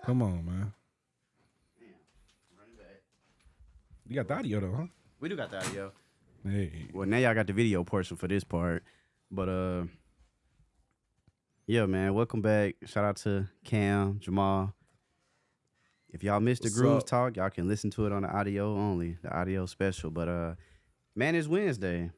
Come on, man. You got the audio though, huh? We do got the audio. Hey. Well, now y'all got the video portion for this part. But yeah, man, welcome back. Shout out to Cam, Jamal. If y'all missed the Grooves Talk, y'all can listen to it on the audio only, the audio special. But man, it's Wednesday.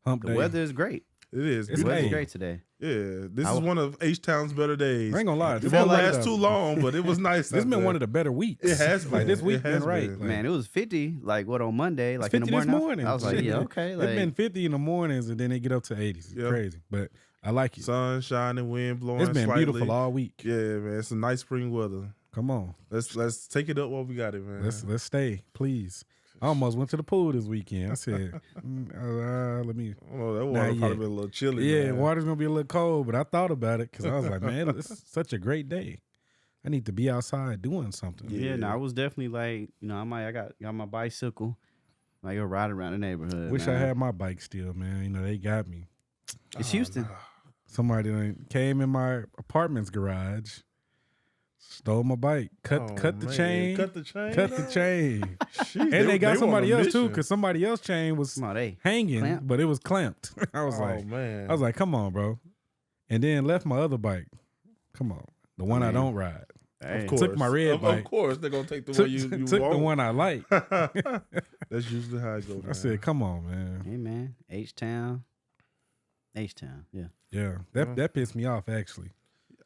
Hump The day. weather is great. It is. It's The weather's hey. great today. Yeah, this is one of H-Town's better days. I ain't gonna lie. It won't last too long, but it was nice. This been one of the better weeks. It has been. Like this week It has been right. been. Like, Man, it was 50, like what, on Monday? Like in the 50 morning? this morning. I was like, yeah, okay. It's Like, been 50 in the mornings and then they get up to 80s. It's Yep. crazy. But I like it. Sun shining, wind blowing. It's been slightly. beautiful all week. Yeah, man, it's a nice spring weather. Come on. Let's take it up while we got it, man. Let's stay, please. I almost went to the pool this weekend. I said, let me. Oh, that water probably been a little chilly. Yeah, man. water's gonna be a little cold, but I thought about it because I was like, man, it's such a great day. I need to be outside doing something. yeah, no, I was definitely like, I got my bicycle. Like, go ride around the neighborhood. Wish man. I had my bike still, man. They got me. It's Houston. No. Somebody came in my apartment's garage, stole my bike, cut the man. chain, Cut the chain. cut the chain. Sheesh, And they got were somebody on a else too, mission. because somebody else's chain was Come on, they hanging, clamped. but it was clamped. I was man. like, come on, bro. And then left my other bike. Come on, the one I don't ride. Hey. Of course. Took my red bike. Of course, they're gonna take the Took, one you took want. the one I like. That's usually how it goes. I said, come on, man. Hey, man. H-Town, yeah. Yeah, that pissed me off actually,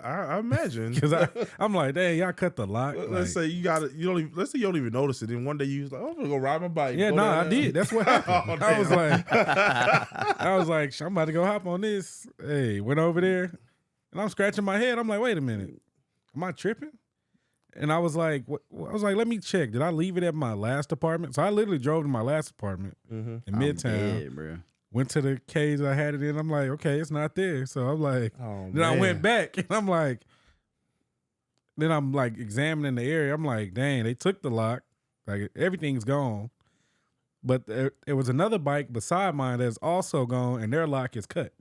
I imagine because I'm like, dang, y'all cut the lock. Let's say you got it. You don't. Even, let's say you don't even notice it. Then one day you was like, "Oh, I'm gonna go ride my bike." Yeah, Go no, down I there. did. That's what happened. Oh, I was damn. like, I'm about to go hop on this. Hey, went over there, and I'm scratching my head. I'm like, wait a minute, am I tripping? And I was like, let me check. Did I leave it at my last apartment? So I literally drove to my last apartment in Midtown. Dead, bro. Went to the cage I had it in. I'm like, okay, it's not there. So I'm like, Oh, then I man. went back, and I'm like examining the area. I'm like, dang, they took the lock. Like everything's gone. But there was another bike beside mine that's also gone, and their lock is cut.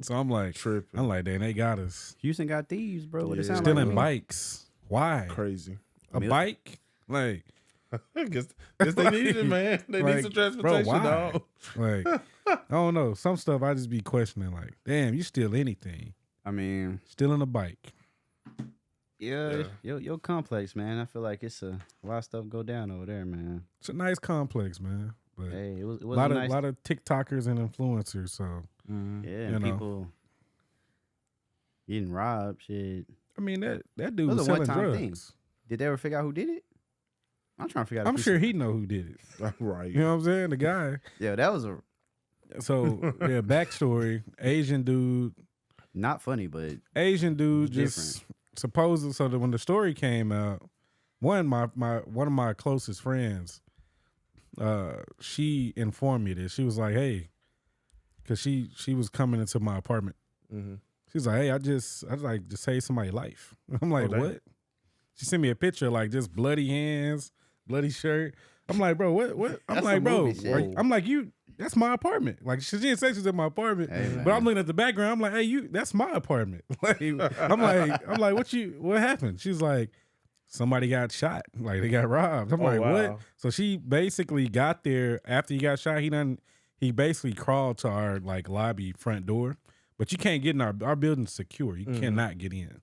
So I'm like, Tripping. dang, they got us. Houston got thieves, bro. What it Yeah. sound Stealing like? bikes. Why? Crazy. A bike? Like, guess they needed it, man. They need some transportation, why? dog. Like, I don't know. Some stuff I just be questioning. Like, damn, you steal anything? I mean, Stealing a bike. yeah. Your complex, man. I feel like it's a lot of stuff go down over there, man. It's a nice complex, man. But Hey, it was a lot nice. of TikTokers and influencers. So Yeah, and you know. people getting robbed. Shit. I mean that dude It was was a selling one-time drugs. thing. Did they ever figure out who did it? I'm trying to figure out. I'm if sure he know who did it. Right. You know what I'm saying? The guy. Yeah, that was So yeah, backstory. Asian dude not funny, but just supposed. So that when the story came out, one of my closest friends, she informed me this. She was like, hey, because she was coming into my apartment. Mm-hmm. She's like, hey, I'd like to save somebody's life. I'm like, damn. what? She sent me a picture, like just bloody hands, bloody shirt. I'm like, bro, what? I'm That's like, some bro, movie shit. I'm like, that's my apartment. Like, she didn't say she's in my apartment, Hey, man. but I'm looking at the background. I'm like, hey, that's my apartment. Like, I'm like, what happened? She's like, somebody got shot. Like, they got robbed. I'm like, wow. what? So she basically got there after he got shot. He basically crawled to our like lobby front door, but you can't get in our building's secure. You cannot get in.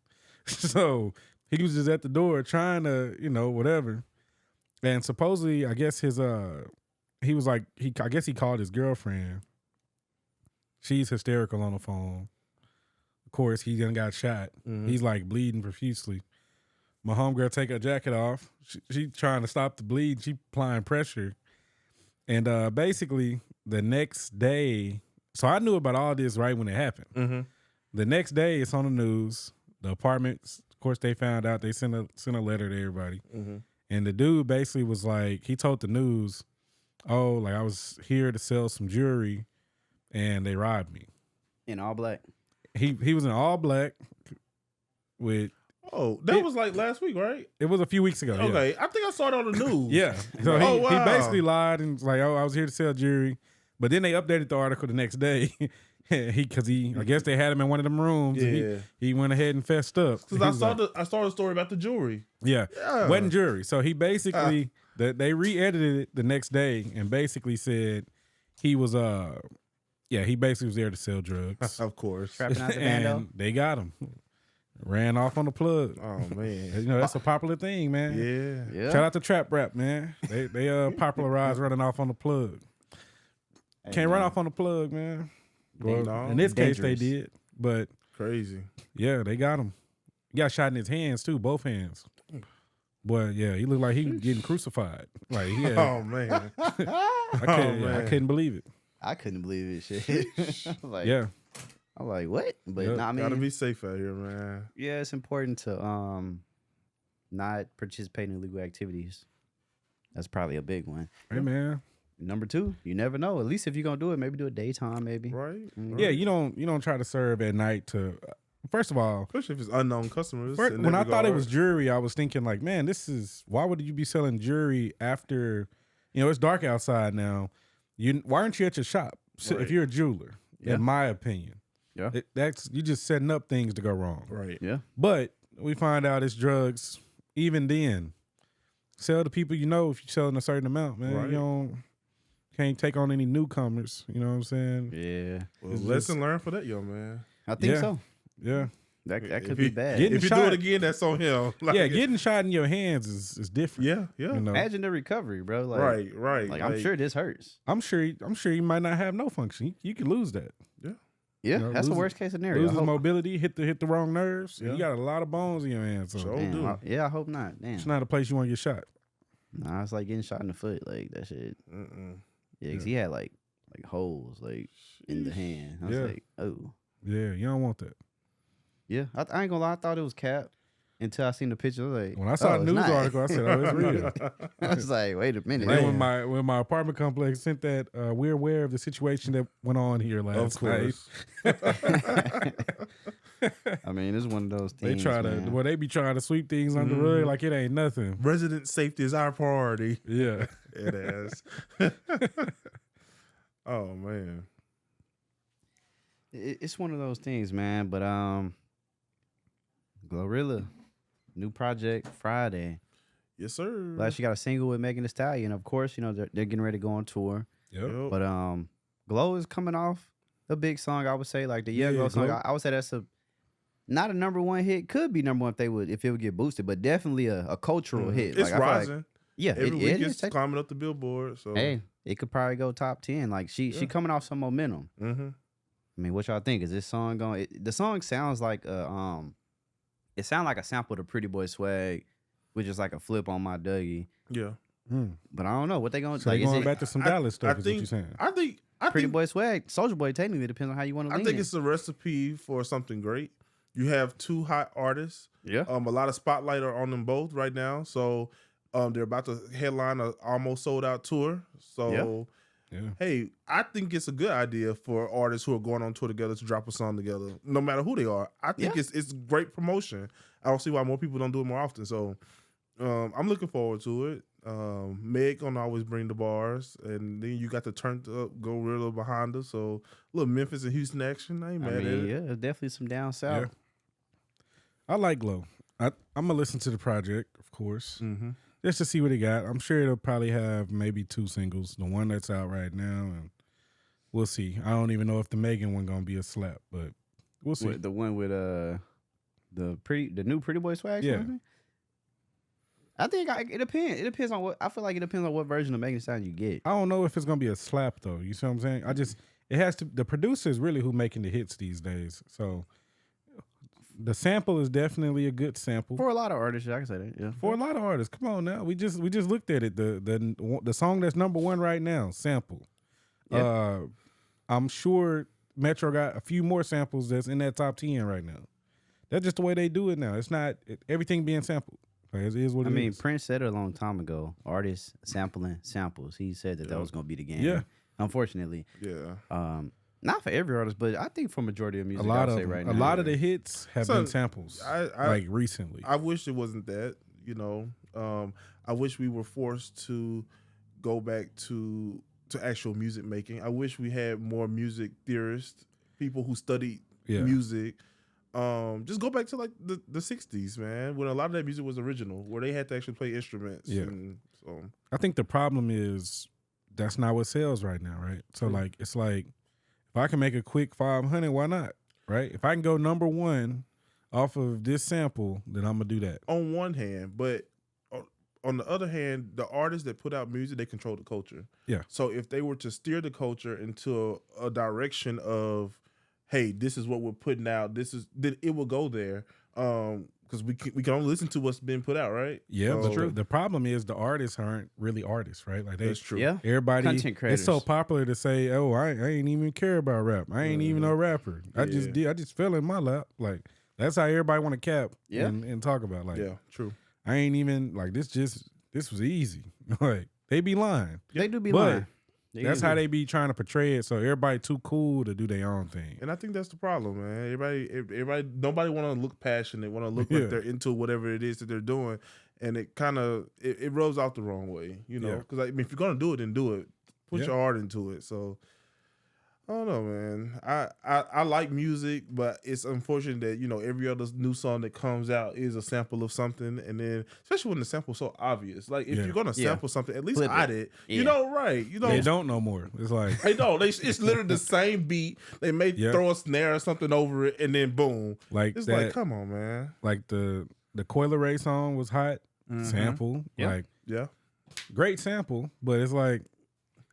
So he was just at the door trying to, whatever. And supposedly, I guess he was like, I guess he called his girlfriend. She's hysterical on the phone. Of course, he done got shot. Mm-hmm. He's like bleeding profusely. My homegirl take her jacket off. She trying to stop the bleed. She applying pressure. And basically, the next day, so I knew about all this right when it happened. Mm-hmm. The next day, it's on the news. The apartments, of course, they found out. They sent a letter to everybody. Mm-hmm. And the dude basically was like, he told the news, oh, like I was here to sell some jewelry, and they robbed me. in all black. He was in all black with. Oh, that was like last week, right? It was a few weeks ago. Okay, I think I saw it on the news. Yeah. So Oh, he wow. basically lied and was like, oh, I was here to sell jewelry. But then they updated the article the next day. he I guess they had him in one of them rooms. Yeah. And he went ahead and fessed up. Because I saw the story about the jewelry. Yeah. Yeah. Wasn't jury. So he basically they re-edited it the next day and basically said he was he basically was there to sell drugs. Of course. Trapping out the bando. And they got him. Ran off on the plug. Oh man. You know, that's a popular thing, man. Yeah. Yeah. Shout out to Trap Rap, man. They popularized running off on the plug. Can't run off on the plug, man. Well, No. in this case, they Dangerous. did. But Crazy. yeah, they got him. He got shot in his hands too, both hands. But yeah, he looked like he was getting crucified. Like he had, Oh man. I couldn't believe it. I couldn't believe it. Shit. I was like, Yeah, I'm like, what? But Yep. nah, I Gotta mean, be safe out here, man. yeah, it's important to not participate in illegal activities. That's probably a big one. hey man. Number 2, you never know. At least if you're gonna do it, maybe do it daytime, maybe. Right? Mhm. Yeah, you don't try to serve at night. To first of all, Especially if it's unknown customers. First, in when I that thought it regard. was jewelry, I was thinking like, man, why would you be selling jewelry after, it's dark outside now. Why aren't you at your shop? So Right. if you're a jeweler, Yeah. in my opinion, Yeah. that's you just setting up things to go wrong. right. Yeah. But we find out it's drugs. Even then, sell to people you know if you're selling a certain amount, man. Right. Can't take on any newcomers. You know what I'm saying? Yeah. Well, It's lesson learned for that young man. I think Yeah. so. Yeah. That If could he- be bad. Getting If you do shot- it again, that's on him. Like, Yeah, getting shot in your hands is different. Yeah. Yeah. You know? Imagine the recovery, bro. Like, Right. Like, I'm sure this hurts. I'm sure you might not have no function. You could lose that. Yeah, know, that's the lose- worst case scenario. Lose I his hope- mobility, hit the wrong nerves. Yeah. You got a lot of bones in your hands. So Sure. Damn, do. I hope not. Damn. it's not a place you want to get shot. Nah, it's like getting shot in the foot. Like that shit. Mm-mm. Yeah, 'cause he had like holes like in the hand. I was Yeah. like, oh. Yeah, you don't want that. Yeah, I ain't gonna lie. I thought it was cap until I seen the picture. I was like, When I saw oh, the it's news not. article, I said, "Oh, it's real." I was like, wait a minute. Then man. when my apartment complex sent that, we're aware of the situation that went on here Of last night. course. I mean, it's one of those They things. try to, man. well, they be trying to sweep things under the rug like it ain't nothing. Resident safety is our priority. Yeah, It is. Oh man. It's one of those things, man. But Glorilla, new project Friday. Yes, sir. Last she got a single with Megan Thee Stallion. Of course, they're getting ready to go on tour. yep. Yep. But Glow is coming off a big song. I would say like the Yeah, Glow song. Glow. I would say that's not a number one hit. Could be number one if it would get boosted, but definitely a cultural hit. It's Like, I feel like- rising. yeah, Every it week is. it's climbing up the billboard. So Hey, it could probably go top 10. Like she coming off some momentum. Mm-hmm. I mean, what y'all think? Is this song going? The song sounds like it sounds like a sample of Pretty Boy Swag, with just like a flip on my Dougie. Yeah. But I don't know what they going. So Like, they is going it back to some I- Dallas I stuff. Is what think- you saying? I Pretty think Boy Swag, Soulja Boy? Technically, it depends on how you want to. I think it's a recipe for something great. You have two hot artists. yeah. A lot of spotlight are on them both right now. So they're about to headline a almost sold out tour. So Yeah. hey, I think it's a good idea for artists who are going on tour together to drop a song together, no matter who they are. I think Yeah. it's great promotion. I don't see why more people don't do it more often. So I'm looking forward to it. Meg gonna always bring the bars, and then you got the turned up Glorilla behind us. So a little Memphis and Houston action. I ain't I mad mean, at it. yeah, there's definitely some down south. Yeah. I like Glow. I'm gonna listen to the project, of course, Mm-hmm. just to see what it got. I'm sure it'll probably have maybe 2 singles. The one that's out right now, and we'll see. I don't even know if the Megan one gonna be a slap, but we'll see. The one with the new Pretty Boy Swag. Yeah. song? I think it depends. It depends on what I feel like. It depends on what version of Megan Thee Stallion you get. I don't know if it's gonna be a slap though. You see what I'm saying? It has to. The producer is really who making the hits these days. So the sample is definitely a good sample For a lot of artists, I can say that. Yeah. for a lot of artists. Come on now, we just looked at it. The song that's number 1 right now, sample. Yeah. I'm sure Metro got a few more samples that's in that top 10 right now. That's just the way they do it now. It's not everything being sampled. Like, it is what I it mean, is. Prince said it a long time ago. Artists sampling samples. He said that was going to be the game. Yeah. Unfortunately, Yeah. not for every artist, but I think for majority of A music, lot I'd of say them. right A now. lot of the hits have So, been samples. I like recently. I wish it wasn't that, I wish we were forced to go back to actual music making. I wish we had more music theorists people who studied music. Just go back to like the 60s, man, when a lot of that music was original, where they had to actually play instruments. Yeah. And so I think the problem is that's not what sells right now, right? So like it's like if I can make a quick 500, why not? Right? If I can go number one off of this sample, then I'm gonna do that. On one hand, but on the other hand, the artists that put out music, they control the culture. Yeah. So if they were to steer the culture into a direction of, hey, this is what we're putting out, then it will go there. Because we can only listen to what's been put out, right? Yeah, so, but the problem is the artists aren't really artists, right? Like that's true. Yeah. Everybody, Content creators. it's so popular to say, "Oh, I ain't even care about rap. I ain't even no rapper. I just fell in my lap." Like that's how everybody want to cap and talk about. Like, yeah, true. I ain't even like this. This was easy. Like they be lying. They do be but lying. That's how they be trying to portray it. So everybody too cool to do their own thing. And I think that's the problem, man. Everybody, nobody want to look passionate, want to look like they're into whatever it is that they're doing, and it kind of it rubs out the wrong way, you know. Because I mean, if you're gonna do it, then do it. Put your heart into it. So I don't know, man. I like music, but it's unfortunate that, you know, every other new song that comes out is a sample of something, and then especially when the sample's so obvious. Like if you're gonna sample something, at least hide it. You know, right? You know, they don't no more. It's like they don't. It's literally the same beat. They may throw a snare or something over it, and then boom. Like it's that, like, come on, man. Like the Coil Ray song was hot sample. Like great sample, but it's like.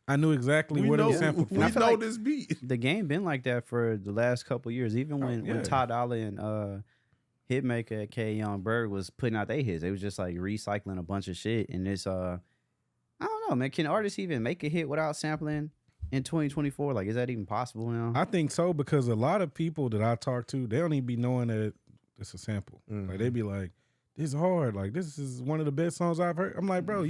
I knew exactly what it was sampled for. We know like this beat. The game been like that for the last couple of years. Even when Todd Dollar and Hitmaker at K Young Bird was putting out their hits, they was just like recycling a bunch of shit. And it's I don't know, man. Can artists even make a hit without sampling in 2024? Like, is that even possible now? I think so, because a lot of people that I talk to, they don't even be knowing that it's a sample. Like they be like, "This is hard. Like this is one of the best songs I've heard." I'm like, bro,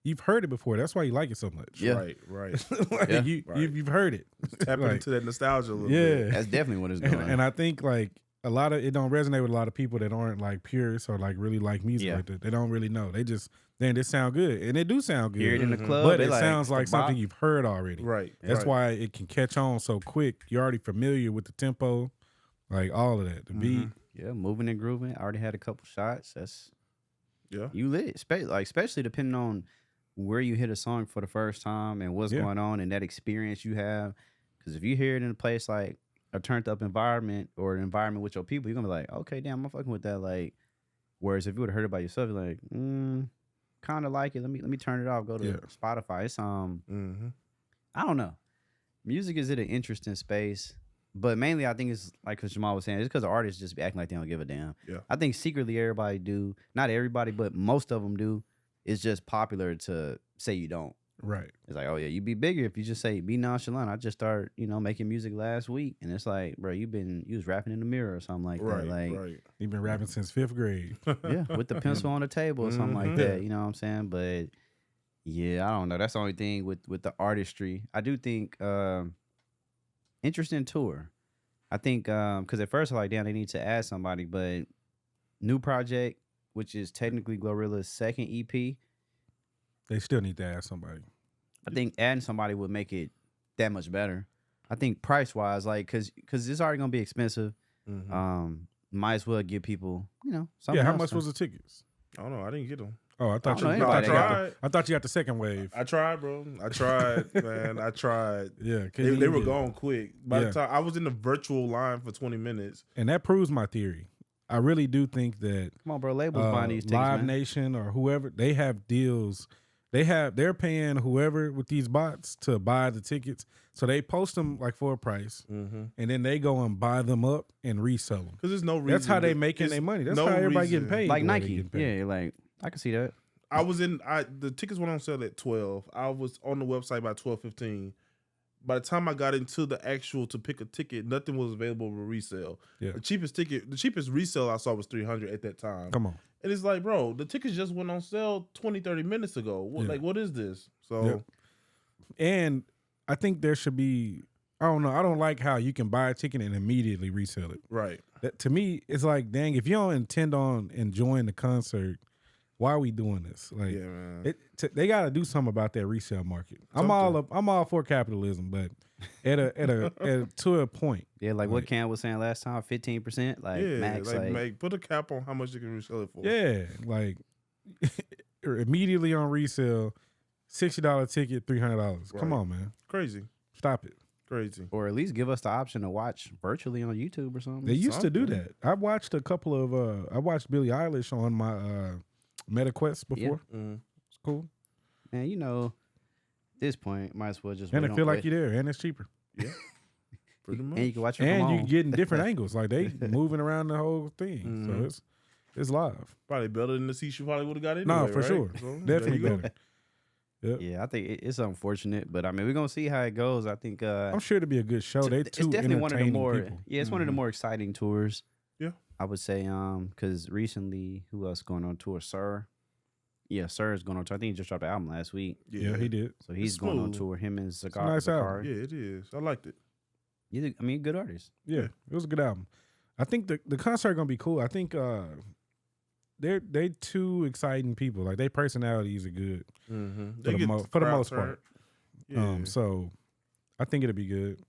You've heard it before. That's why you like it so much. Yeah. Right. Like you've heard it. Tapping into that nostalgia a little bit. That's definitely what it's doing. And I think like a lot of it don't resonate with a lot of people that aren't like purists or like really like music like that. They don't really know. They just this sound good, and it do sound good. Hear it in the club, but it sounds like something you've heard already. Right. That's why it can catch on so quick. You're already familiar with the tempo, like all of that. The beat. Yeah, moving and grooving. I already had a couple shots. That's you lit. Especially depending on where you hit a song for the first time and what's going on and that experience you have. Because if you hear it in a place like a turned up environment or an environment with your people, you're gonna be like, okay, damn, I'm fucking with that. Like, whereas if you would have heard it by yourself, you're like, kind of like it. Let me turn it off. Go to Spotify. It's I don't know. Music is in an interesting space, but mainly I think it's like because Jamal was saying, it's because the artists just be acting like they don't give a damn. Yeah, I think secretly everybody do. Not everybody, but most of them do. It's just popular to say you don't. Right. It's like, oh yeah, you'd be bigger if you just say be nonchalant. I just started, making music last week, and it's like, bro, you was rapping in the mirror or something like that. Like, you've been rapping since 5th grade. Yeah, with the pencil on the table or something like that. You know what I'm saying? But yeah, I don't know. That's the only thing with the artistry. I do think interesting tour. I think because at first I was like, damn, they need to add somebody, but new project, which is technically Glorilla's second EP. They still need to add somebody. I think adding somebody would make it that much better. I think price wise, like, cause it's already gonna be expensive. Might as well give people, something. Yeah, how else much was the tickets? I don't know. I didn't get them. Oh, I thought I thought you got the second wave. I tried, bro. I tried, man. I tried. Yeah, they were going quick. By the time I was in the virtual line for 20 minutes, and that proves my theory. I really do think that. Come on, bro. Labels buying these tickets, Live man. Nation or whoever, they have deals. They're paying whoever with these bots to buy the tickets, so they post them like for a price, and then they go and buy them up and resell them. Because there's no reason. That's how they making their money. That's how everybody getting paid. Like Nike. Yeah, like I can see that. The tickets went on sale at 12. I was on the website by 12:15. By the time I got into the actual to pick a ticket, nothing was available for resale. Yeah. The cheapest resale I saw was $300 at that time. Come on. And it's like, bro, the tickets just went on sale 20, 30 minutes ago. What is this? So, and I think there should be, I don't know, I don't like how you can buy a ticket and immediately resell it. Right. That, to me, it's like, dang, if you don't intend on enjoying the concert, why are we doing this? Like, Yeah, man. they got to do something about that resale market. I'm all for capitalism, but to a point. Yeah, like what Cam was saying last time, 15%, like max. Like put a cap on how much you can resell it for. Yeah, like immediately on resale, $60 ticket, $300. Right. Come on, man. Crazy. Stop it. Crazy. Or at least give us the option to watch virtually on YouTube or something. They used to do that. I watched a couple of I watched Billie Eilish on my MetaQuest before. Yeah. It's cool. And you know, at this point, might as well just And it feel like you're there, and it's cheaper. Yeah. Pretty much. And you can watch it And from you home. getting different angles. Like they moving around the whole thing. So it's live. Probably better than the seats you probably would have got anyway. No, for right? sure. So, Definitely there you go. better. Yep. Yeah, I think it's unfortunate, but I mean, we're gonna see how it goes. I think I'm sure it'll be a good show. They it's two definitely one of the entertaining more people. it's one of the more exciting tours. Yeah, I would say because recently, who else going on tour? Sir, yeah, Sir is going on tour. I think he just dropped an album last week, Yeah, he did. so he's It's going on smooth. tour. Him and a nice album. Yeah, it is. I liked it. I mean, good artist. Yeah, it was a good album. I think the concert gonna be cool. I think they two exciting people. Like their personalities are good Mm-hmm. for the most part. Yeah. So I think it'll be good.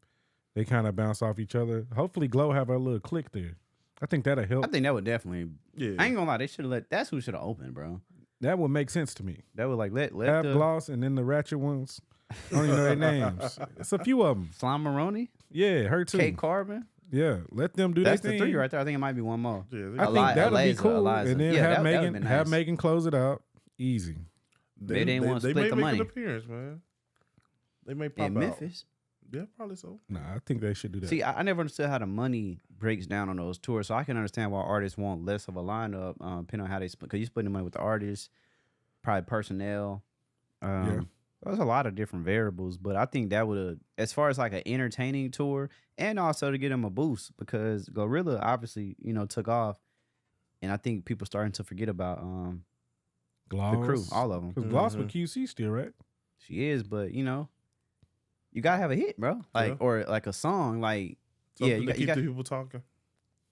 They kind of bounce off each other. Hopefully, Glow have a little click there. I think that'll help. I think that would definitely. Yeah. I ain't gonna lie, they should have that's who should have opened, bro. That would make sense to me. That would like let Have the Gloss and then the ratchet ones. I don't even know their names. It's a few of them. Slime Maroney, Yeah, her too. Kate Carbon. Yeah, let them do their That's the thing. 3 right there. I think it might be one more. Yeah, I think that'll be Eliza, cool. Eliza. And then Yeah, have that would've Megan been have nice. Megan close it out. Easy. They didn't want to split may the make money. an appearance, man. They may pop In out. Memphis. Yeah, probably so. Nah, I think they should do that. See, I never understood how the money breaks down on those tours, so I can understand why artists want less of a lineup, depending on how they split. Because you splitting the money with the artists, probably personnel. There's a lot of different variables, but I think that would have, as far as like an entertaining tour, and also to get them a boost because Glorilla obviously took off, and I think people starting to forget about Gloss, the crew, all of them. because Gloss with QC still, right? She is, but you gotta have a hit, bro. Like or like a song, like Something to you keep got. the people talking.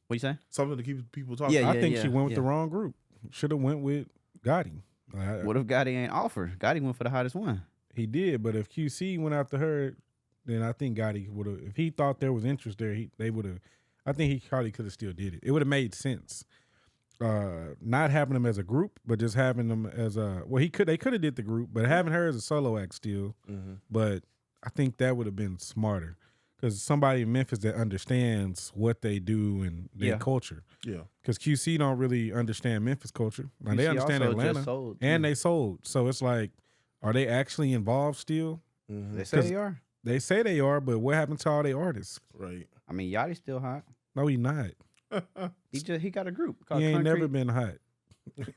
What you say? Something to keep people talking. Yeah, I think she went with the wrong group. Should have went with Gotti. Like, What if Gotti ain't offer? Gotti went for the hottest one. he did, but if QC went after her, then I think Gotti would have. If he thought there was interest there, they would have. I think he probably could have still did it. It would have made sense. Not having them as a group, but just having them as a they could have did the group, but having her as a solo act still. Mm-hmm. But I think that would have been smarter because somebody in Memphis that understands what they do and their culture. Yeah. Because QC don't really understand Memphis culture. Like, they QC understand also just Atlanta, sold, and too. they sold. So it's like, are they actually involved still? Mm-hmm. They say they are. They say they are, but what happened to all their artists? Right. I mean, Yachty's still hot. No, he not. He got a group called He ain't Concrete. never been hot.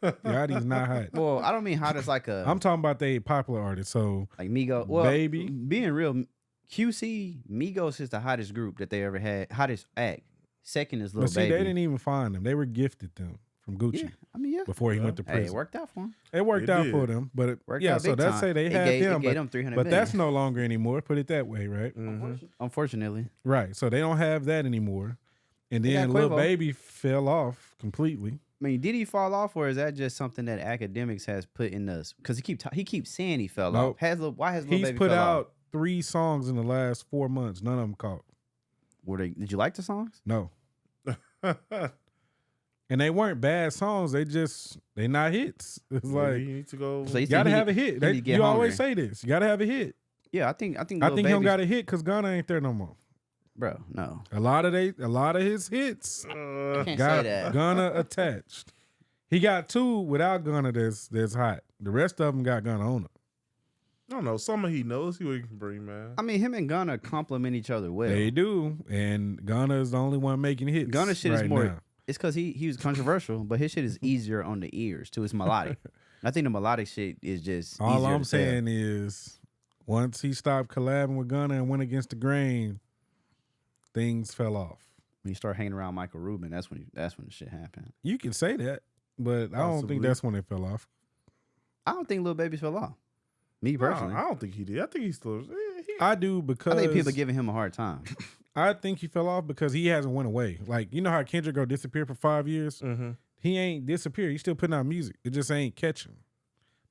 Yachty's not hot. Well, I don't mean hot as like a I'm talking about they popular artists. So like Migos. Well, Baby. being real, QC Migos is the hottest group that they ever had. Hottest act. Second is Lil but see, Baby. they didn't even find them. They were gifted them from Gucci Yeah, I mean, yeah. before he went to Hey, prison. it worked out for him. It worked It out did. for them, but Worked yeah. out So big let's time. say they It had gave them, them 300 but that's million. no longer anymore. Put it that way, right? Mm-hmm. Unfortunately. Right. So they don't have that anymore. And They got then Lil Quavo. Baby fell off completely. I mean, did he fall off, or is that just something that academics has put in us? Because he keeps saying he fell Nope. off. Why has Lil He's Baby put fell out off? 3 songs in the last 4 months. None of them caught. Did you like the songs? No. And they weren't bad songs. They not hits. It's Like, like you need to go. So you gotta have a hit. he need to get You always hungry. say this. You gotta have a hit. Yeah, I think I Lil think he don't Baby's- got a hit because Ghana ain't there no more. Bro, no. A lot of his hits I can't got say that. Ghana attached. He got 2 without Ghana that's hot. The rest of them got Ghana on it. I don't know. Some he knows. See what he can bring, man. I mean, him and Gunna complement each other well. They do, and Ghana is the only one making hits. Gunna shit is right more. now. It's because he was controversial, but his shit is easier on the ears too. It's melodic. I think the melodic shit is just All easier I'm to sell. saying is, once he stopped collabing with Gunna and went against the grain, things fell off. When you start hanging around Michael Rubin, that's when the shit happened. You can say that, but I don't Possibly. think that's when it fell off. I don't think Lil Baby fell off. Me personally, I don't think he did. I think he's still. I do because I think people are giving him a hard time. I think he fell off because he hasn't went away. Like, you know how Kendrick go disappear for 5 years? Mm-hmm. He ain't disappeared. He's still putting out music. It just ain't catching.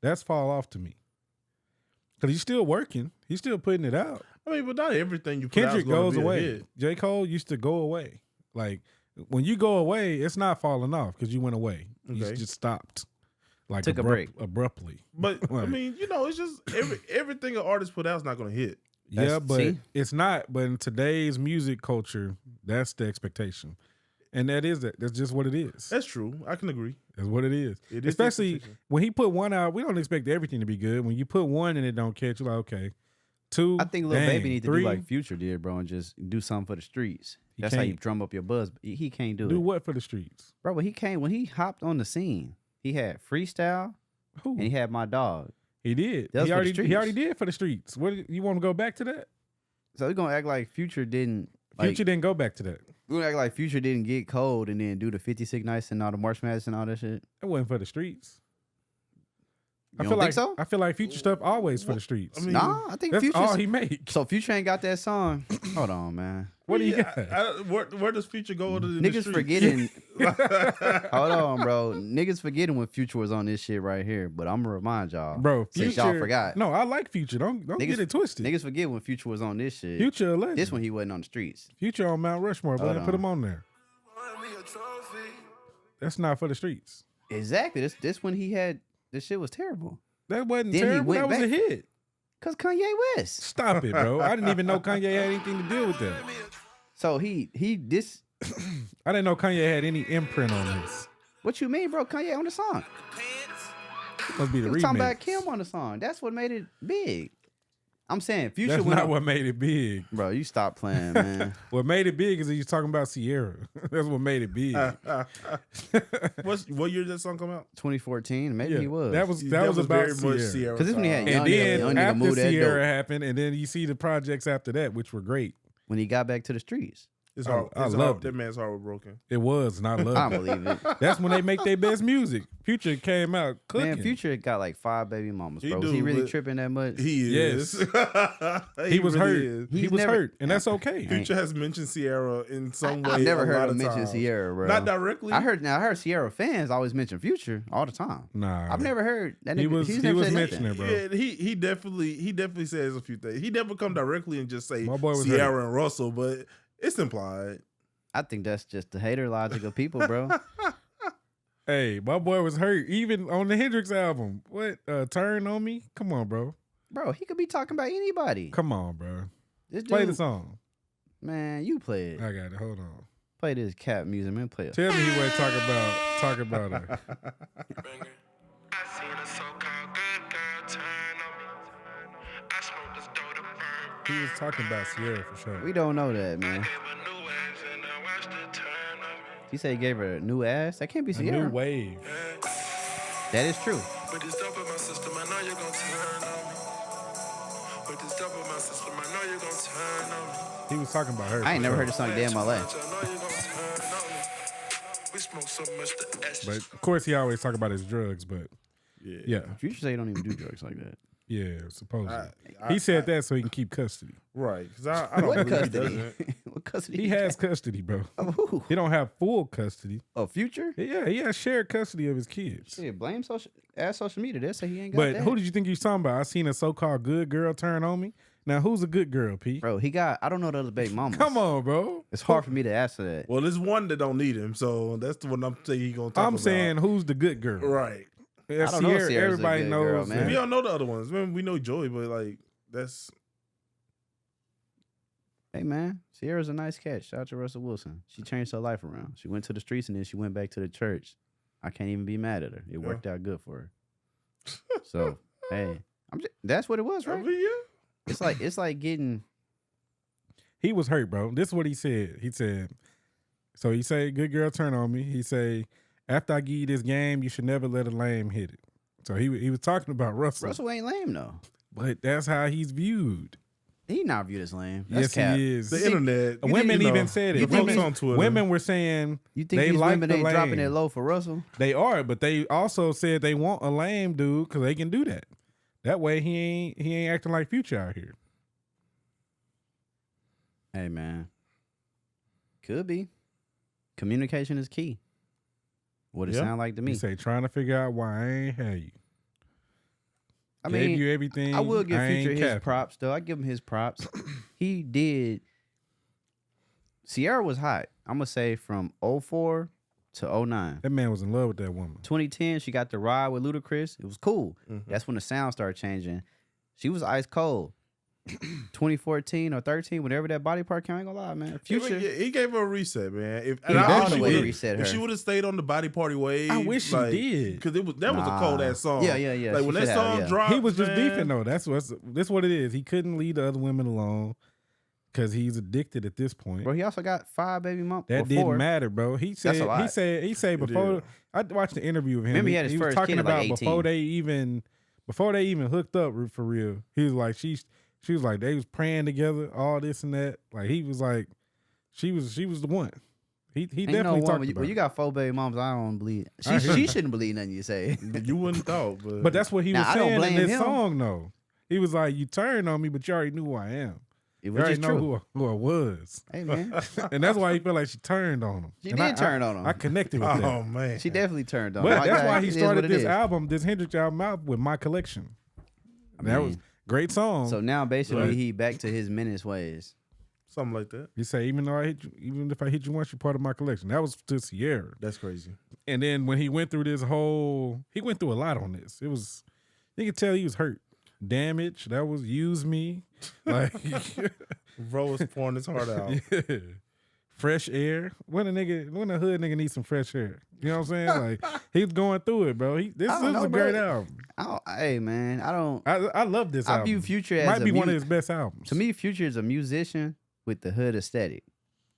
That's fall off to me. Because he's still working. He's still putting it out. I mean, but not everything you put Kendrick out is gonna goes be a away. hit. J. Cole used to go away. Like, when you go away, it's not falling off because you went away. You Okay. just stopped. Like, Took a break. Abruptly. But I Like, mean, it's just everything an artist put out is not gonna hit. yeah, but see? it's not. But in today's music culture, that's the expectation. And that's just what it is. That's true. I can agree. That's what it is. It is Especially expectation. when he put one out, we don't expect everything to be good. When you put one and it don't catch, you're like, okay. Two, I think Lil Baby needs to three, do like Future did, bro, and just do something for the streets. He That's how you can't. drum up your buzz. He can't do do it, what for the streets? bro. But when he hopped on the scene, he had freestyle Who? and he had My Dog. He did. That was He for the already streets. did for the streets. What you want to go back to that? So we're gonna act like Future didn't. Like, Future didn't go back to that. we're gonna act like Future didn't get cold and then do the 56 nights and all the March Madness and all that shit. It wasn't for the streets. You don't think so? I feel like Future stuff always for the streets. I mean, Nah, I think that's Future. all he makes. So Future ain't got that song. Hold on, man. What do you got? Where does Future go other than Niggas the streets? forgetting. Hold on, bro. Niggas forgetting when Future was on this shit right here. But I'm gonna remind y'all, Bro, since Future, y'all forgot. No, I like Future. Don't get it twisted. Niggas forget when Future was on this shit. Future a legend. This one he wasn't on the streets. Future on Mount Rushmore, Hold but put on. him on there. That's not for the streets. Exactly. This when he had this shit was terrible. That wasn't Then he terrible. went That was a back. hit. Cause Kanye West. Stop it, bro. I didn't even know Kanye had anything to do with that. So he this. I didn't know Kanye had any imprint on this. What you mean, bro? Kanye on the song. Must be He the was remix. talking about Kim on the song. That's what made it big. I'm saying Future That's went not on- what made it big. Bro, you stop playing, man. What made it big is that he's talking about Sierra. That's what made it big. What year did that song come out? 2014. Maybe Yeah, he was. That was about very much Sierra. Sierra. Because this when he had time. young And nigga, young then nigga after move that Sierra dope. happened, and then you see the projects after that, which were great. When he got back to the streets. It's I hard. loved Hard. it. That man's heart was broken. It was, and I I love it. believe it. That's when they make their best music. Future came out cooking. Man, Future got like 5 baby mamas, He bro. Was do, he really but- tripping that much? He is. He was really hurt. is. He He's was never- hurt, and that's okay. Future has mentioned Sierra in some way. I've never a heard lot him of mention times. Sierra, bro. Not directly. I heard Sierra fans always mention Future all the time. Nah, I've never heard that. He Nigga, was- he's he never was said mentioning nothing. it, bro. Yeah, he definitely says a few things. He never come directly and just say My boy was Sierra and Russell, but it's implied. I think that's just the hater logic of people, bro. Hey, my boy was hurt. Even on the Hendrix album. What? Turn on Me? Come on, bro. Bro, he could be talking about anybody. Come on, bro. This Play dude- the song. Man, you play it. I got it. Hold on. Play this cat music, man. Play it. Tell me he wasn't talk about her. I seen a so-called good girl turn on me. I smoked this dope to burn. He was talking about Sierra for sure. We don't know that, I man. gave a new ass and I watched it turn on me. He said he gave her a new ass. That can't be A Sierra. new wave. That is true. With this dope in my system, I know you're gonna turn on me. With this dope in my system, I know you're gonna turn on me. He was talking about her. I ain't for never sure. heard this song a day in my life. I know you're gonna turn on me. We smoke so much the ash. But of course, he always talk about his drugs. But yeah, Future say he don't even do drugs like that. yeah, supposedly. I- He said that so he can keep custody. Right, because I don't What believe he custody? doesn't. What custody? He has custody, bro. Of who? He don't have full custody. Oh, Future? Yeah, he has shared custody of his kids. Shit, blame social media. They say he ain't got But that. who did you think you was talking about? I seen a so-called good girl turn on me. Now, who's a good girl, P? Bro, he got. I don't know the other baby mamas. Come on, bro. It's hard for me to answer that. Well, there's one that don't need him, so that's the one I'm saying he gonna talk I'm about. saying who's the good girl? Right. Yeah, I don't know if Sierra, Sierra's a everybody good knows. girl, man. We don't know the other ones. Man, we know Joy, but like that's Hey, man, Sierra's a nice cat. Shout out to Russell Wilson. She changed her life around. She went to the streets and then she went back to the church. I can't even be mad at her. It worked out good for her. So, hey, that's what it was, right? yeah. It's like getting. He was hurt, bro. This is what he said. He said, so he say, good girl turn on me. He say, after I give you this game, you should never let a lame hit it. So he was talking about Russell. Russell ain't lame though. But that's how he's viewed. He not viewed as lame. That's Yes, cap. he is. The internet. Women even said the it. folks on Twitter. Women were saying You think they these like women the ain't dropping lame. it low for Russell? They are, but they also said they want a lame dude because they can do that. That way he ain't acting like Future out here. Hey, man. Could be. Communication is key. What it Yeah. sound like to me. He say trying to figure out why I ain't had you. I Gave mean, you everything. I will give ain't Future his capping. props though. I give him his props. He did. Sierra was hot. I'm gonna say from 04 to 09. That man was in love with that woman. 2010, she got the ride with Ludacris. It was cool. That's when the sound started changing. She was ice cold. 2014 or 13, whenever that body part came, I ain't gonna lie, man. Future. He gave her a reset, man. If, He and I all wish the she way would've- reset her. If she would have stayed on the body party wave, I wish she did. because that was a cold ass song. Yeah. Like She when that should have, song yeah. dropped, He was just man, beefing though. That's what it is. He couldn't leave the other women alone because he's addicted at this point. Bro, he also got 5 baby moms. That didn't matter, bro. He said a lot. he said before did. I watched the interview of him. Remember he had his was first talking kid at, like, about 18. before they even hooked up for real. He was like she was like they was praying together, all this and that. Like he was like she was the one. He Ain't definitely no talked woman. about When you it. got 4 baby moms, I don't believe. I hear She you. shouldn't believe nothing you say. you wouldn't thought, But that's what he Now, was I don't saying in blame this him. song though. He was like, you turned on me, but you already knew who I am. You Which already is know true. who I was. Hey, man. And that's why he felt like she turned on him. She And did turn on him. I connected with that. Oh man, She definitely turned on. But Like, that's hey, why it he is started what it this is. album, this Hendrix album out with My Collection. That was Man. great song. So now basically Right. he back to his menace ways. something like that. he said, even if I hit you once, you're part of my collection. That was to Sierra. That's crazy. And then when he went through he went through a lot on this. It was, you could tell he was hurt. Damage, that was Use Me. Like, Bro was pouring his heart out. yeah. Fresh air. When a hood nigga needs some fresh air. You know what I'm saying? Like, he's going through it, bro. This I don't is know, a great bro. album. Hey man, I love this I album. view Future as Might a be one mu- of his best albums. To me, Future is a musician with the hood aesthetic.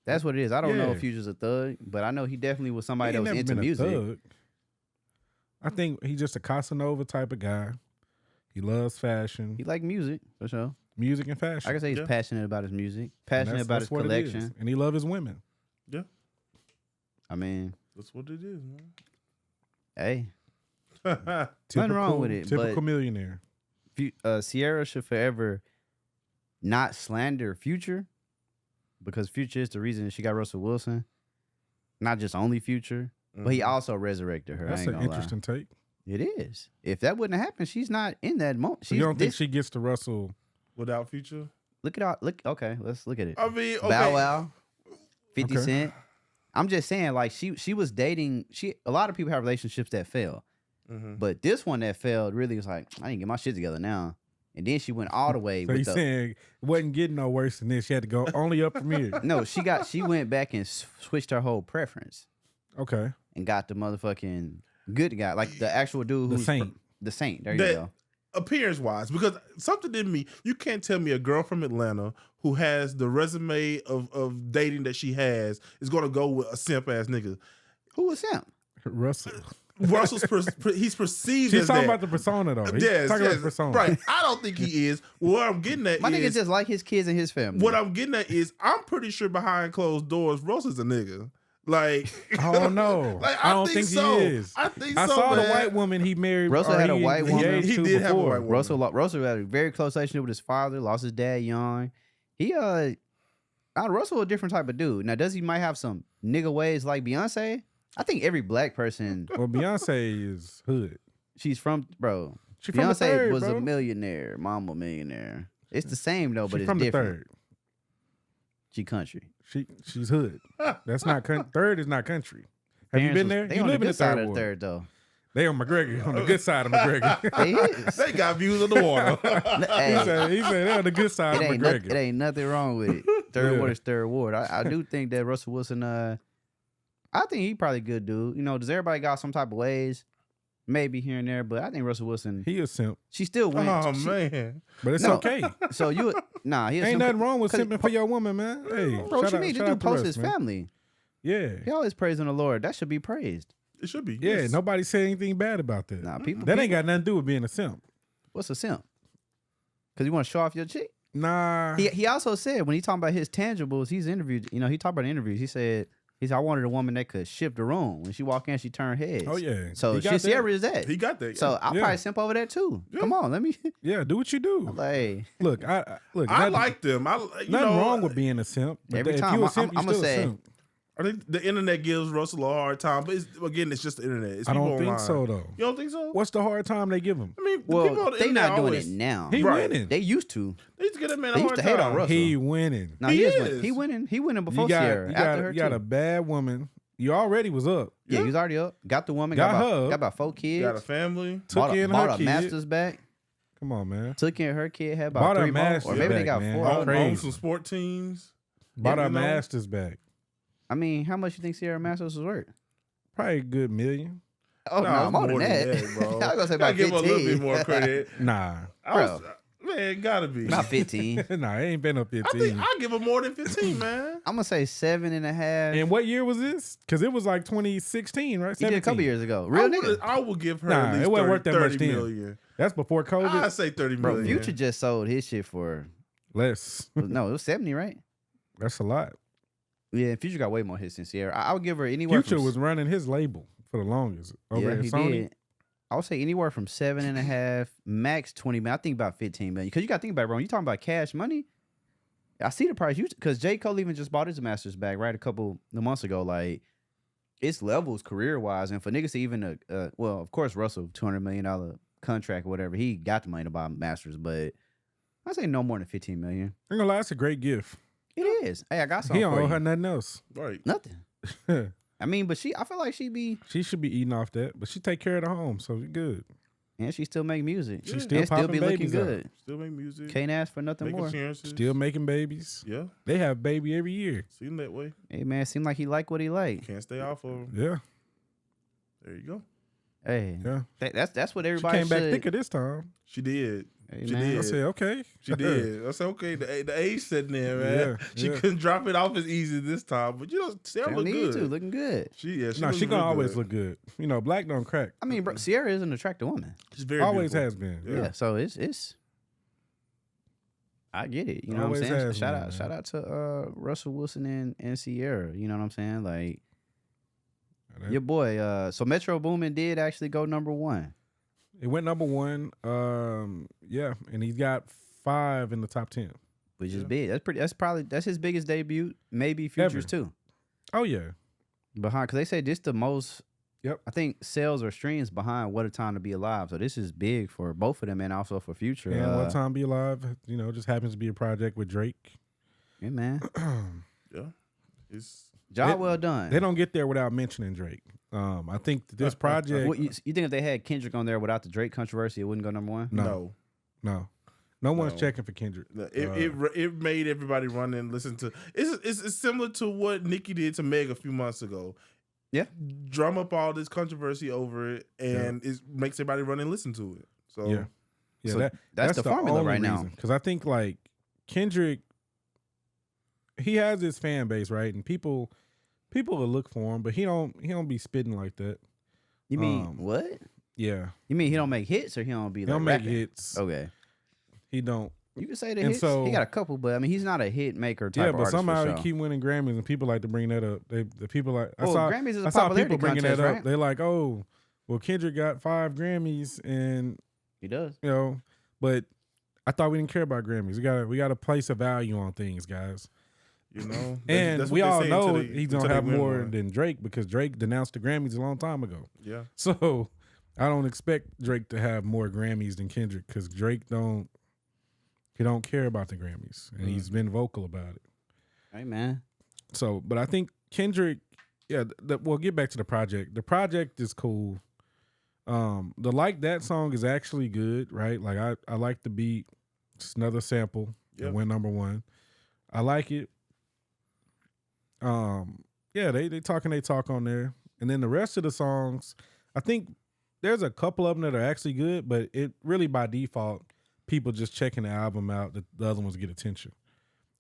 That's what it is. I don't know if Yeah. Future's a thug, but I know he definitely was somebody He that ain't was never into been a music. thug. I think he's just a Casanova type of guy. He loves fashion, He liked music for sure. music and fashion. I can say he's Yeah. passionate about his music, And passionate about his what it is. collection. And he loves his women. Yeah, I mean, that's what it is, man. hey, Typical, wrong with it, Typical but- millionaire. Sierra should forever not slander Future because Future is the reason she got Russell Wilson. Not just only Future, but he also resurrected her. I That's ain't an gonna lie. interesting take. It is. If that wouldn't have happened, she's not in that moment. So you don't think she gets to Russell? Without Future, Look at all. Look. Okay, let's look at it. I mean, okay. Bow Wow, 50 Okay. Cent. I'm just saying, like she was dating. A lot of people have relationships that fail, Mhm. but this one that failed really was like, I didn't get my shit together now. And then she went all the way. So with you the, saying it wasn't getting no worse than this? She had to go only up from here. no, she went back and switched her whole preference Okay, and got the motherfucking good guy, like the actual dude The who's Saint. The Saint. There you That- go. Appearance wise, because something in me, you can't tell me a girl from Atlanta who has the resume of dating that she has is going to go with a simp ass nigga. Who was him? Russell. Russell's he's perceived She's as talking that. about the persona though. He's Yes, talking yes, about the persona. right. I don't think he is. What I'm getting at My nigga is just like his kids and his family. what I'm getting at is I'm pretty sure behind closed doors, Russell's a nigga. Like, Oh no, like, I don't think so. he is. I think I so, saw man. the white woman he married. Russell or had a he white woman. engaged He to did have a before. white woman. Russell had a very close relationship with his father. Lost his dad young. He Russell a different type of dude. Now, does he might have some nigga ways like Beyonce? I think every black person. Well, Beyonce is hood. She from the Beyonce third, was bro. a millionaire, mama millionaire. It's the same though, but She it's from different. the third. She country. She's hood. That's not third is not country. Have you been there? They You on the live in good the side third of the ward. third though. They on McGregor, on the good side of McGregor. They is. They got views of the water. Hey, he said they're on the good side of McGregor. it ain't nothing wrong with it. Third Yeah. ward is third ward. I do think that Russell Wilson. I think he probably a good dude. You know, does everybody got some type of ways? Maybe here and there, but I think Russell Wilson. He a simp, She still went. Oh she- man, but it's No. okay. So you he a Ain't simp- nothing wrong with 'cause- simping for your woman, man. Hey, Bro, what shout you out- mean? shout The out dude to posts Russ, his man. family. Yeah, He always praising the Lord. That should be praised. it should be. yeah. Yes. Nobody said anything bad about that. Nah, people. That people- ain't got nothing to do with being a simp. What's a simp? Because you want to show off your chick. Nah, He also said when he talking about his tangibles, he's interviewed. You know, he talked about interviews. He said I wanted a woman that could shift the room. When she walk in, she turn heads. oh yeah. So He got that. Sierra is that. He got that. So I'll Yeah. probably simp over that too. Yeah. Come on, let me. Yeah, do what you do. Like, Look, I I like them. nothing wrong with being a simp. But Every if time, you a simp, I'm you gonna still a say- simp. I think the internet gives Russell a hard time, but it's just the internet. It's I people don't think online. so though. You don't think so? What's the hard time they give him? I mean, the people on Well, the they internet not doing always, it now. He Right. winning. They used to. They used to get that man a They hard used to hate on time. Russell. He winning. No, He he is. He winning. He winning before You got, Sierra. you After got, her you got too. a bad woman. You already was up. Yeah, he was already up. Got the woman. Got her. Got about 4 kids. Got a family. Took in bought her a kid. master's back. Come on, man. Took in her kid. Had Bought about her 3 more. master's Or maybe they back, got man. 4. Oh, crazy. Own some sport teams. Bought Yeah, our you know. masters back. I mean, how much you think Sierra Masters was worth? Probably a good million. Oh, no, more than that. bro. I was gonna say Gotta about give him a little bit 15. more credit. Nah. Man, gotta be. About 15. Nah, it ain't been up I 15. think I'll give him more than 15, man. I'm gonna say 7.5. And what year was this? Because it was like 2016, right? He did a couple 17. years ago. Real nigga. I will give her Nah, at least it wasn't 30, worth that much 30 then. million. That's before COVID. I say 30 Bro, million. Future just sold his shit for Less. no, it was 70, right? That's a lot. Yeah, Future got way more hits than Sierra. I would give her anywhere. Future from, was running his label for the longest over yeah, at he Sony. did. I would say anywhere from 7.5, max 20 million. I think about 15 million. Because you got to think about it, bro. When you talking about cash money, I see the price. Because J. Cole even just bought his master's back, right? A couple of months ago. Like, it's levels career wise. And for niggas to even, well, of course, Russell, $200 million contract or whatever, he got the money to buy masters. But I say no more than 15 million. I'm gonna lie, it's a great gift. It is. Hey, I got He something don't for owe you. her nothing else. Right. Nothing. I mean, but I feel like she be, She should be eating off that, but she take care of the home, so we good. and she still make music. She and still still be popping looking babies out. good. Still make music. Can't ask for nothing Make more. appearances. Still making babies. Yeah. They have baby every year. Seem that way. Hey, man, seem like he like what he like. Can't stay off of him. Yeah, There you go. Hey, yeah. that's what She everybody came back should. thicker this time. She did. Hey, She man. did. I said, okay. She did. I said, okay, the age sitting there, man. Yeah, She yeah. couldn't drop it off as easy this time, but Sarah Don't look need good. to, looking good. She No, looks she gonna real always good. look good. You know, black don't crack. I mean, bro, Sierra is an attractive woman. She's very Always beautiful. has been. Yeah, Yeah. so it's. I get it. You know Always what I'm saying? has Shout been, out, man. shout out to Russell Wilson and Sierra. You know what I'm saying? Like your boy. So Metro Boomin did actually go #1. It went #1. Yeah, and he's got 5 in the top 10. Which is big. That's his biggest debut. Maybe Future's Ever. too. Oh yeah, Behind, because they say this the most. Yep. I think sales or streams behind What a Time to Be Alive. So this is big for both of them and also for Future. and One Time Be Alive. You know, just happens to be a project with Drake. Yeah, man. Yeah. It's Job well done. They don't get there without mentioning Drake. I think that this project. What, you think if they had Kendrick on there without the Drake controversy, it wouldn't go #1? No. No one's No. checking for Kendrick. It made everybody run and listen to. It's similar to what Nicki did to Meg a few months ago. Yeah. Drum up all this controversy over it, and it makes everybody run and listen to it. So Yeah. Yeah, So that's the formula right now. Because I think like Kendrick, he has his fan base, right? And people will look for him, but he don't be spitting like that. You mean what? Yeah, You mean he don't make hits or he don't be he like don't make rapping? hits. Okay. He don't. You can say the And hits. so- He got a couple, but I mean he's not a hit maker type Yeah, of but artist somehow for he sure. keep winning Grammys, and people like to bring that up. The people like I Well, saw Grammys is a I saw popularity people bringing contest, that up. right? They're like, oh, well, Kendrick got 5 Grammys, and He does. you know, but I thought we didn't care about Grammys. We got to place a value on things, guys. you know, And that's what we they all say know until they- he's until gonna they have win more one. than Drake because Drake denounced the Grammys a long time ago. Yeah, So I don't expect Drake to have more Grammys than Kendrick because Drake don't care about the Grammys, and he's been vocal about it. Hey man. So, but I think Kendrick, yeah. We'll get back to the project. The project is cool. The Like That song is actually good, right? Like I like the beat. Just another sample. Yep. It went #1. I like it. Yeah, they talk and they talk on there, and then the rest of the songs, I think there's a couple of them that are actually good, but it really by default, people just checking the album out, the other ones get attention,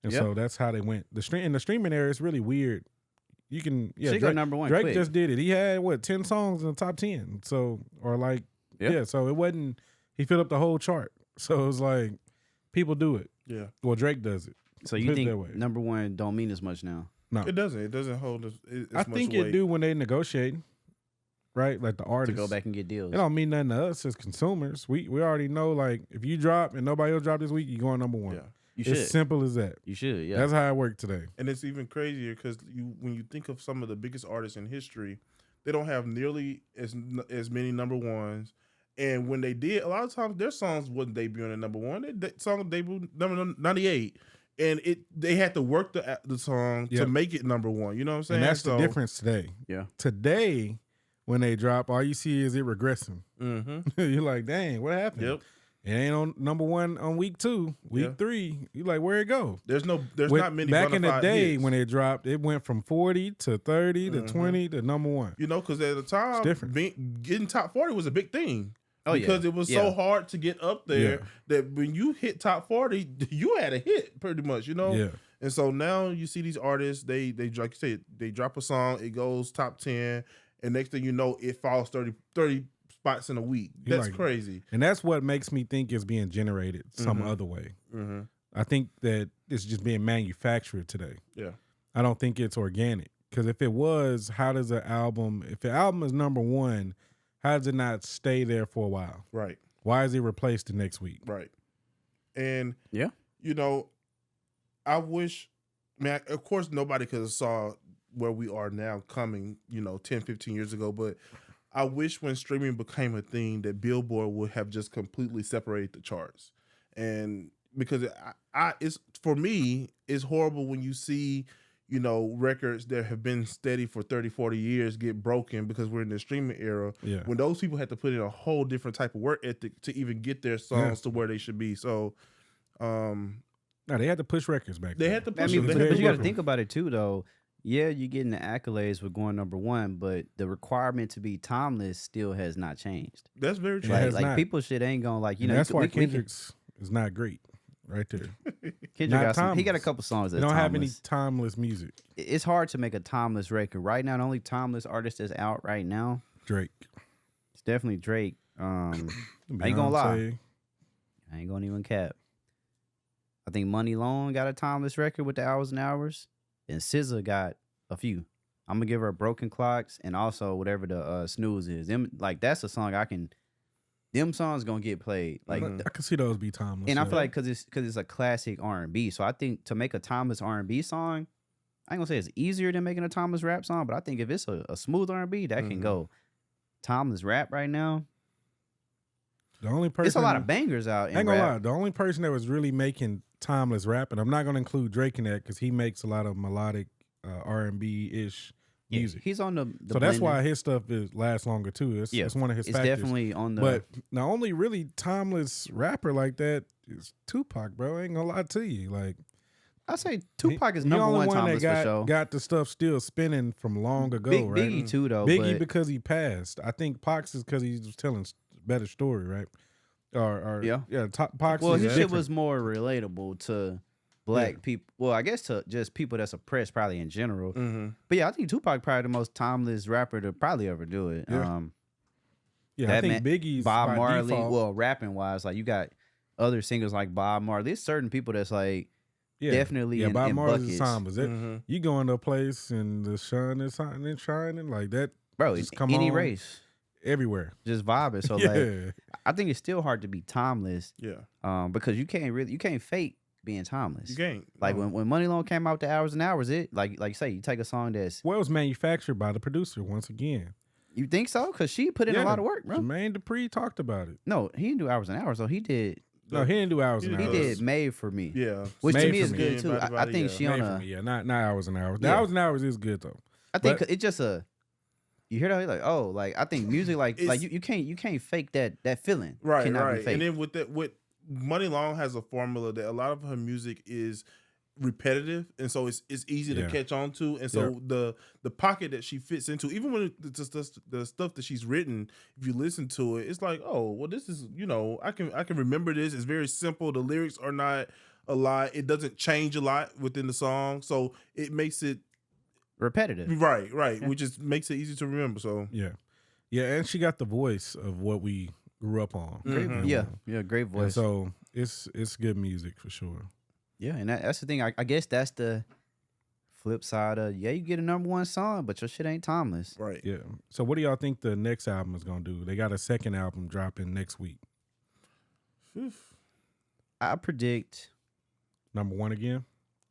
and Yep. so that's how they went. The streaming era is really weird. You can She go #1 Drake quick. just did it. He had 10 songs in the top 10, so or like Yeah. so it wasn't. He filled up the whole chart, so it was like people do it. yeah. Well, Drake does it. So Put you it think that way. #1 don't mean as much now? No, It doesn't. It doesn't hold as I much think weight. it do when they negotiate, right? Like the To artists go back and get deals. It don't mean nothing to us as consumers. We already know like if you drop and nobody else drop this week, you going #1. Yeah. You should. It's simple as that. You should. Yeah. That's how it worked today. And it's even crazier because when you think of some of the biggest artists in history, they don't have nearly as many number ones. And when they did, a lot of times their songs wouldn't debut at number one. Their song debuted number 98. And they had to work the song to make it number one. You know what I'm saying? And that's the difference today. Yeah. Today, when they drop, all you see is it regressing. Mm-hmm. You're like, dang, what happened? Yep. It ain't on number one on week 2, week 3. You like, where it go? There's not many. Back in the day hits. when it dropped, it went from 40 to 30 to 20 to number one. You know, because at the time, getting top 40 was a big thing. Oh, because it was so hard to get up there that when you hit top 40, you had a hit pretty much, you know? Yeah. And so now you see these artists, they like you said, they drop a song, it goes top 10, and next thing you know, it falls 30 spots in a week. That's crazy. And that's what makes me think it's being generated some other way. Mm-hmm. I think that it's just being manufactured today. Yeah. I don't think it's organic. Because if it was, how does if an album is number one, how does it not stay there for a while? Right. Why is it replaced the next week? Right. And, Yeah. you know, I wish, man, of course, nobody could have saw where we are now coming, 10, 15 years ago. But I wish when streaming became a thing that Billboard would have just completely separated the charts. And because it's for me, it's horrible when you see, records that have been steady for 30, 40 years get broken because we're in the streaming era. Yeah. When those people had to put in a whole different type of work ethic to even get their songs to where they should be. So, no, they had to push records back then. They had to push but them. you got to think about it too, though. Yeah, you're getting the accolades with going number one, but the requirement to be timeless still has not changed. That's very true. Like people shit ain't gonna like, that's why Kendrick's is not great. Right there. Kendrick he got a couple songs that don't have any timeless music. It's hard to make a timeless record. Right now, the only timeless artist that's out right now, Drake. It's definitely Drake. I ain't gonna lie. I ain't gonna even cap. I think Money Long got a timeless record with the Hours and Hours. And SZA got a few. I'm gonna give her Broken Clocks and also whatever the Snooze is. That's a song them songs gonna get played. Like I can see those be timeless. And I feel like because it's a classic R&B. So I think to make a timeless R&B song, I ain't gonna say it's easier than making a timeless rap song, but I think if it's a smooth R&B, that can go. Timeless rap right now. The only person, it's a lot of bangers out. I ain't gonna lie. The only person that was really making timeless rap, and I'm not gonna include Drake in that because he makes a lot of melodic R&B ish music. He's on the so that's why his stuff lasts longer too. It's one of his factors. Definitely on the. But the only really timeless rapper like that is Tupac, bro. I ain't gonna lie to you. Like I say, Tupac is number one timeless that for sure. Got the stuff still spinning from long ago, right? Biggie too, though. Biggie because he passed. I think Pac is because he was telling a better story, right? Pac. Well, his shit was more relatable to black people. Well, I guess to just people that's oppressed, probably in general. Mm-hmm. But yeah, I think Tupac probably the most timeless rapper to probably ever do it. I think Biggie's Bob Marley. Default. Well, rapping wise, like you got other singers like Bob Marley. There's certain people that's like. Definitely in Bob Marley's buckets. Timeless. You go into a place and the sun is shining like that. Bro, it's any race. Everywhere. Just vibing. So like I think it's still hard to be timeless. Yeah. Because you can't fake being timeless. You can't. Like when Money Long came out the Hours and Hours, it like you say, you take a song that's it was manufactured by the producer once again. You think so? Because she put in a lot of work, bro. Jermaine Dupri talked about it. No, he didn't do Hours and Hours, so he did. No, he didn't do Hours and Hours. He did Made for Me. Yeah. Which Made to me for is Me. good too. I think she on a not Hours and Hours. The Hours and Hours is good though. I think it's just you hear that you're like I think music like you can't fake that feeling. Right, Cannot right. Be fake. And then with Money Long has a formula that a lot of her music is repetitive, and so it's easy to catch on to, and so the pocket that she fits into, even when the stuff that she's written, if you listen to it, it's like, oh well, this is I can remember this. It's very simple. The lyrics are not a lot. It doesn't change a lot within the song, so it makes it repetitive. Right, which just makes it easy to remember. So yeah, and she got the voice of what we grew up on. Yeah, great voice. And so it's good music for sure. Yeah, and that's the thing. I guess that's the flip side of you get a number one song, but your shit ain't timeless. Right. Yeah. So what do y'all think the next album is gonna do? They got a second album dropping next week. I predict Number one again.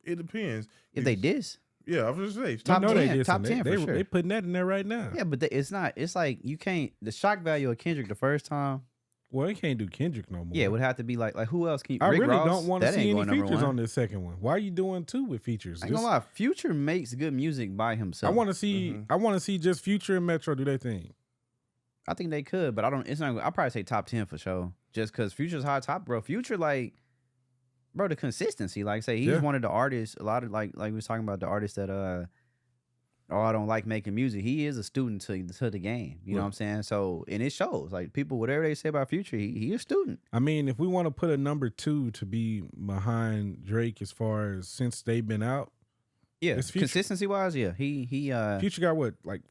It depends. If they diss, Yeah, I was just saying. Top I know 10, they did top something. 10 they, for sure. They putting that in there right now. yeah, but it's not. It's like you can't. The shock value of Kendrick the first time, Well, they can't do Kendrick no more. yeah, it would have to be like who else can you? I Rick really Ross? don't want to That ain't see any going number features one. on this second one. Why are you doing two with features? I ain't gonna lie, Future makes good music by I himself. want to see. I want to see just Future and Metro do their thing. I think they could, but I don't. It's not. I'll probably say top 10 for sure. Just because Future's high top, bro. Future like, bro, the consistency. Like, say he's Yeah. one of the artists. A lot of like we was talking about the artists that oh, I don't like making music. He is a student to the game. You know what I'm saying? So and it shows. Like people, whatever they say about Future, he a student. I mean, if we want to put a number two to be behind Drake as far as since they've been out, Yeah, It's Future. consistency wise, yeah. He Future got what, like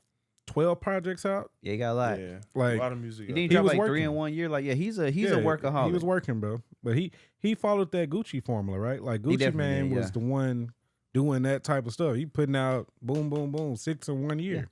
12 projects out? yeah, he got a lot. Yeah, Like, a lot of music. He out didn't He drop was like working. 3 in 1 year. Like, yeah, he's a Yeah, workaholic. He was working, bro. But he followed that Gucci formula, right? Like Gucci definitely Man did, was yeah. the one doing that type of stuff. He putting out boom, boom, boom, 6 in 1 year.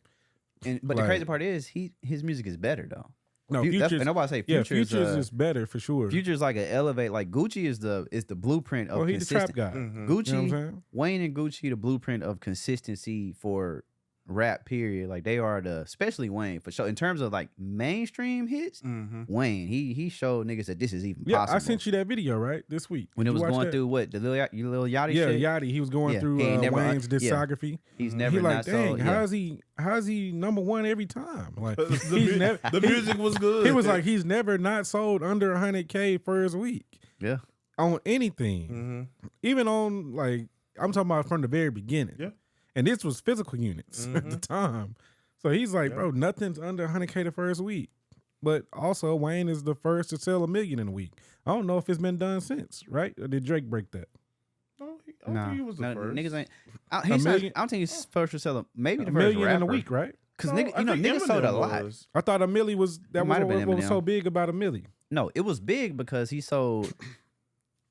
But the like- crazy part is his music is better though. No, That's- Future's, and nobody say yeah, Future's, Future's is better for sure. Future's like an elevate. Like Gucci is the blueprint of Well, he's the trap consistent. guy. Mhm. Gucci, You know what I'm saying? Wayne and Gucci, the blueprint of consistency for rap. Period. Like they are especially Wayne for sure. In terms of like mainstream hits, Mhm. Wayne he showed niggas that this is even Yeah, possible. I sent you that video, right? This week. when it Did you was watch going that? through what the Lil Yachty Yeah, shit. Yachty. He was going Yeah, through he ain't never- Wayne's yeah. discography. He's He never like, not dang, sold. how's he number one every time? Like The, he's never, the music was good. he was like, he's never not sold under 100K first week Yeah. on anything, Mhm. even on like I'm talking about from the very beginning. Yeah. And this was physical units at the time. So he's like, Yeah. bro, nothing's under 100K the first week. But also, Wayne is the first to sell 1 million in a week. I don't know if it's been done since, right? Or did Drake break that? No, I don't Nah, think he was the no, first. niggas ain't. A million? I don't think he's first to sell maybe the A first million rapper. in a week, right? Because No, nigga, I think niggas sold a Eminem lot. was. I thought a milli was that It might was have been what was so Eminem. big about a milli. No, it was big because he sold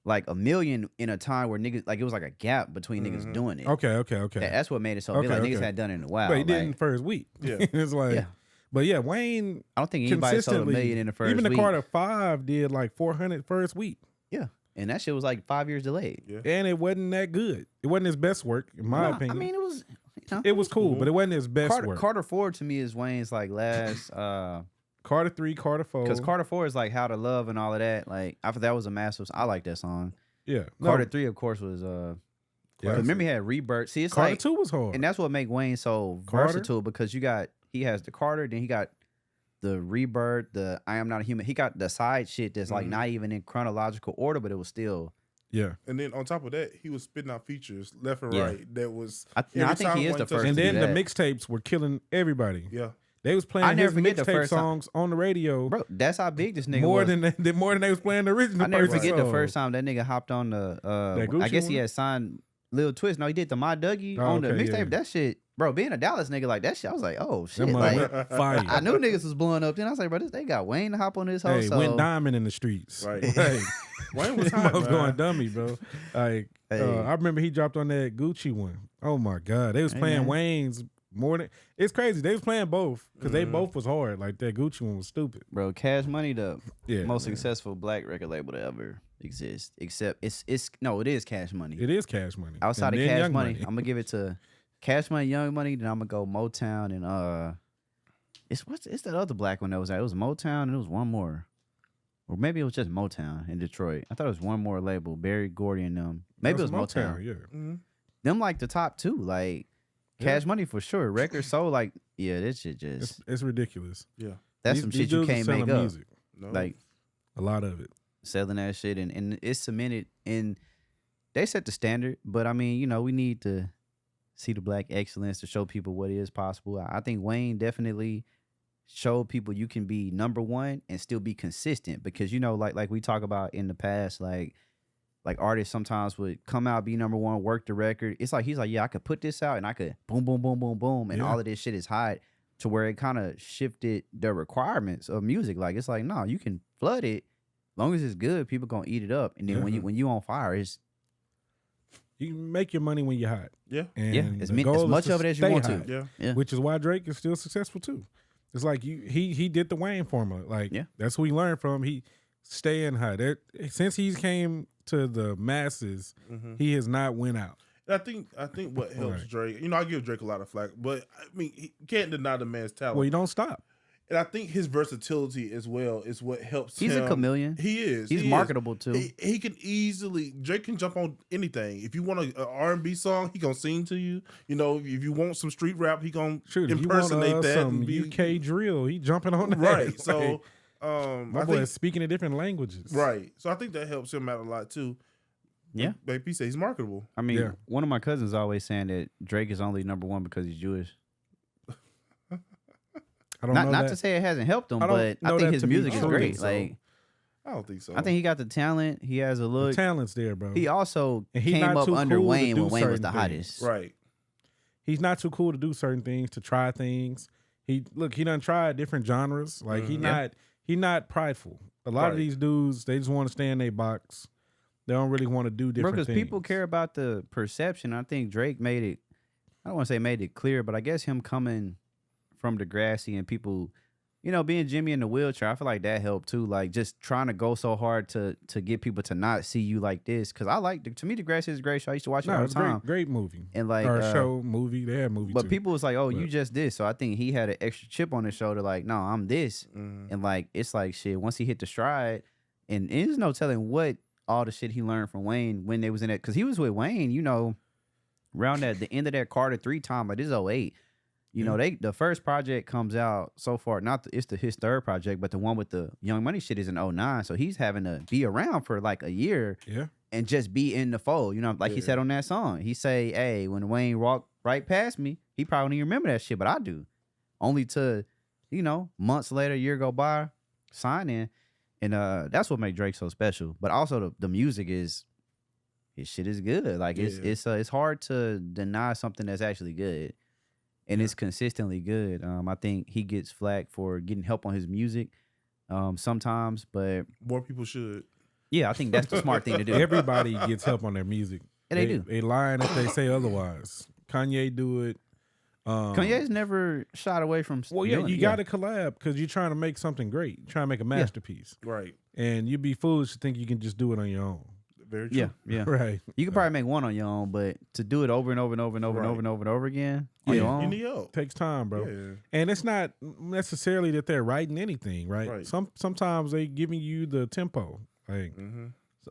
like 1 million in a time where niggas like it was like a gap between niggas doing it. Okay. That's what made it so big. Like Okay, niggas okay. had done it in a while. But he Like, didn't first week. Yeah. It's like, Yeah. but yeah, Wayne I don't think anybody sold 1 consistently, million in the first even the week. Carter 5 did like 400 first week. Yeah, and that shit was like 5 years delayed. Yeah. And it wasn't that good. It wasn't his best work, in my Nah, opinion. I mean, it was. You know, it was cool, but it wasn't his best work. Carter 4 to me is Wayne's like last. Carter 3, Carter 4. Because Carter 4 is like How to Love and all of that. Like after that was a massive. I like that song. yeah. Carter No, 3 of course was Yeah. remember he had Rebirth. See, it's Carter like 2 was hard. and that's what make Wayne so Carter? versatile because he has the Carter, then he got the Rebirth, the I Am Not a Human. He got the side shit that's like not even in chronological order, but it was still. yeah. And then on top of that, he was spitting out features left and Yeah. right. That was. I every think time he is Wayne the touched first And to do then the that. mixtapes were killing everybody. Yeah. They was playing never his forget the mixtape first time- songs on the radio Bro, that's how big this nigga more was. than more than they was playing the original. I never person forget the song. first time that nigga hopped on the. That I Gucci guess he one? had signed Lil Twist. No, he did the My Dougie Oh, on the okay, mixtape. yeah. That shit, bro. Being a Dallas nigga like that shit, I was like, oh shit. That Like, mother went fire. I knew niggas was blowing up. Then I was like, bro, they got Wayne to hop on this whole. Hey, so went diamond in the streets. Right. Like, Wayne was I hot, was man. going dummy, bro. Like, Hey. I remember he dropped on that Gucci one. Oh my god, they was Hey, playing man. Wayne's more than. It's crazy. They was playing both because they both was hard. Like that Gucci one was stupid. bro, Cash Money, the Yeah, most man. successful black record label to ever exist. Except it is Cash Money. It is Cash Money. Outside And of then Cash Young Money, I'm gonna give it to Cash Money, Young Money. Then I'm gonna go Motown and it's that other black one that was out. It was Motown and it was one more, or maybe it was just Motown in Detroit. I thought it was one more label, Barry Gordy and them. Maybe it was Motown. Yeah. Mm-hmm. Them like the top two, like Cash Money for sure. Record sold like this shit just It's ridiculous. Yeah. that's These- some these shit you dudes are can't selling make up. music. No. Like A lot of it. selling that shit and it's cemented and they set the standard. But I mean, you know, we need to see the black excellence to show people what is possible. I think Wayne definitely showed people you can be number one and still be consistent because you know, like we talk about in the past, like artists sometimes would come out, be number one, work the record. It's like he's like, yeah, I could put this out and I could boom, boom, boom, boom, boom, and Yeah. all of this shit is hot to where it kind of shifted the requirements of music. Like it's like, no, you can flood it, long as it's good, people gonna eat it up. And then when you on fire, it's You can make your money when you're hot. Yeah. And as the goal is much to of it as you stay want hot, to. Yeah. Yeah. Which is why Drake is still successful too. It's like he did the Wayne formula. Like Yeah. that's what we learned from. He staying hot. Since he came to the masses, he has not went out. And I think what helps Drake, I give Drake a lot of flack, but I mean, he can't deny the man's talent. Well, he don't stop. And I think his versatility as well is what helps him. He's a chameleon. He is. He's marketable too. He can easily, Drake can jump on anything. If you want an R&B song, he gonna sing to you. If you want some street rap, he gonna impersonate that. Some UK drill, he jumping on that. Right. So my boy is speaking in different languages. Right. So I think that helps him out a lot too. Yeah. Like he said, he's marketable. I mean, one of my cousins always saying that Drake is only #1 because he's Jewish. I don't know not that. to say it hasn't helped him, but I think his music is great. So. Like, I don't think so. I think he got the talent. He has a look. The talent's there, bro. He also And he came not up too under cool to Wayne do when Wayne was certain the things. hottest. Right. He's not too cool to do certain things, to try things. He done tried different genres. Like he not prideful. A lot of these dudes, they just want to stay in their box. They don't really want to do different things. Because people care about the perception. I think Drake made it, I don't want to say made it clear, but I guess him coming from Degrassi and people, being Jimmy in the wheelchair, I feel like that helped too. Like just trying to go so hard to get people to not see you like this. Because to me, Degrassi is a great show. I used to watch it all the time. Great movie. And like, or show, movie, they had movie but too. people was like, oh, you just this. So I think he had an extra chip on his shoulder. Like, no, I'm this. And like, it's like shit. Once he hit the stride, and there's no telling what all the shit he learned from Wayne when they was in it. Because he was with Wayne, around the end of that Carter 3 time, like this is 08. The first project comes out so far, it's his third project, but the one with the Young Money shit is in 09. So he's having to be around for like a year and just be in the fold. He said on that song, he say, hey, when Wayne walked right past me, he probably don't even remember that shit, but I do. Only to, months later, a year go by, sign in. And that's what made Drake so special. But also the music his shit is good. Like it's hard to deny something that's actually good. And it's consistently good. I think he gets flack for getting help on his music sometimes, but more people should. Yeah, I think that's the smart thing to do. Everybody gets help on their music. And they do. They lying if they say otherwise. Kanye do it. Kanye's never shied away from. Well, you got to collab because you're trying to make something great. You're trying to make a masterpiece, right? And you'd be foolish to think you can just do it on your own. Very true. Yeah, right. You could probably make one on your own, but to do it over and over and over and over and over and over and over again on your own, you need help. Takes time, bro. Yeah. And it's not necessarily that they're writing anything, right? Sometimes they giving you the tempo, like,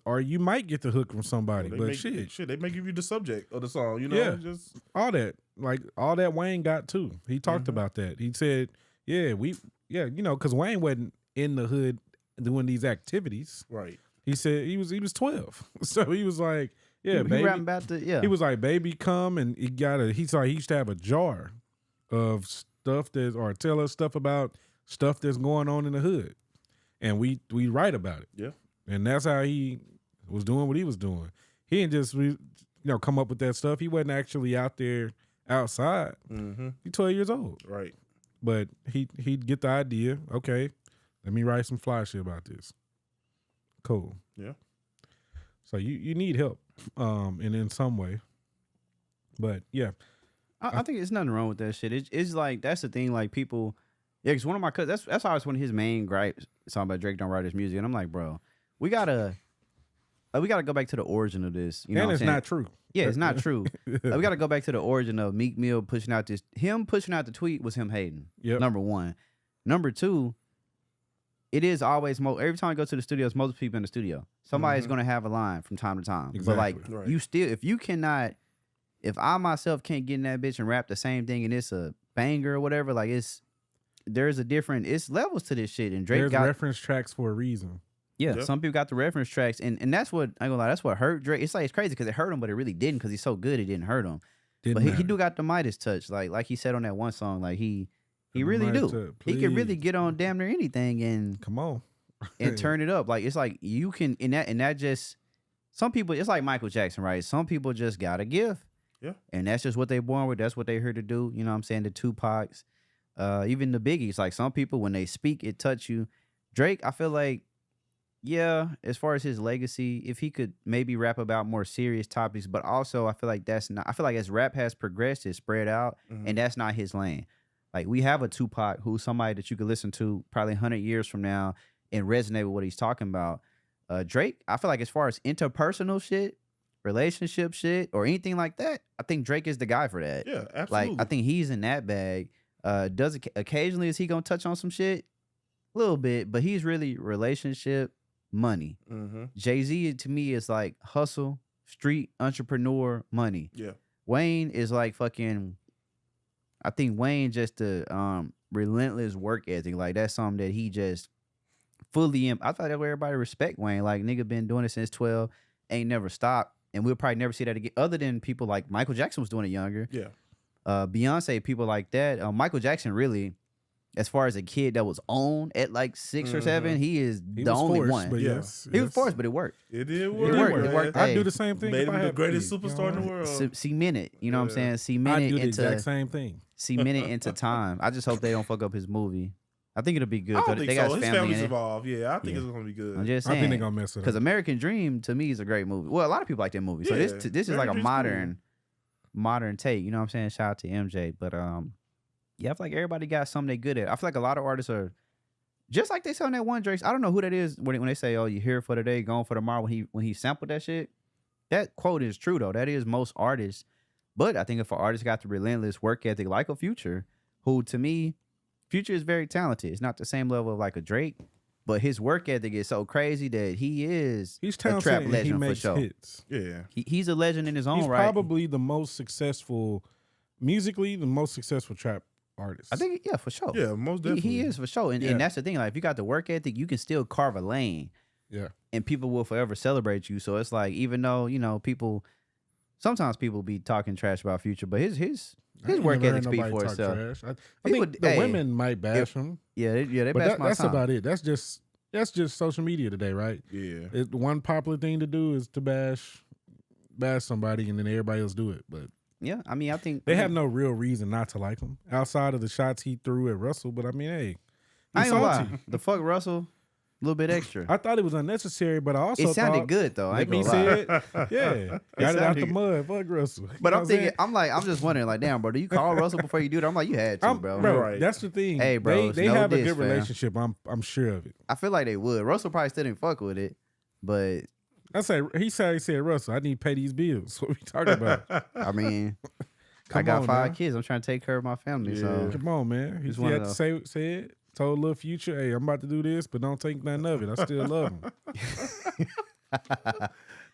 or you might get the hook from somebody, but they may give you the subject of the song, just all that, like all that Wayne got too. He talked about that. He said, because Wayne wasn't in the hood doing these activities, right? He said he was 12, so he was like, baby. He was like, baby, come, and he used to have a jar of stuff or tell us stuff about stuff that's going on in the hood, and we write about it. Yeah, and that's how he was doing what he was doing. He didn't just come up with that stuff. He wasn't actually out there outside. He's 12 years old, right? But he'd get the idea. Okay, let me write some fly shit about this. Cool. Yeah. So you need help, and in some way, but yeah, I think there's nothing wrong with that shit. It's like that's the thing. Like people, because one of my cousins, that's always one of his main gripes. Talking about Drake don't write his music, and I'm like, bro, we gotta go back to the origin of this. And it's not true. Yeah, it's not true. We got to go back to the origin of Meek Mill pushing out this. Him pushing out the tweet was him hating. Yep. Number one. Number two. It is always every time I go to the studios, most people in the studio, somebody's gonna have a line from time to time. Exactly. But like you still, if I myself can't get in that bitch and rap the same thing and it's a banger or whatever, like it's levels to this shit. And Drake got reference tracks for a reason. Yeah, some people got the reference tracks, and that's what I ain't gonna lie, that's what hurt Drake. It's crazy because it hurt him, but it really didn't because he's so good it didn't hurt him. But he do got the Midas touch, like he said on that one song, like he really do. He can really get on damn near anything and come on and turn it up. Like it's like you can and that just some people. It's like Michael Jackson, right? Some people just got a gift, and that's just what they born with. That's what they here to do. You know what I'm saying? The Tupacs, even the Biggies. Like some people when they speak, it touch you. Drake, I feel like, as far as his legacy, if he could maybe rap about more serious topics, but also I feel like that's not. I feel like as rap has progressed, it's spread out, and that's not his lane. Like, we have a Tupac who's somebody that you could listen to probably 100 years from now and resonate with what he's talking about. Drake, I feel like as far as interpersonal shit, relationship shit, or anything like that, I think Drake is the guy for that. Yeah, absolutely. Like I think he's in that bag. Occasionally is he gonna touch on some shit? A little bit, but he's really relationship, money. Mm-hmm. Jay-Z to me is like hustle, street entrepreneur, money. Yeah. Wayne is like fucking. I think Wayne just the relentless work ethic. Like that's something that he just fully. I thought that everybody respect Wayne. Like nigga been doing it since 12, ain't never stopped, and we'll probably never see that again. Other than people like Michael Jackson was doing it younger. Yeah. Beyonce, people like that. Michael Jackson really, as far as a kid that was on at like 6 or 7, he is the only forced, one. But Yeah. yes, He was forced, but it worked. It did It work. worked. It man. worked. I'd Hey, do the same thing. Made if him I the had greatest kids, superstar in the you know? world. Cement it. You know what I'm Yeah. saying? Cement I'd it do the into exact same thing. cement it into time. I just hope they don't fuck up his movie. I think it'll be good. I though. don't think They got so. his His family family's in it. involved. Yeah, I think Yeah. it's gonna be good. I'm just I saying. think they're gonna mess it Because up. American Dream to me is a great movie. Well, a lot of people like that movie. So Yeah, this is like a American Dream's modern take. You know what I'm saying? Shout out to MJ. But yeah, I feel like everybody got something they good at. I feel like a lot of artists are just like they say on that one Drake. I don't know who that is when they say, "Oh, you here for today, gone for tomorrow." When he sampled that shit, that quote is true though. That is most artists. But I think if an artist got the relentless work ethic like a Future, who to me, Future is very talented. It's not the same level of like a Drake, but his work ethic is so crazy that he is He's a trap talented and he legend for makes sure. hits. Yeah. He's a legend in his own He's right. probably the most successful, musically, the most successful trap artist. I think, yeah, for sure. Yeah, most He definitely. is for sure. And Yeah. that's the thing. Like, if you got the work ethic, you can still carve a lane. Yeah. And people will forever celebrate you. So it's like, even though, sometimes people be talking trash about Future, but his I ain't work never heard ethic speaks nobody for talk itself. trash. I People- think the hey, women might bash him, They but bash my that's time. about it. That's just social media today, right? Yeah. One popular thing to do is to bash somebody, and then everybody else do it. But Yeah, I mean, I think they have no real reason not to like him outside of the shots he threw at Russell. But I mean, hey, I he's ain't gonna salty. lie. The fuck Russell, a little bit extra. I thought it was unnecessary, but I also It sounded thought, good though. I Let ain't me gonna say lie. it. Yeah, got it out the sounded- mud. Fuck Russell. You But know I'm what thinking, saying? I'm just wondering, like, damn, bro, do you call Russell before you do that? I'm like, you had to, bro. Right. That's the thing. Hey, bro, they no have a diss, good fam. relationship. I'm sure of it. I feel like they would. Russell probably still didn't fuck with it, but He said, Russell, I need to pay these bills. What we talking about? I mean, I Come got on 5 now. kids. I'm trying to take care of my family. So Come on, man. He He's one had of to say it. Told Lil Future, hey, I'm about to do this, but don't take none of it. I still love him.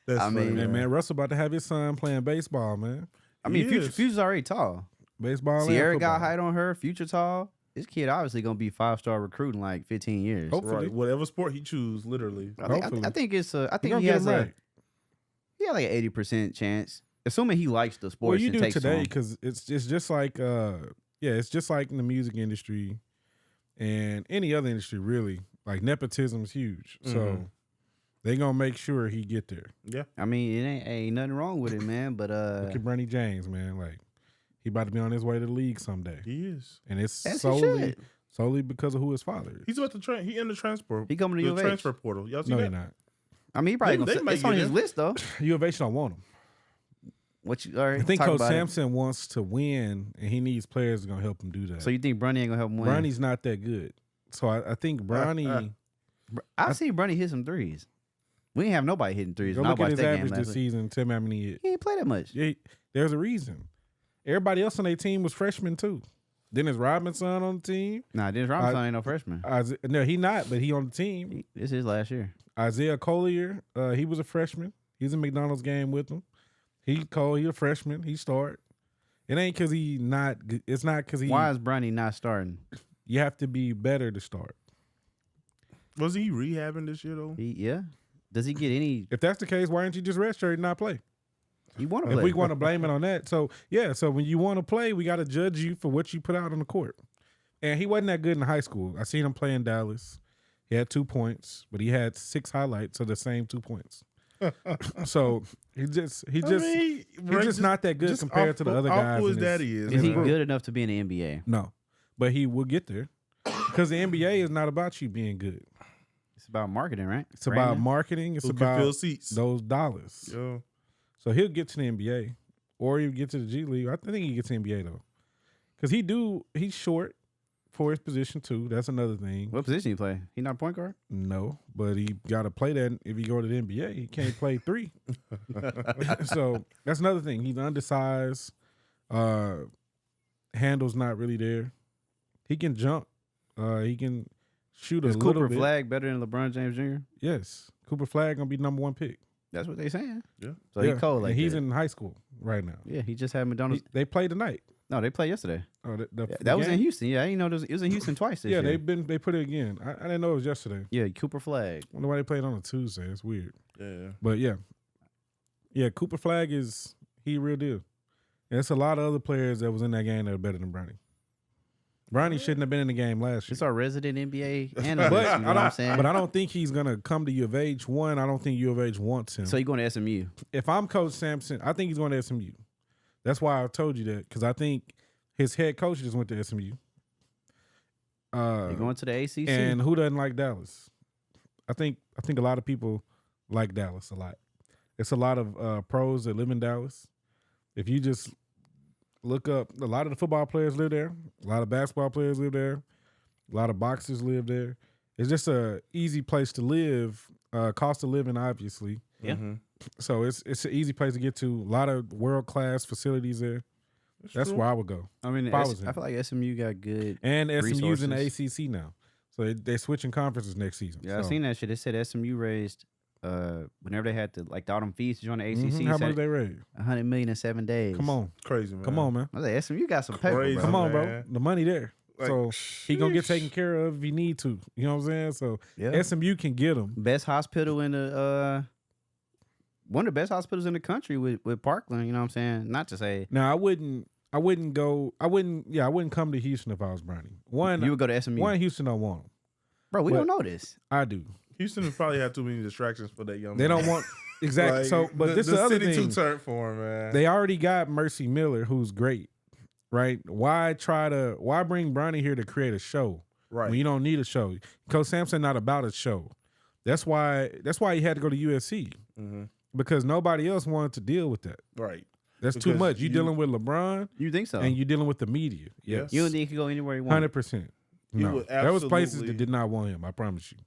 That's I mean, funny, And man, Russell about to have his son playing baseball, man. I mean, He is. Future's already tall. Baseball. and Sierra got football. height on her. Future tall. This kid obviously gonna be 5-star recruit in like 15 years. Hopefully. Right. Whatever sport he choose, literally. I think it's a. I He think gonna he get has him a. right. He had like an 80% chance, assuming he likes the sports. Well, you and do takes today them. because it's just like it's just like in the music industry and any other industry really. Like nepotism is huge, so they gonna make sure he get there. Yeah. I mean, it ain't nothing wrong with it, man. But Look at Bronny James, man. Like he about to be on his way to the league someday, He is. and it's As he should. solely because of who his father is. He's about to he in the transfer. He coming to the U of H. transfer portal. Y'all see No, that? you're not. I mean, he probably They gonna. might It's on get his him. list though. U of H don't want him. What you? All right, I think talk Coach about it. Sampson wants to win, and he needs players to gonna help him do that. So you think Bronny ain't gonna help him win? Bronny's not that good, so I think Bronny. I've seen Bronny hit some threes. We ain't have nobody hitting threes. Go and I look at watched his that game average last this week. season. Tell me how many he hit. He ain't play that much. Yeah, there's a reason. Everybody else on their team was freshmen too. Dennis Robinson on the team. Nah, Dennis Robinson ain't no freshman. No, he not, but he on the team. This is last year. Isaiah Collier, he was a freshman. He's in McDonald's game with him. He a freshman. He start. It ain't because he not. It's not because he. Why is Bronny not starting? You have to be better to start. Was he rehabbing this year though? Yeah. Does he get any? If that's the case, why aren't you just redshirt and not play? You want to If play? we want to blame it on that, so yeah. So when you want to play, we got to judge you for what you put out on the court. And he wasn't that good in high school. I seen him play in Dallas. He had 2 points, but he had 6 highlights of the same 2 points. So he's just not that good compared to the other guys. Who his in his- daddy is. Is he man. good enough to be in the NBA? No, but he will get there because the NBA is not about you being good. It's about marketing, right? It's about marketing. It's Who can about fill seats? those dollars. Yeah. So he'll get to the NBA or he'll get to the G League. I think he gets to the NBA though, because he's short, for his position too. That's another thing. What position he play? He not a point guard? No, but he got to play that if he go to the NBA. He can't play 3. So that's another thing. He's undersized. Handle's not really there. He can jump. He can shoot Is a little Cooper bit. Flag better than LeBron James Jr.? Yes, Cooper Flag gonna be number 1 pick. That's what they saying. Yeah. So he cold like and he's that. in high school right now. Yeah, he just had McDonald's. They played tonight. No, they played yesterday. Oh, That was in game? Houston. Yeah, I didn't know it was in Houston twice this Yeah, year. they put it again. I didn't know it was yesterday. Yeah, Cooper Flag. I wonder why they played on a Tuesday. It's weird. Yeah. But yeah, Cooper Flag he real deal. And it's a lot of other players that was in that game that are better than Bronny. Bronny shouldn't have been in the game last year. It's our resident NBA analyst. But you know what I'm saying? But I don't think he's gonna come to U of H. One, I don't think U of H wants him. So you going to SMU? If I'm Coach Sampson, I think he's going to SMU. That's why I told you that, because I think his head coach just went to SMU. You're going to the ACC? And who doesn't like Dallas? I think a lot of people like Dallas a lot. It's a lot of pros that live in Dallas. If you just look up, a lot of the football players live there. A lot of basketball players live there. A lot of boxers live there. It's just a easy place to live. Cost of living, obviously. Yeah. Mm-hmm. So it's an easy place to get to. A lot of world class facilities there. That's true. where I would go. I mean, If I was I him. feel like SMU got good. And SMU's in the resources. ACC now, so they're switching conferences next season. Yeah, I So, seen that shit. They said SMU raised whenever they had to all them fees to join the ACC. mhm, How much they raise? $100 million in 7 days. Come on, Crazy, man. come on, man. I was like, SMU got some paper, Crazy. bro. Come on, bro. man. The money there. Like, So he gonna get sheesh. taken care of if he need to. You know what I'm saying? So Yeah. SMU can get him. Best hospital in the one of the best hospitals in the country with Parkland. You know what I'm saying? Not to say Now I wouldn't come to Houston if I was Bronny. you would go to SMU. One, Houston don't want him. Bro, we but- don't know this. I do. Houston has probably had too many distractions for that young They man. don't want exactly. Like, So, but this is the other city thing. too turned for him, man. They already got Mercy Miller, who's great, right? Why bring Bronny here to create a show right. when you don't need a show? Coach Sampson not about a show. That's why he had to go to USC Mhm. because nobody else wanted to deal with that. Right. That's too Because much. You you- dealing with LeBron You think so? and you dealing with the media. Yes, You don't think he could go anywhere he wants? 100%. He No, would there was places absolutely- that did not want him. I promise you.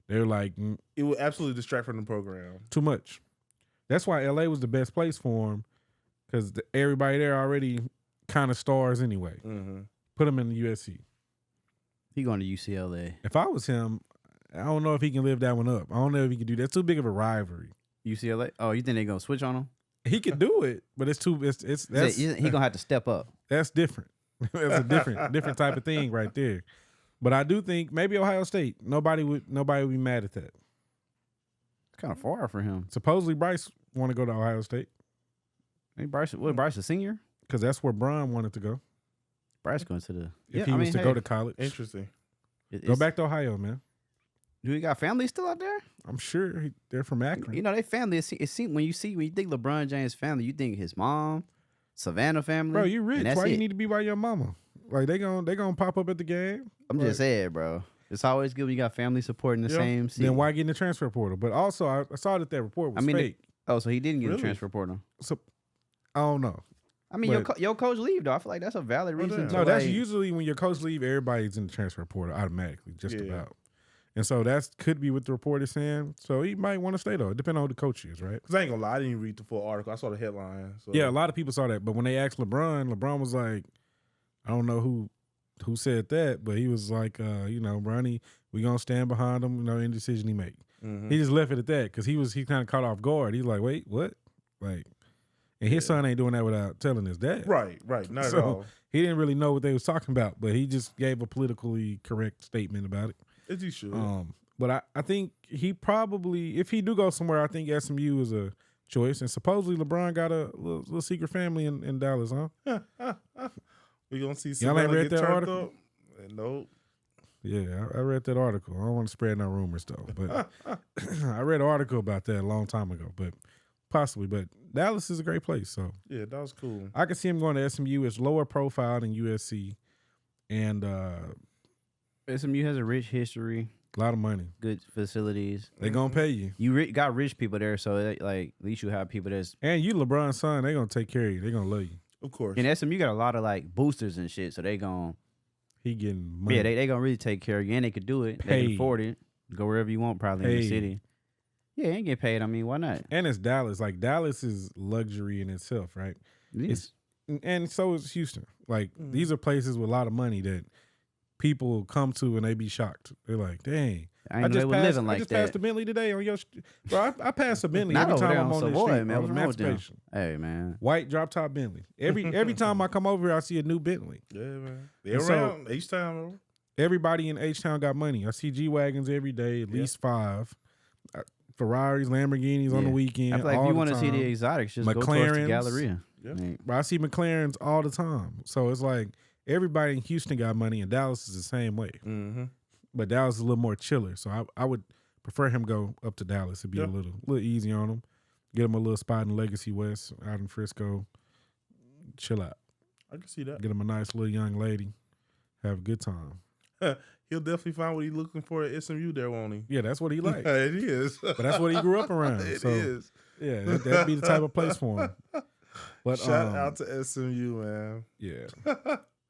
They're like It would absolutely distract from the program. too much. That's why LA was the best place for him because everybody there already kind of stars anyway. Mm-hmm. Put him in the USC. He going to UCLA. If I was him, I don't know if he can live that one up. I don't know if he can do that. It's too big of a rivalry. UCLA? Oh, you think they gonna switch on him? He could do it, but it's too. It's that's He gonna have to step up. that's different. That's a different type of thing right there. But I do think maybe Ohio State. Nobody would be mad at that. It's kind of far for him. Supposedly Bryce want to go to Ohio State Hey, Bryce a senior? because that's where Bron wanted to go Bryce going to the. if he was to go to college. Interesting. Go back to Ohio, man. Do he got family still out there? I'm sure they're from Akron. You know, they family. It seems when you think LeBron James family, you think his mom, Savannah family. Bro, you and rich. that's Why you it. need to be by your mama? Like they gonna pop up at the game. I'm just saying, bro. It's always good when you got family supporting the Yeah. same city. Then why get in the transfer portal? But also, I saw that report was fake. Oh, so he didn't get Really? a transfer portal. So I don't know. I mean, But- your coach leave though. I feel like that's a valid reason. damn. to No, that's like- usually when your coach leave, everybody's in the transfer portal automatically, just Yeah. about. And so that could be what the report is saying. So he might want to stay though, depending on who the coach is, right? Because I ain't gonna lie, I didn't read the full article. I saw the headline. So. Yeah, a lot of people saw that, but when they asked LeBron was like, I don't know who said that, but he was like, Bronny, we gonna stand behind him, any decision he make. Mhm. He just left it at that because he kind of caught off guard. He's like, wait, what? Like, and his son ain't doing that without telling his dad. Right, not So- at all. He didn't really know what they was talking about, but he just gave a politically correct statement about it. As he should. But I think he probably, if he do go somewhere, I think SMU is a choice. And supposedly LeBron got a little secret family in Dallas, huh? We gonna see Y'all ain't Savannah read get that turned article? up? Nope. Yeah, I read that article. I don't want to spread no rumors though, but I read an article about that a long time ago. But possibly, but Dallas is a great place, so Yeah, that was cool. I can see him going to SMU. It's lower profile than USC, and SMU has a rich history, a lot of money. good facilities. They gonna pay you, You got rich people there, so at least you have people that's. and you LeBron's son. They gonna take care of you. They gonna love you. Of course. And SMU got a lot of boosters and shit, so they gon' he getting money. Yeah, they gonna really take care of you, and they could do it. They can Paid. afford it. Go wherever you want, probably in the Paid. city. Yeah, ain't get paid. I mean, why not? And it's Dallas. Like Dallas is luxury in itself, right? It's And so is Houston. Like these are places with a lot of money that people come to and they be shocked. They're like, dang. I ain't know they were living like I just that. passed a Bentley today on your bro. I pass a Bentley Not every over time there I'm on on the Savoy, street. man. On What's wrong with them? Emancipation. Hey, man. White drop top Bentley. Every time I come over here, I see a new Bentley. Yeah, man. They're And so- around H-Town, bro. Everybody in H-Town got money. I see G-Wagons every day, at least 5. Ferraris, Lamborghinis on the Yeah. weekend. I feel like all if you the want to see time. the exotics, just go towards the McLarens. Galleria. Yeah. Man, But I see McLarens all the time. So it's like everybody in Houston got money, and Dallas is the same way. Mm-hmm. But Dallas is a little more chiller. So I would prefer him go up to Dallas. It'd be Yeah. a little easy on him. Get him a little spot in Legacy West out in Frisco. Chill out. I can see that. Get him a nice little young lady. Have a good time. He'll definitely find what he's looking for at SMU there, won't he? Yeah, that's what he like. It is. But that's what he grew up around. It so is. yeah, that'd be the type of place for him. But Shout out to SMU, man. yeah.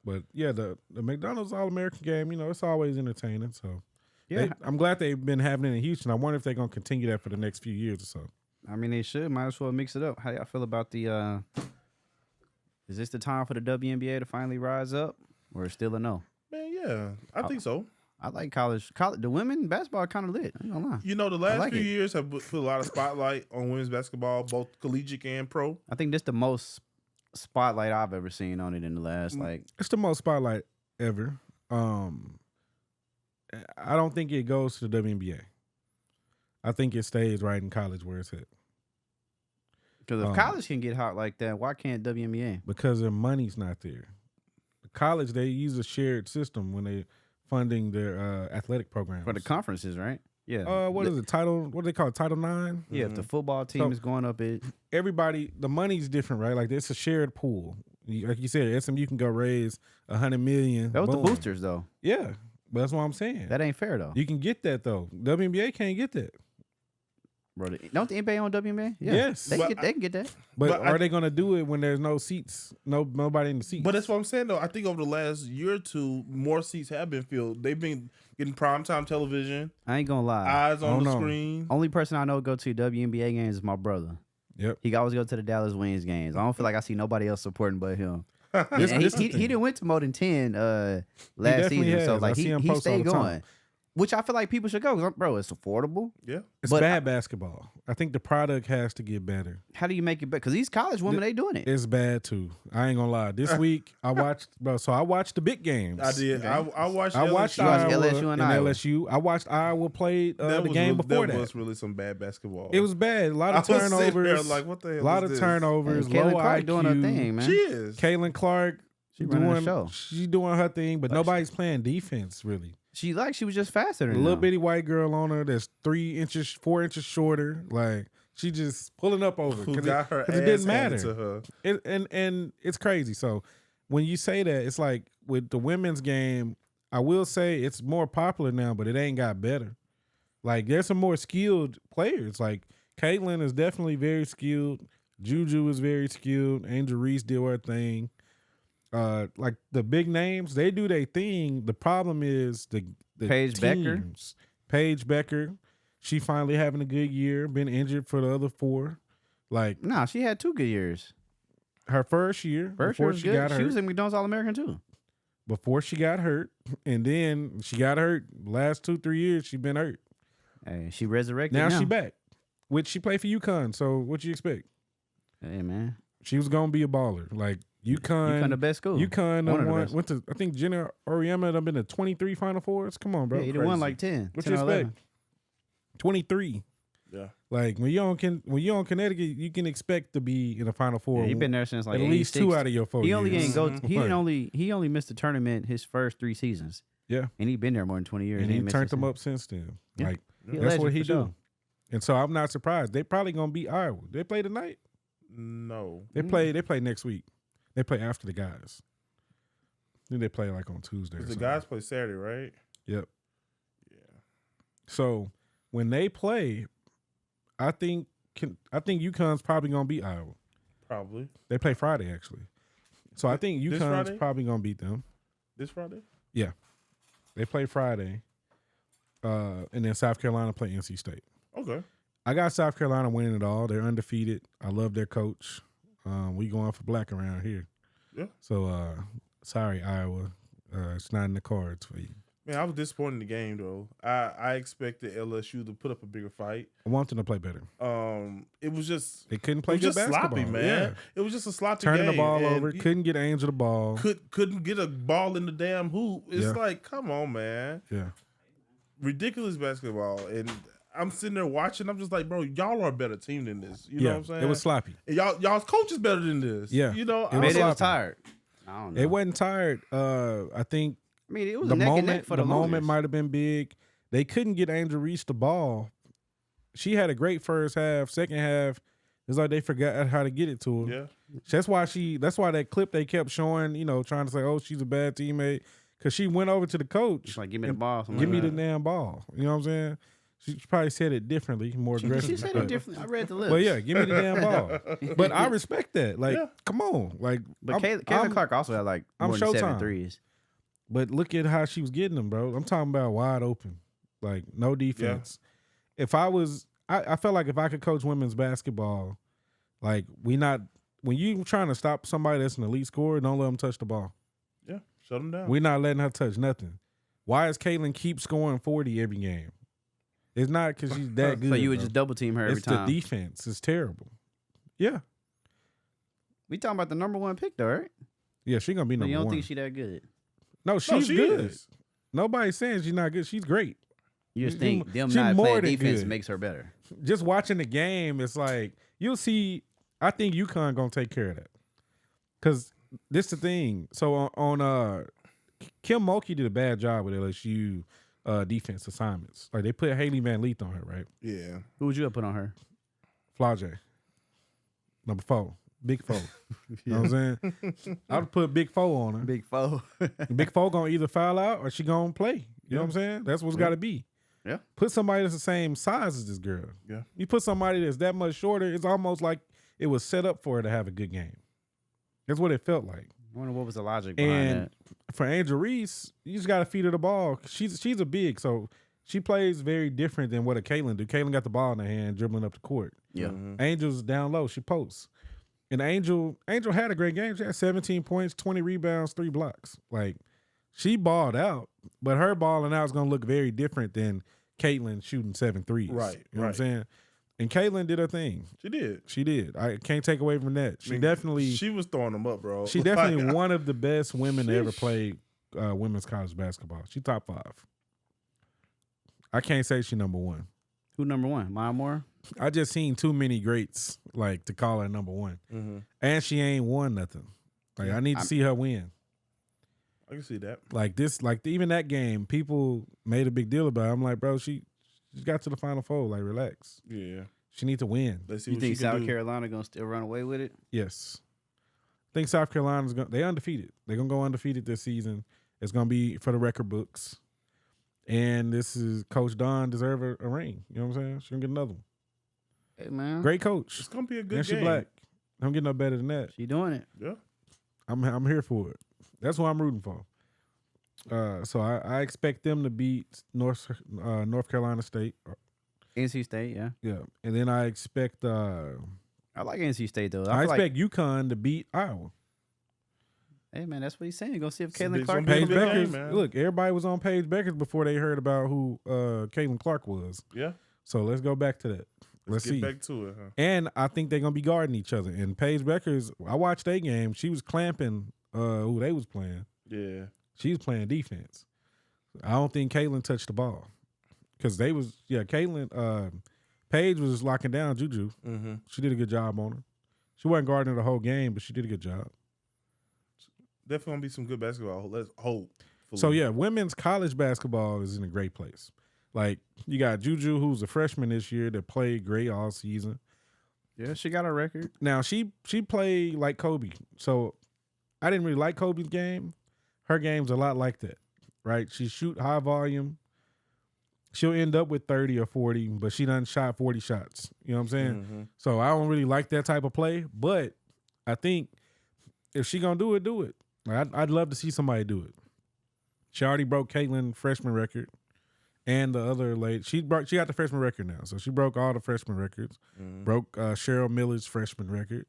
But yeah, the McDonald's All-American game, it's always entertaining. So yeah. I'm glad they've been having it in Houston. I wonder if they're gonna continue that for the next few years or so. I mean, they should. Might as well mix it up. How y'all feel about the? Is this the time for the WNBA to finally rise up, or is still a no? Man, yeah. I think so. I like college. The women basketball kind of lit. I ain't gonna lie. The last like few it. years have put a lot of spotlight on women's basketball, both collegiate and pro. I think this the most spotlight I've ever seen on it in the last It's the most spotlight ever. I don't think it goes to the WNBA. I think it stays right in college where it's at. Because if college can get hot like that, why can't WNBA? Because their money's not there. The college, they use a shared system when they funding their athletic programs. For the conferences, right? Yeah. What is it? What do they call it? Title IX? Yeah, if the football team So- is going up, Everybody, the money's different, right? Like it's a shared pool. Like you said, SMU can go raise $100 million. that was Boom. the boosters though. Yeah, but that's what I'm saying. That ain't fair though. You can get that though. WNBA can't get that. Bro, don't the NBA on WNBA? Yeah. Yes. They can get that. But, But are they going to do it when there's no seats? Nobody in the seats. But that's what I'm saying, though. I think over the last year or two, more seats have been filled. They've been getting primetime television, I ain't gonna lie. eyes on the no. screen. Only person I know go to WNBA games is my brother. Yep. He always go to the Dallas Wings games. I don't feel like I see nobody else supporting but him. This- And this the he thing. didn't went to more than 10 last definitely season. So has. like I see him he post all stayed the time. going. Which I feel like people should go. 'Cause, bro, it's affordable. Yeah. It's but bad basketball. I think the product has to get better. How do you make it better? Because these college women, they doing it. It's bad too. I ain't gonna lie. This week I watched, bro. So I watched the big games. I did. I watched. I watched You watched Iowa LSU and Iowa. LSU. I watched Iowa play the game before that. That was really some bad basketball. It was bad. A lot I of was sitting there turnovers. like, what the hell A lot is of this? turnovers. Caitlin Low Clark IQ. doing her thing, man. She is. Caitlin Clark. She running the show. She's doing her thing, but nobody's playing defense really. She was just faster A than little them. bitty white girl on her that's 4 inches shorter. Like she just pulling up over Who because got her it ass didn't handed matter. to her. And it's crazy. So when you say that, it's like with the women's game, I will say it's more popular now, but it ain't got better. Like there's some more skilled players. Like Caitlin is definitely very skilled. Juju is very skilled. Angel Reese did her thing. Like the big names, they do their thing. The problem is the Paige Becker? teams. Paige Becker, she finally having a good year. Been injured for the other 4. Like Nah, she had 2 good years. her first year First before was she good. got She hurt. was in McDonald's All-American too. Before she got hurt, and then she got hurt. Last 2-3 years, she been hurt. Hey, she resurrected. Now she back. Which she played for UConn. So what you expect? Hey man, She was gonna be a baller. Like UConn, UConn the best school. UConn One of the best. went to. I think Jenna Oriema done been to 23 Final Fours. Come on, bro. Yeah, he done won Crazy. like 10. What 10 you or expect? 11. 23. Yeah. Like when you on Connecticut, you can expect to be in the Final Four. Yeah, he been there since like at least 86. 2 out of your 4 He years. only ain't go. He Right. only missed the tournament his first 3 seasons. Yeah. And he been there more than 20 years. And he ain't missed turned it them since. up since then. Yeah. Like He a that's legend what he for do. sure. And so I'm not surprised. They probably gonna beat Iowa. They play tonight. No. They play next week. They play after the guys. Then they play like on Tuesday. or The something. guys play Saturday, right? Yep. Yeah. So when they play, I think UConn's probably gonna beat Iowa. Probably. They play Friday actually. So I think This UConn's Friday? probably gonna beat them. This Friday? Yeah. They play Friday. And then South Carolina play NC State. Okay. I got South Carolina winning it all. They're undefeated. I love their coach. We going for black around here. Yeah. So, sorry, Iowa. It's not in the cards for you. Man, I was disappointed in the game though. I expected LSU to put up a bigger fight. I want them to play better. It was just They couldn't play it was good just basketball. sloppy, man. Yeah. It was just a sloppy Turning game. the ball and over. Couldn't get Angel the ball. couldn't get a ball in the damn hoop. It's Yeah. like, come on, man. Yeah. Ridiculous basketball. And I'm sitting there watching. I'm just like, bro, y'all are a better team than this. You know what I'm saying? It was sloppy. And y'all's coach is better than this. Yeah. You know, It I was Maybe they was sloppy. tired. I don't know. It wasn't tired. I think I mean, it was the neck and neck moment for the the moment longest. might have been big. They couldn't get Angel Reese the ball. She had a great first half. Second half, it's like they forgot how to get it to her. Yeah. That's why that clip they kept showing, trying to say, oh, she's a bad teammate. Because she went over to the coach. Just like, give me the ball. something Give like me the that. damn ball. You know what I'm saying? She probably said it differently, more aggressively. She said but- it differently. I read the lips. But yeah, give me the damn ball. But I respect that. Like, Yeah. come on. Like, But I'm- Caitlin Clark also had like I'm more than 7 Showtime. threes. But look at how she was getting them, bro. I'm talking about wide open, like no defense. If I was, I felt like if I could coach women's basketball, like when you trying to stop somebody that's an elite scorer, don't let them touch the ball. Yeah. Shut them down. We're not letting her touch nothing. Why is Caitlin keep scoring 40 every game? It's not because she's that good. So you would bro. just double team her every it's time. the defense. It's terrible. Yeah, We talking about the number 1 pick though, right? yeah, she gonna be But number you don't one. think she that good? No, she's she good. is. Nobody's saying she's not good. She's great. You just She- think them she not more playing than defense good. makes her better. Just watching the game, it's like you'll see. I think UConn gonna take care of that because this the thing. So on Kim Mulkey did a bad job with LSU defense assignments. Like they put Haley Van Leeth on her, right? Yeah. Who would you have put on her? Flau'jae, number 4, Big 4. You know what I'm saying? I would put Big 4 on her. Big foe. Big 4 gonna either foul out or she gonna play. You know what I'm saying? That's what's got to be. Yeah. Put somebody that's the same size as this girl. Yeah. You put somebody that's that much shorter, it's almost like it was set up for her to have a good game. That's what it felt like. I wonder what was the logic behind And for Angel Reese, you just got to feed her the ball. She's a big, so she plays very different than what a Caitlin do. Caitlin got the ball in her hand, dribbling up the court. that. Yeah. Mhm. Angel's down low. She posts. And Angel had a great game. She had 17 points, 20 rebounds, 3 blocks. Like, she balled out, but her balling out is going to look very different than Caitlin shooting 7 threes. Right, You know what I'm right. saying? And Caitlin did her thing. She did. She did. I can't take away from that. She I mean, definitely She was throwing them up, bro. she definitely Like, one of the best women to ever Sheesh. play women's college basketball. She top 5. I can't say she number 1. Who number 1? Maya Moore? I just seen too many greats like to call her number 1, Mhm. and she ain't won nothing. Like I need to see her win. I can see that. Like this, like even that game, people made a big deal about it. I'm like, bro, she got to the Final Four. Like, relax. Yeah. She need to win. Let's see You what think she can South do. Carolina gonna still run away with it? Yes. I think South Carolina's they undefeated. They're gonna go undefeated this season. It's gonna be for the record books. And this is Coach Don deserve a ring. You know what I'm saying? She gonna get another one. Hey man, Great coach. It's gonna be a good And she game. black. Don't get no better than that. she doing it. Yeah. I'm here for it. That's what I'm rooting for. So I expect them to beat North Carolina State. NC State, yeah. Yeah, and then I expect I like NC State though. I feel like, expect UConn to beat Iowa. hey man, that's what he's saying. Go see if It's a Caitlin big- Clark. it's a Paige big game, Beckers. man. Look, everybody was on Paige Beckers before they heard about who Caitlin Clark was. Yeah. So let's go back to that. Let's get see. back to it, huh? And I think they're gonna be guarding each other. And Paige Beckers, I watched their game. She was clamping who they was playing. Yeah. She was playing defense. I don't think Caitlin touched the ball because they was Caitlin. Paige was locking down Juju. Mm-hmm. She did a good job on her. She wasn't guarding her the whole game, but she did a good job. Definitely gonna be some good basketball. Let's hope. So yeah, women's college basketball is in a great place. Like you got Juju, who's a freshman this year that played great all season. Yeah, she got a record. Now she played like Kobe, so I didn't really like Kobe's game. Her game's a lot like that, right? She shoot high volume. She'll end up with 30 or 40, but she done shot 40 shots. You know what I'm saying? Mm-hmm. So I don't really like that type of play, but I think if she gonna do it, do it. I'd love to see somebody do it. She already broke Caitlin's freshman record, and the other lady. She got the freshman record now, so she broke all the freshman records. Broke Cheryl Miller's freshman record,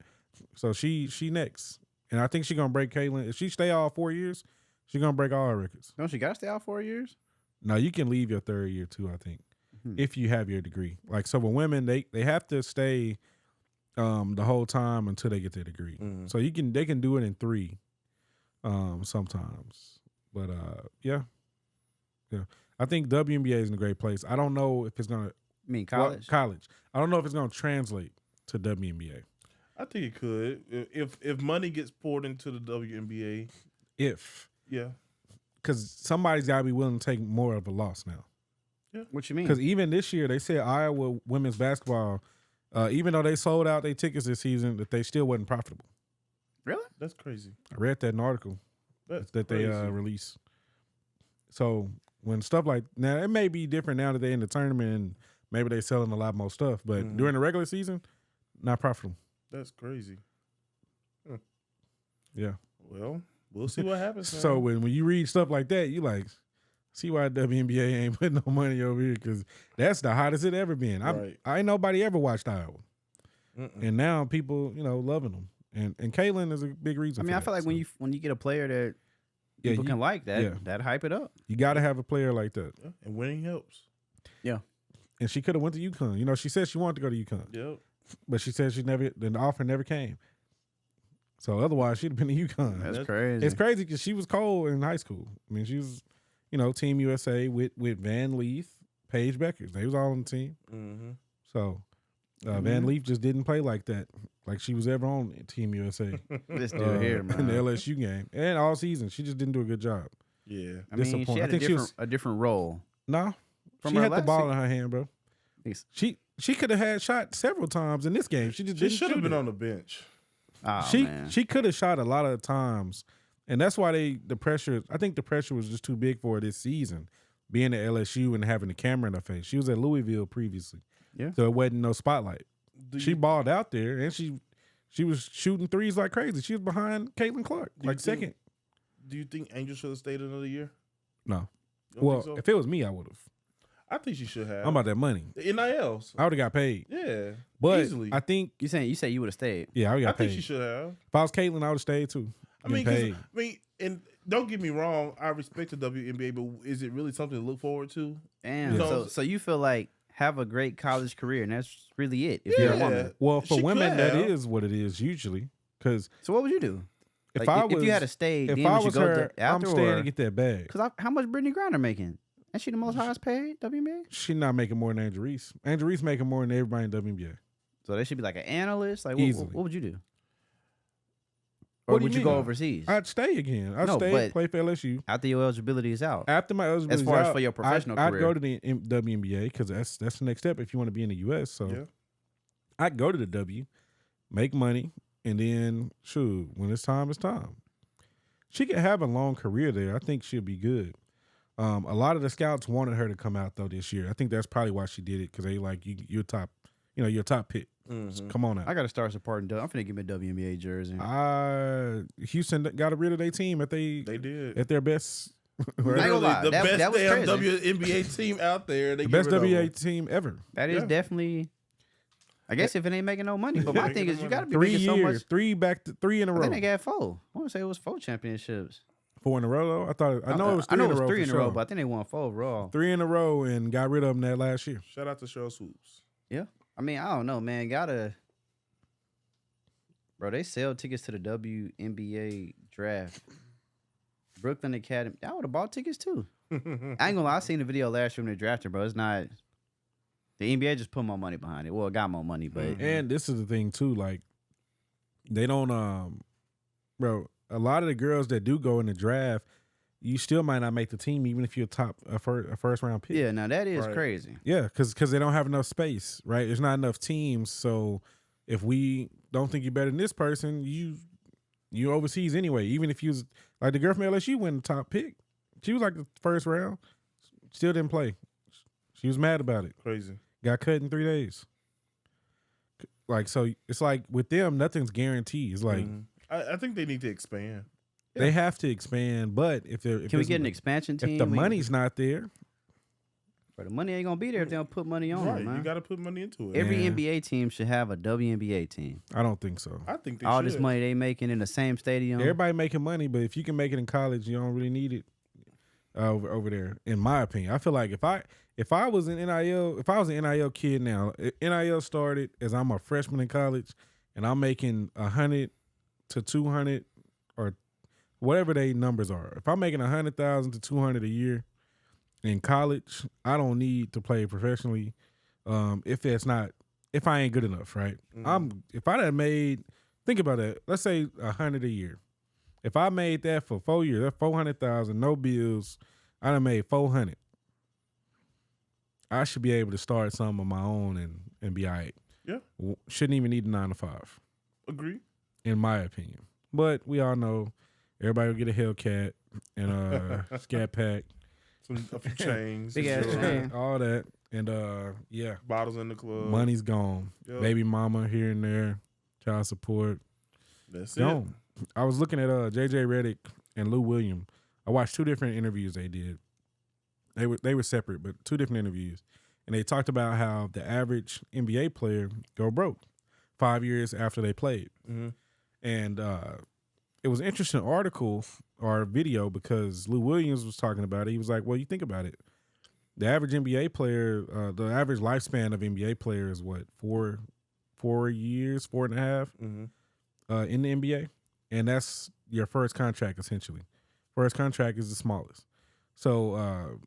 so she next. And I think she's gonna break Caitlin. If she stay all 4 years, she's gonna break all her records. Don't she got to stay out 4 years? No, you can leave your third year too, I think, if you have your degree. Like, so with women, they have to stay the whole time until they get their degree. So they can do it in 3 sometimes. But yeah. I think WNBA is in a great place. I don't know if it's gonna College? college. I don't know if it's gonna translate to WNBA. I think it could. If money gets poured into the WNBA. Yeah. Because somebody's got to be willing to take more of a loss now. Yeah. What you mean? Because even this year, they said Iowa women's basketball, even though they sold out their tickets this season, that they still wasn't profitable. Really? That's crazy. I read that in an article that they released. So when stuff like now, it may be different now that they're in the tournament and maybe they're selling a lot more stuff, but during the regular season, not profitable. That's crazy. Yeah. Well, we'll see what happens. So when you read stuff like that, you like see why WNBA ain't putting no money over here, because that's the hottest it ever been. Right. I ain't nobody ever watched Iowa, and now people loving them, and Caitlin is a big reason. I mean, I feel like when you get a player that people can like that hype it up. You got to have a player like that, and winning helps. Yeah, and she could have went to UConn. She said she wanted to go to UConn. Yep. But she said the offer never came. So otherwise, she'd have been to UConn. That's crazy. It's crazy because she was cold in high school. I mean, she was, Team USA with Van Leaf, Paige Beckers. They was all on the team. So Van Leaf just didn't play like that, like she was ever on Team USA. This dude here, man. In the LSU game and all season, she just didn't do a good job. Yeah, I mean, she had a different role. No, she had the ball in her hand, bro. She could have had shot several times in this game. She just should have been on the bench. Oh, she could have shot a lot of times, and that's why the pressure. I think the pressure was just too big for her this season, being at LSU and having the camera in her face. She was at Louisville previously, so it wasn't no spotlight. She balled out there, and she was shooting threes like crazy. She was behind Caitlin Clark, second. Do you think Angel should have stayed another year? No. Well, so? If it was me, I would have. I think she should have. I'm about that money. The NILs. I would have got paid. Yeah, but easily. I think you say you would have stayed. Yeah, I would have got paid. I think she should have. If I was Caitlin, I would have stayed too. Paid. And don't get me wrong, I respect the WNBA, but is it really something to look forward to? Damn. So you feel like have a great college career, and that's really it. If you're a woman. Well, for women, that is what it is usually. So what would you do? If you had to stay, if I was her, I'm staying to get that bag. Because how much Brittany Griner making? Ain't she the most highest paid WNBA? She's not making more than Angel Reese. Angel Reese making more than everybody in WNBA. So they should be like an analyst. Like easily. What would you do? Or would you go overseas? I'd stay again. I'd stay play for LSU. After your eligibility is out. After my eligibility is out. As far as for your professional career. I'd go to the WNBA because that's the next step if you want to be in the U.S. So I'd go to the W, make money, and then, when it's time, it's time. She could have a long career there. I think she'll be good. A lot of the scouts wanted her to come out though this year. I think that's probably why she did it, because they like you're top, you're a top pick. So come on out. I got to start supporting. I'm finna give me a WNBA jersey. Houston got rid of their team they did at their best. The best damn WNBA team out there. The best WNBA team ever. That is definitely. I guess if it ain't making no money, but my thing is you got to be 3 making years, so much. 3 in a row. I think they got 4. I want to say it was 4 championships. 4 in a row though. I know it was 3 in a row. 3 in a row, but I think they won 4 overall. 3 in a row and got rid of them that last year. Shout out to Cheryl Swoops. Yeah, I mean I don't know, man. Bro, they sell tickets to the WNBA draft. Brooklyn Academy. I would have bought tickets too. I ain't gonna lie. I seen the video last year when they drafted, bro. It's not. The NBA just put more money behind it. Well, it got more money, but and this is the thing too. Like they don't, bro. A lot of the girls that do go in the draft, you still might not make the team, even if you're a first round pick. Yeah, now that is crazy. Yeah, because they don't have enough space, right? There's not enough teams. So if we don't think you're better than this person, you overseas anyway. Even if you was like the girl from LSU went the top pick, she was like the first round, still didn't play. She was mad about it. Crazy. Got cut in 3 days. Like, so it's like with them, nothing's guaranteed. It's like I think they need to expand. They have to expand, but if Can we get an expansion team? If the money's not there, the money ain't gonna be there if they don't put money on Right, it, man. you got to put money into it. Every Yeah. NBA team should have a WNBA team. I don't think so. I think they All should. this money they making in the same stadium. Everybody making money, but if you can make it in college, you don't really need it over there. In my opinion, I feel like if I was an NIL kid now, NIL started as I'm a freshman in college, and I'm making 100 to 200 or whatever they numbers are. If I'm making 100,000 to 200 a year in college, I don't need to play professionally. If I ain't good enough, right? If I had made, think about that. Let's say 100 a year. If I made that for 4 years, that's 400,000, no bills. I done made 400. I should be able to start something of my own and be all right. Yeah. Shouldn't even need a 9 to 5. Agree. In my opinion. But we all know everybody will get a Hellcat and a Scat Pack. A few chains. Big ass sure. chain. All that. And yeah. Bottles in the club. Money's gone. Yep. Baby mama here and there. Child support. That's Gone. I was looking at JJ Redick and Lou Williams. I watched 2 different interviews they did. They were separate, but 2 different interviews. And they talked about how the average NBA player go broke 5 years after they played. Mm-hmm. And it was an interesting article or video because Lou Williams was talking about it. He was like, well, you think about it. The average NBA player, the average lifespan of NBA player is what, 4 years, 4.5 in the NBA? And that's your first contract, essentially. First contract is the smallest. So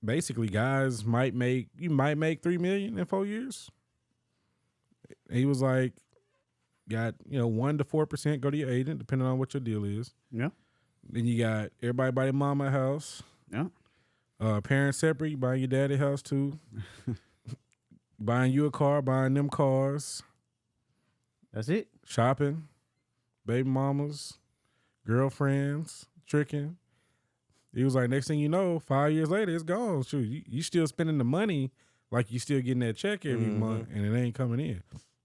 basically, guys might make $3 million in 4 years. He was like, got 1 to 4% go to your agent, depending on what your deal is. Yeah. Then you got everybody by their mama house. Yeah. Parents separate, you buying your daddy house too. Buying you a car, buying them cars. That's it. Shopping, baby mamas, girlfriends, tricking. He was like, next thing you know, 5 years later, it's gone. Shoot, you still spending the money like you still getting that check every month, and it ain't coming in.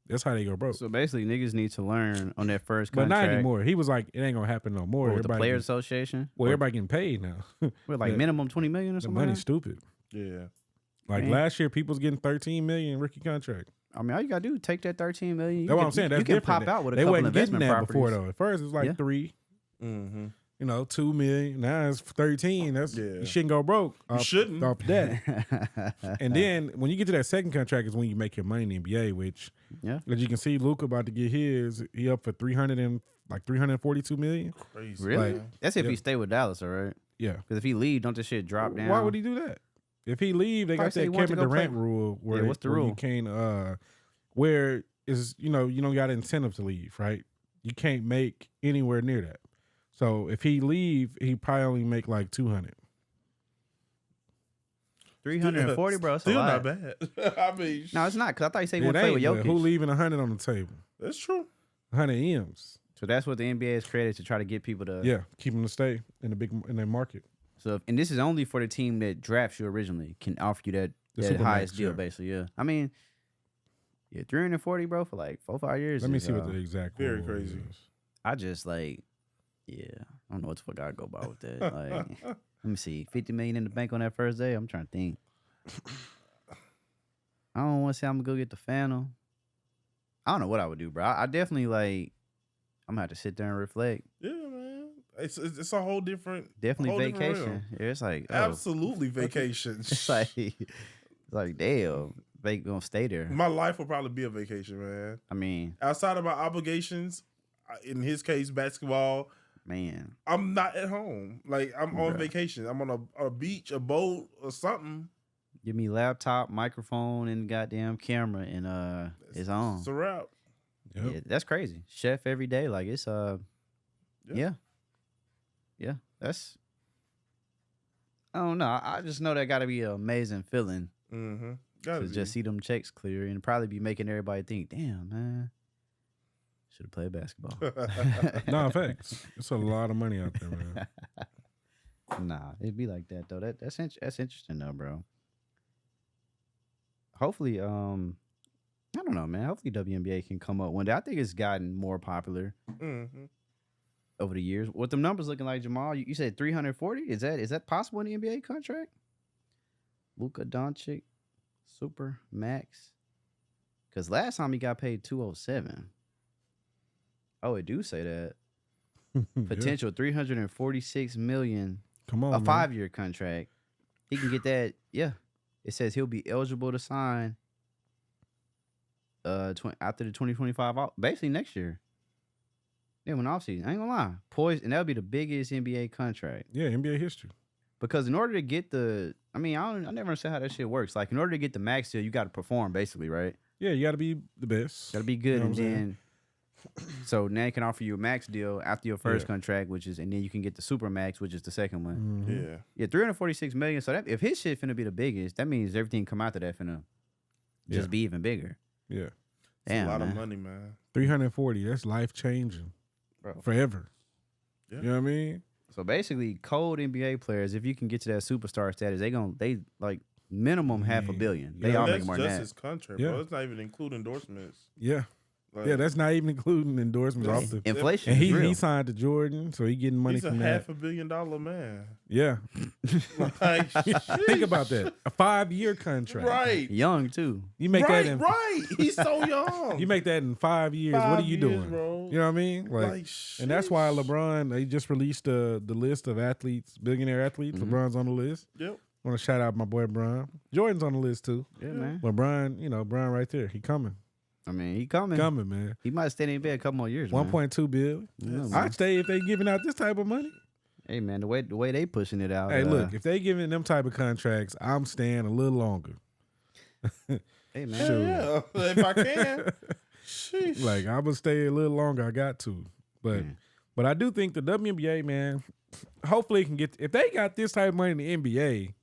That's how they go broke. So basically, niggas need to learn on that first But contract. not anymore. He was like, it ain't gonna happen no more. With the Everybody Players getting- Association. Well, everybody getting paid now. We're like the- minimum $20 million or The something. money's like that? stupid. Yeah. Like Man. last year, people's getting $13 million rookie contract. I mean, all you gotta do is take that $13 million. You That's what can- I'm saying. You, That's you can different. pop out with a They couple wasn't getting investment that properties. before though. At first, it was like Yeah. 3. Mm-hmm. 2 million. Now it's 13. That's you shouldn't go broke. You shouldn't. Off that. And then when you get to that second contract is when you make your money in the NBA, which Yeah. as you can see, Luka about to get his. He up for 342 million. Crazy. Really? man. That's if Yeah. he stay with Dallas, all right? Yeah. Because if he leave, don't this shit drop down? Why would he do that? If he leave, they Probably got say he that wants to Kevin go Durant play- rule where, Yeah, what's the where rule? you can't where is you don't got incentive to leave, right? You can't make anywhere near that. So if he leave, he probably only make like 200. 340, bro. That's Still a lot. not bad. I mean, No, it's not. Because I thought you said he It want to play ain't, with but Jokic. who leaving 100 on the table? that's true. 100 M's. So that's what the NBA is created to try to get people to. Yeah, keep them to stay in their market. So, and this is only for the team that drafts you originally can offer you that Supermax, highest deal, yeah. basically. Yeah. I mean, 340, bro, for like 4-5 years. Let me is, see what the exact very rule crazy. is. I just like, yeah, I don't know what the fuck I go by with that. Like, let me see, 50 million in the bank on that first day. I'm trying to think. I don't want to say I'm gonna go get the Phantom. I don't know what I would do, bro. I definitely like. I'm gonna have to sit there and reflect. Yeah, man. It's a whole different. Definitely whole different vacation. realm. Yeah, it's like oh, Absolutely vacation. it's like damn, they gonna stay there. My life will probably be a vacation, man. I mean, Outside of my obligations, in his case, basketball, man, I'm not at home. Like I'm on Bruh. vacation. I'm on a beach, a boat, or something. give me laptop, microphone, and goddamn camera, and it's on. It's a wrap. Yep. Yeah, that's crazy. Chef every day, like it's yeah. That's I don't know. I just know that got to be an amazing feeling Mm-hmm. to just see them checks clear and probably be making everybody think, damn man, should have played basketball. No, facts. It's a lot of money out there, man. Nah, it'd be like that though. That's interesting though, bro. Hopefully, I don't know, man. Hopefully WNBA can come up one day. I think it's gotten more popular. Mm-hmm. over the years. What the numbers looking like, Jamal? You said 340. Is that possible in the NBA contract? Luka Doncic, super max. Because last time he got paid 207. Oh, it do say that. Potential 346 million. Come on, A man. 5-year contract. He can get that. Yeah. It says he'll be eligible to sign after the 2025, basically next year. Yeah, when offseason. I ain't gonna lie. Poised, and that'll be the biggest NBA contract. Yeah, NBA history. Because in order to get the, I never understand how that shit works. Like, in order to get the max deal, you got to perform, basically, right? Yeah, you got to be the best. Got to be good, You know and what I'm then so now you can offer you a max deal after your first contract, and then you can get the super max, which is the second one. Yeah. Yeah, 346 million. So that if his shit finna be the biggest, that means everything come after that finna just be even bigger. Yeah. It's Damn, a lot man. of money, man. 340. That's life changing. Bro. Forever. Yeah. You know what I mean? So basically, cold NBA players, if you can get to that superstar status, they like minimum $500 million. They all make That's more just than that. his contract, Yeah. bro. It's not even including endorsements. Yeah. Like, Yeah, that's not even including endorsements off the. Inflation And is real. he signed to Jordan, so he getting money he's a from that. $500 million man. Yeah. Like, Think about that. A 5-year contract. right. Young too. You make that in Right. He's so young. You make that in 5 years. What are 5 you years, doing? bro. You know what I mean? Like, and that's why sheesh. LeBron, they just released the list of athletes, billionaire athletes. LeBron's on the list. Yep. I want to shout out my boy Bron. Jordan's on the list too. Yeah, man. LeBron, Bron right there. He coming. I mean, he coming. Coming, man. He might stay in bed a couple more years. man. 1.2 billion. Yeah, man. I'd stay if they giving out this type of money. Hey man, the way they pushing it out. Hey, look, if they giving them type of contracts, I'm staying a little longer. hey man, Hell yeah. If I can. Sheesh. Like I'm gonna stay a little longer. I got to, but I do think the WNBA, man. Hopefully, it can get if they got this type of money in the NBA.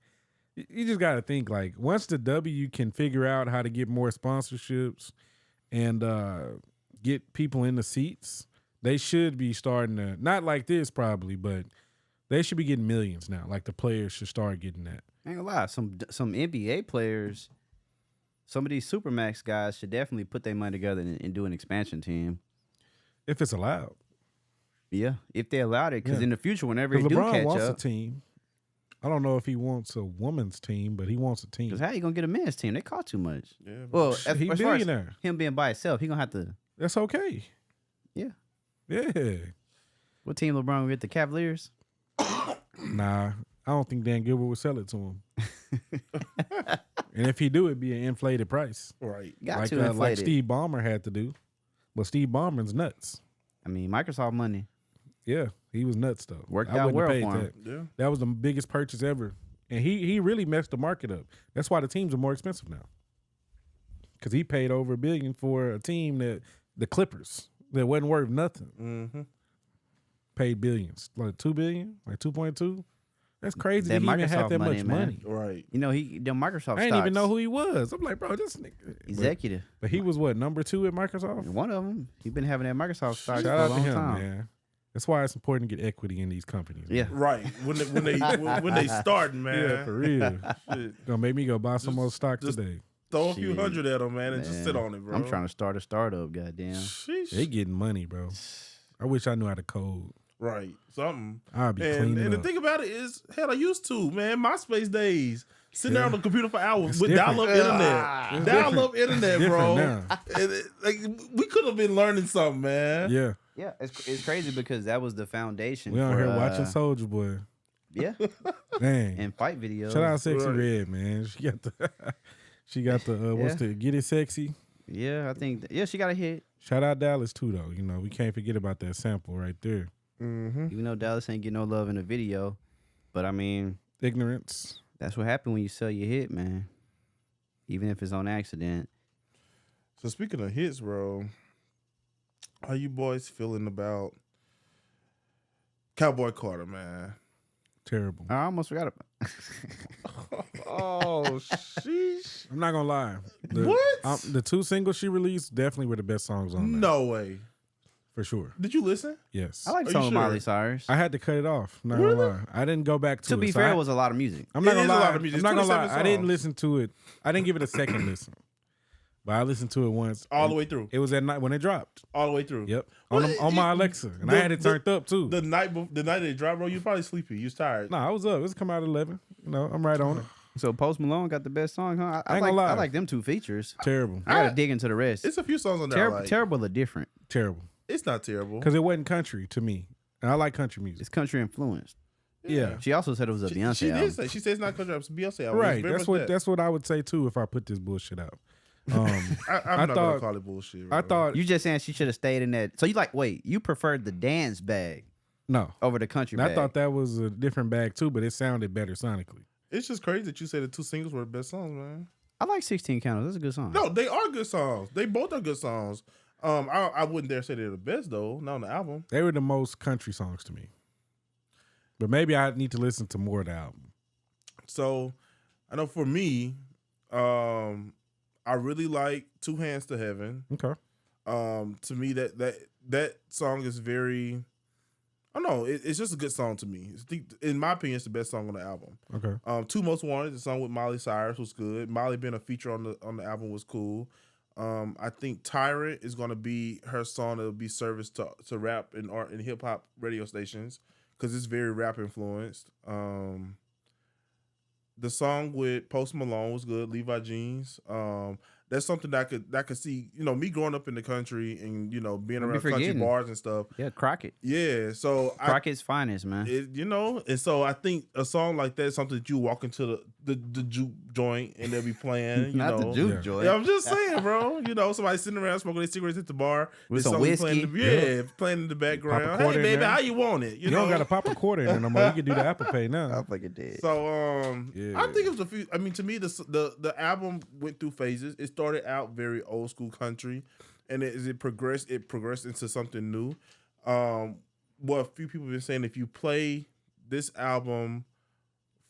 You just got to think like once the W can figure out how to get more sponsorships and get people in the seats, they should be starting to not like this probably, but they should be getting millions now. Like the players should start getting that. ain't gonna lie. Some NBA players, some of these supermax guys should definitely put their money together and do an expansion team. If it's allowed. Yeah, if they allowed it, because Yeah. in the future, whenever he do LeBron catch wants up, a team. I don't know if he wants a woman's team, but he wants a team. because how you gonna get a men's team? They cost too much. Yeah, Well, bro. as He far as billionaire. him being by himself, he gonna have to. That's okay. Yeah. Yeah. What team LeBron gonna get? The Cavaliers? Nah, I don't think Dan Gilbert would sell it to him. And if he do, it'd be an inflated price. Right. Got Like to inflate like it. Steve Ballmer had to do. But Steve Ballmer's nuts. I mean, Microsoft money. Yeah, he was nuts though. Worked I out wouldn't have well paid for him. that. Yeah. That was the biggest purchase ever. And he really messed the market up. That's why the teams are more expensive now. Because he paid over $1 billion for a team that the Clippers that wasn't worth nothing. Mm-hmm. Paid billions, like $2 billion, like 2.2. That's crazy. That That he even had Microsoft that money, much man. money. Right. You know, the Microsoft I didn't stocks, even know who he was. I'm like, bro, this nigga. executive. But he was what, number 2 at Microsoft? One of them. He been having that Microsoft stock Shout for a out to long him, time. man. That's why it's important to get equity in these companies. Yeah. man. Right. When they starting, man. Yeah, for real. Shit. Gonna make me go buy some Just- more stock just- today. Throw a few Shit. hundred at them, man, and just Man, sit on it, bro. I'm trying to start a startup, goddamn. Sheesh. They getting money, bro. I wish I knew how to code. Right. Something. I'd be And cleaning the up. thing about it is, hell, I used to, man. MySpace days. Sitting there on the computer for hours It's with different. dial-up internet. It's Dial-up internet, Different bro. now. And like we could have been learning something, man. Yeah, Yeah, it's crazy because that was the foundation. we on for, here watching Soldier Boy. Yeah, Dang. and fight videos. Shout out Sexy Right. Red, man. She got the what's Yeah. the Get It Sexy. Yeah, I think. Yeah, she got a hit. Shout out Dallas too, though. You know we can't forget about that sample right there. Mm-hmm. Even though Dallas ain't get no love in the video, but I mean, Ignorance. that's what happened when you sell your hit, man. Even if it's on accident. So speaking of hits, bro, how you boys feeling about Cowboy Carter, man? Terrible. I almost forgot about. Oh, sheesh. I'm not gonna lie. What? The 2 singles she released definitely were the best songs on there. No way. For sure. Did you listen? Yes. I like Are the you song with Miley sure? Cyrus. I had to cut it off. I'm not Really? gonna lie. I didn't go back to To it. be So fair, I- it was a lot of music. I'm not It gonna is a lie. lot of music. I'm not It's gonna lie. 27 I didn't songs. listen to it. I didn't give it a second listen. but I listened to it once. all the way through. It was at night when it dropped. All the way through. Yep, Well, on my Alexa, and I had it turned up too. The night they dropped, bro, you probably sleepy. You was tired. Nah, I was up. It was come out at 11. You know, I'm right on it. So Post Malone got the best song, huh? I ain't gonna lie. I like them 2 features. Terrible, I gotta dig into the rest. It's a few songs on there. Terrible, terrible or different. terrible. It's not terrible. Because it wasn't country to me, and I like country music. It's country influenced. Yeah, She also said it was a Beyonce She album. did say. She said it's not country. It's Beyonce album. right. It's very That's much what that's what I would say too if I put this bullshit out. I'm I not gonna thought- call it bullshit. I bro. thought You just saying she should have stayed in that. So you preferred the dance bag no. over the country And bag. I thought that was a different bag too, but it sounded better sonically. it's just crazy that you said the 2 singles were the best songs, man. I like 16 Candles. That's a good song. No, they are good songs. They both are good songs. I wouldn't dare say they're the best though. Not on the album. They were the most country songs to me. But maybe I need to listen to more of the album. So I know for me, I really like Two Hands to Heaven. Okay. To me, that song is very. I don't know. It's just a good song to me. In my opinion, it's the best song on the album. Okay. Two Most Wanted, the song with Miley Cyrus, was good. Miley being a feature on the album was cool. I think Tyrant is going to be her song that will be serviced to rap and art and hip hop radio stations because it's very rap influenced. The song with Post Malone was good. Levi Jeans. That's something that I could see. You know, me growing up in the country and being Don't be around country forgetting. bars and stuff. Yeah, Crockett. Yeah, so Crockett's finest, man. and so I think a song like that is something that you walk into the juke joint and they'll be playing. Not the juke Yeah. joint. Yeah, I'm just saying, bro. Somebody sitting around smoking their cigarettes at the bar With there's some something whiskey. playing in the background. Pop a Hey, quarter in baby, there. how you want it? You don't got to pop a quarter in there no more. You can do the Apple Pay now. fucking dead. So Yeah. I think it was a few. I mean, to me, the album went through phases. It started out very old school country, and as it progressed into something new. What a few people have been saying, if you play this album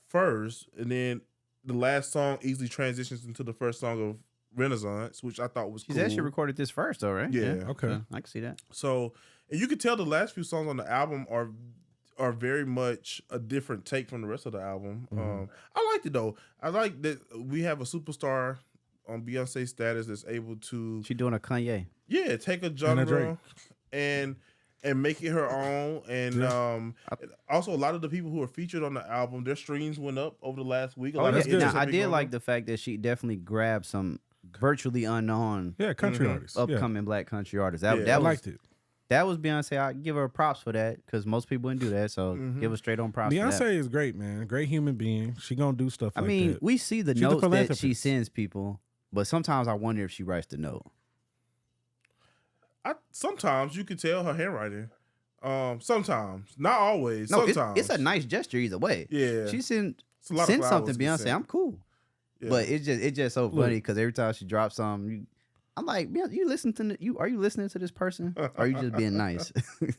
first, and then the last song easily transitions into the first song of Renaissance, which I thought was She's cool. actually recorded this first, though, right? Yeah. Okay. I can see that. So, and you can tell the last few songs on the album are very much a different take from the rest of the album. I liked it though. I like that we have a superstar on Beyonce status that's able to She doing a Kanye. take a Drake. genre and make it her own. And also a lot of the people who are featured on the album, their streams went up over the last week. A lot that's of good. hits Now, have I been did going like up. the fact that she definitely grabbed some virtually unknown Yeah, country artists. Yeah. upcoming black country artists. Yeah. That I was, liked it. That was Beyonce. I give her props for that because most people wouldn't do that. So give her straight on props. For that. Beyonce is great, man. Great human being. She gonna do stuff I like mean, that. we see the She's a notes that she philanthropist. sends people, but sometimes I wonder if she writes the note. Sometimes you can tell her handwriting. Sometimes, not always. No, sometimes it's a nice gesture either way. Yeah. She sent It's a lot of send flowers something, to be Beyonce. sent. I'm cool. Yeah. But it's just so funny because every time she drops something, I'm like, Beyonce, are you listening to this person? Or are you just being nice?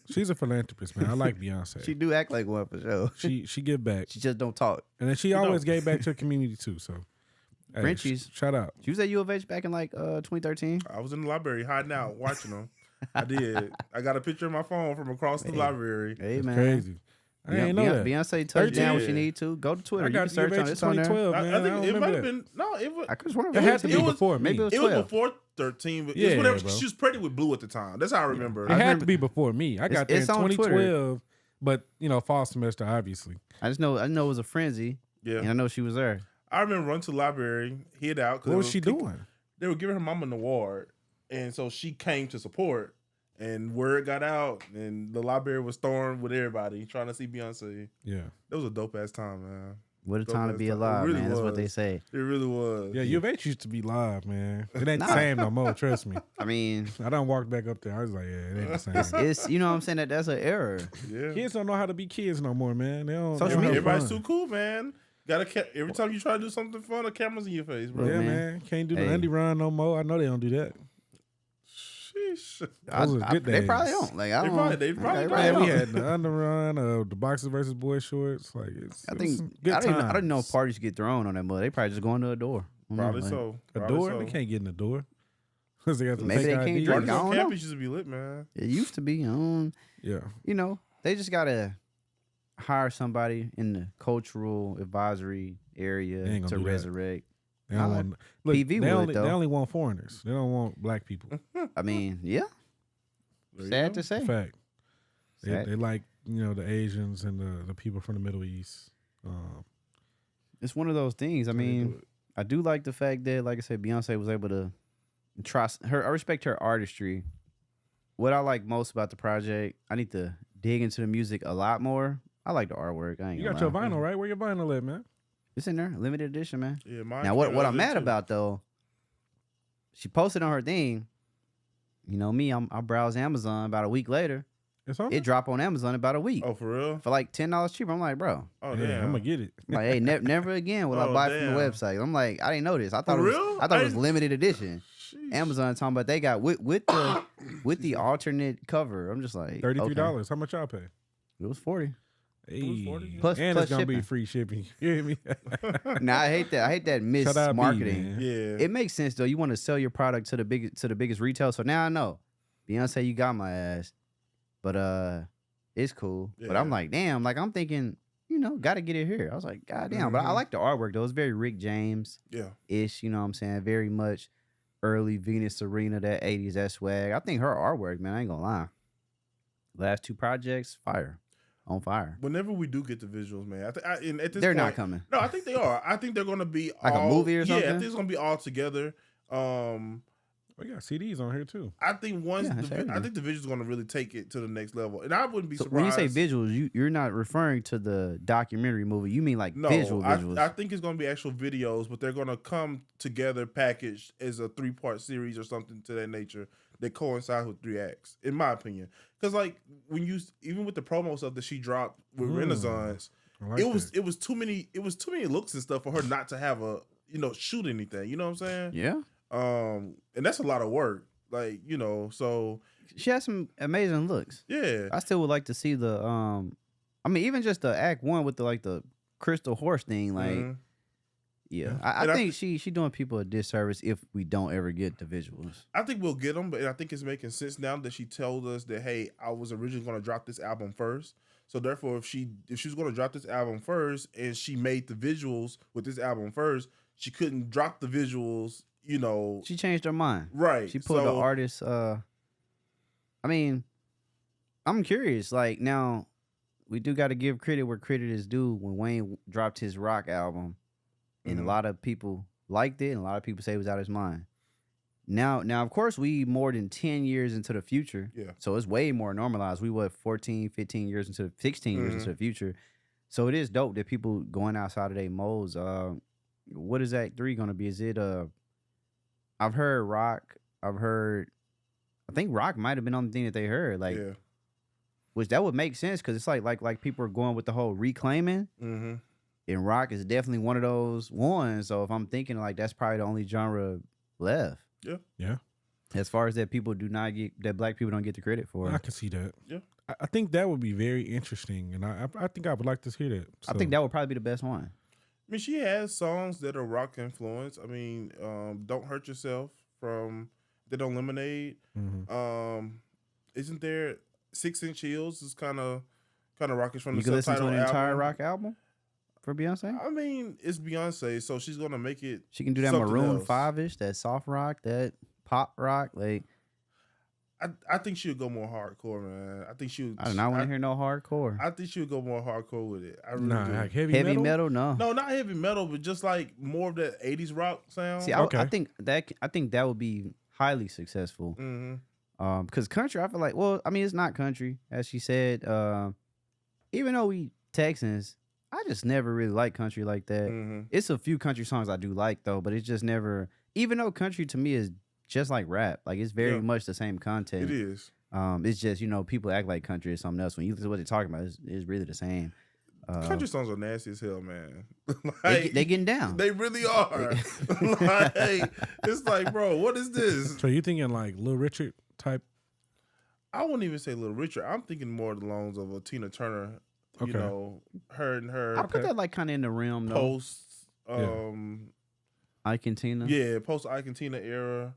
She's a philanthropist, man. I like Beyonce. She do act like one for sure. she give back, She just don't talk. and then she always gave back to the community too. So, hey, Frenchies. shout out. She was at U of H back in like 2013. I was in the library hiding out, watching them. I did. I got a picture of my phone from across the library. Hey It's man, crazy. I ain't know that. Beyonce touched down when she 13. need to. Go to Twitter. I You got can search on it. It's on there. 2012, man. I think don't it might remember have that. been no. It was. I could swear It had to be It was- before me. maybe it was It was 12. before 13, but Yeah, it's whenever bro. she was pregnant with Blue at the time. That's how I remember. It had to be before me. I got there in it's on Twitter. 2012, but fall semester, obviously. I know it was a frenzy, Yeah, and I know she was there. I remember running to the library, hid out. 'cause What there was she people- doing? They were giving her mama an award, and so she came to support. And word got out, and the library was stormed with everybody trying to see Beyonce. Yeah, That was a dope ass time, man. What a Dope time to ass be time. It alive, really man. That's what they was. say. It really was. yeah. U of H used to be live, man. It ain't the Nah. same no more. Trust me. I mean, I done walked back up there. I was like, yeah, it ain't the same. it's you know what I'm saying, that's an error. Yeah. Kids don't know how to be kids no more, man. They don't. Social they don't media. have Everybody's fun. too cool, man. Every time you try to do something fun, a camera's in your face, bro. Yeah, man. man. Can't do the Hey. undie run no more. I know they don't do that. Sheesh. Those were good They days. probably don't. Like I don't. They probably don't. Man, we don't. had the underrun, the boxers versus boy shorts. Like it's. I it was think some good I don't even know if times. parties get thrown on that mud. They probably just go into a door. I don't know, Probably like, so. A Probably door. So. They can't get in the door. 'Cause they got the Maybe fake they can't ID. drink. Parties I on don't know. campus used to be lit, man. It used to be. Yeah. You know, they just gotta hire somebody in the cultural advisory They area ain't to gonna do that. resurrect. They don't Nah, want. Look, PV they would, only though. they only want foreigners. They don't want black people. I mean, yeah. There you Sad go. to say. Fact. Sad. They like the Asians and the people from the Middle East. It's one of those things. I That's how they do mean, it. I do like the fact that, like I said, Beyonce was able to trust her. I respect her artistry. What I like most about the project, I need to dig into the music a lot more. I like the artwork. I ain't You gonna got your lie. vinyl, right? Where your vinyl at, man? It's in there, limited edition, man. Yeah, mine Now, came what out I'm there mad too. about though, she posted on her thing. You know me, I browse Amazon about a week later. It's on. It dropped on Amazon about a week Oh, for real? for like $10 cheaper. I'm like, bro, Oh, Yeah, damn. I'm gonna get it. I'm like, hey, never again will I Oh, buy from the damn. website. I'm like, I didn't know this. I thought For it was, real? I thought I it was didn't- limited edition. Sheesh. Amazon talking about they got with the alternate cover. I'm just like $33. okay. How much y'all pay? It was 40. Hey, 40? Plus- and plus it's gonna be shipping. free shipping. You hear me? Now I hate that. I hate that Shout out B, mismarketing. man. Yeah. It makes sense though. You want to sell your product to the biggest retail. So now I know, Beyonce, you got my ass. But it's cool. But I'm Yeah. like, damn. Like I'm thinking, got to get it here. I was like, god damn. But I Mhm. like the artwork though. It's very Rick James yeah. ish. You know what I'm saying? Very much early Venus Serena, that 80s, that swag. I think her artwork, man. I ain't gonna lie. Last two projects, fire, on fire. Whenever we do get the visuals, man, and at this They're point, not coming. No, I think they are. I think they're going to be Like a all, movie or Yeah, I something? think it's going to be all together. We got CDs on here too. I think once Yeah, it's I everything. think the visuals going to really take it to the next level, and I wouldn't be So surprised. when you say visuals, you're not referring to the documentary movie. You mean like no, visuals. I think it's going to be actual videos, but they're going to come together packaged as a 3-part series or something to that nature that coincides with 3 acts, in my opinion. Because like when you even with the promo stuff that she dropped with Renaissance, I like it was too many looks and stuff for her not to have a shoot anything. You know what I'm saying? Yeah. And that's a lot of work. Like so She has some amazing looks. yeah. I still would like to see the I mean even just the act 1 with the crystal horse thing, like Mhm. yeah. And I I think she doing people a disservice if we don't ever get the visuals. I think we'll get them, but I think it's making sense now that she told us that, hey, I was originally going to drop this album first. So therefore, if she was going to drop this album first and she made the visuals with this album first, she couldn't drop the visuals. She changed her mind. Right? She pulled the So- artist I mean, I'm curious, like now we do got to give credit where credit is due. When Wayne dropped his rock album, and a Mhm. lot of people liked it, and a lot of people say it was out of his mind. Now, of course, we more than 10 years into the future. Yeah. So it's way more normalized. We 14, 15 years into 16 years into the future. So it is dope that people going outside of their molds. What is Act 3 gonna be? Is it I've heard rock. I think rock might have been on the thing that they heard. Like yeah. which that would make sense because it's like people are going with the whole reclaiming. Mm-hmm. And rock is definitely one of those ones. So if I'm thinking like that's probably the only genre left. Yeah. As far as that black people don't get the credit for. I can see that. Yeah. I think that would be very interesting, and I think I would like to hear that. I think that would probably be the best one. I mean, she has songs that are rock influence. I mean, "Don't Hurt Yourself" from "They Don't Lemonade." Mhm. Isn't there 6-inch Heels? Is kind of rockish from You the can listen to subtitle an entire album. rock album for Beyonce. I mean, it's Beyonce, so she's gonna make it. She can do that something Maroon else. 5-ish, that soft rock, that pop rock. Like I think she would go more hardcore, man. I think she would. I don't know. I want to hear no hardcore. I think she would go more hardcore with it. I really Nah, do. like heavy, Heavy metal. metal, no. No, not heavy metal, but just like more of that 80s rock sound. See, Okay. I think that would be highly successful. Mm-hmm. Because country, I feel like, well, I mean, it's not country, as she said. Even though we Texans, I just never really like country like that. Mm-hmm. It's a few country songs I do like though, but it's just never. Even though country to me is just like rap, like it's very Yeah. much the same content. It is. It's just people act like country is something else. When you listen to what they're talking about, it's really the same. Country songs are nasty as hell, man. They getting down. They really are. Like, it's like, bro, what is this? So you thinking like Lil Richard type? I wouldn't even say Little Richard. I'm thinking more of the loans of a Tina Turner. Okay. You know, her and her I put that like kind of in the realm though. post. Ike and Tina. Yeah, post Ike and Tina era.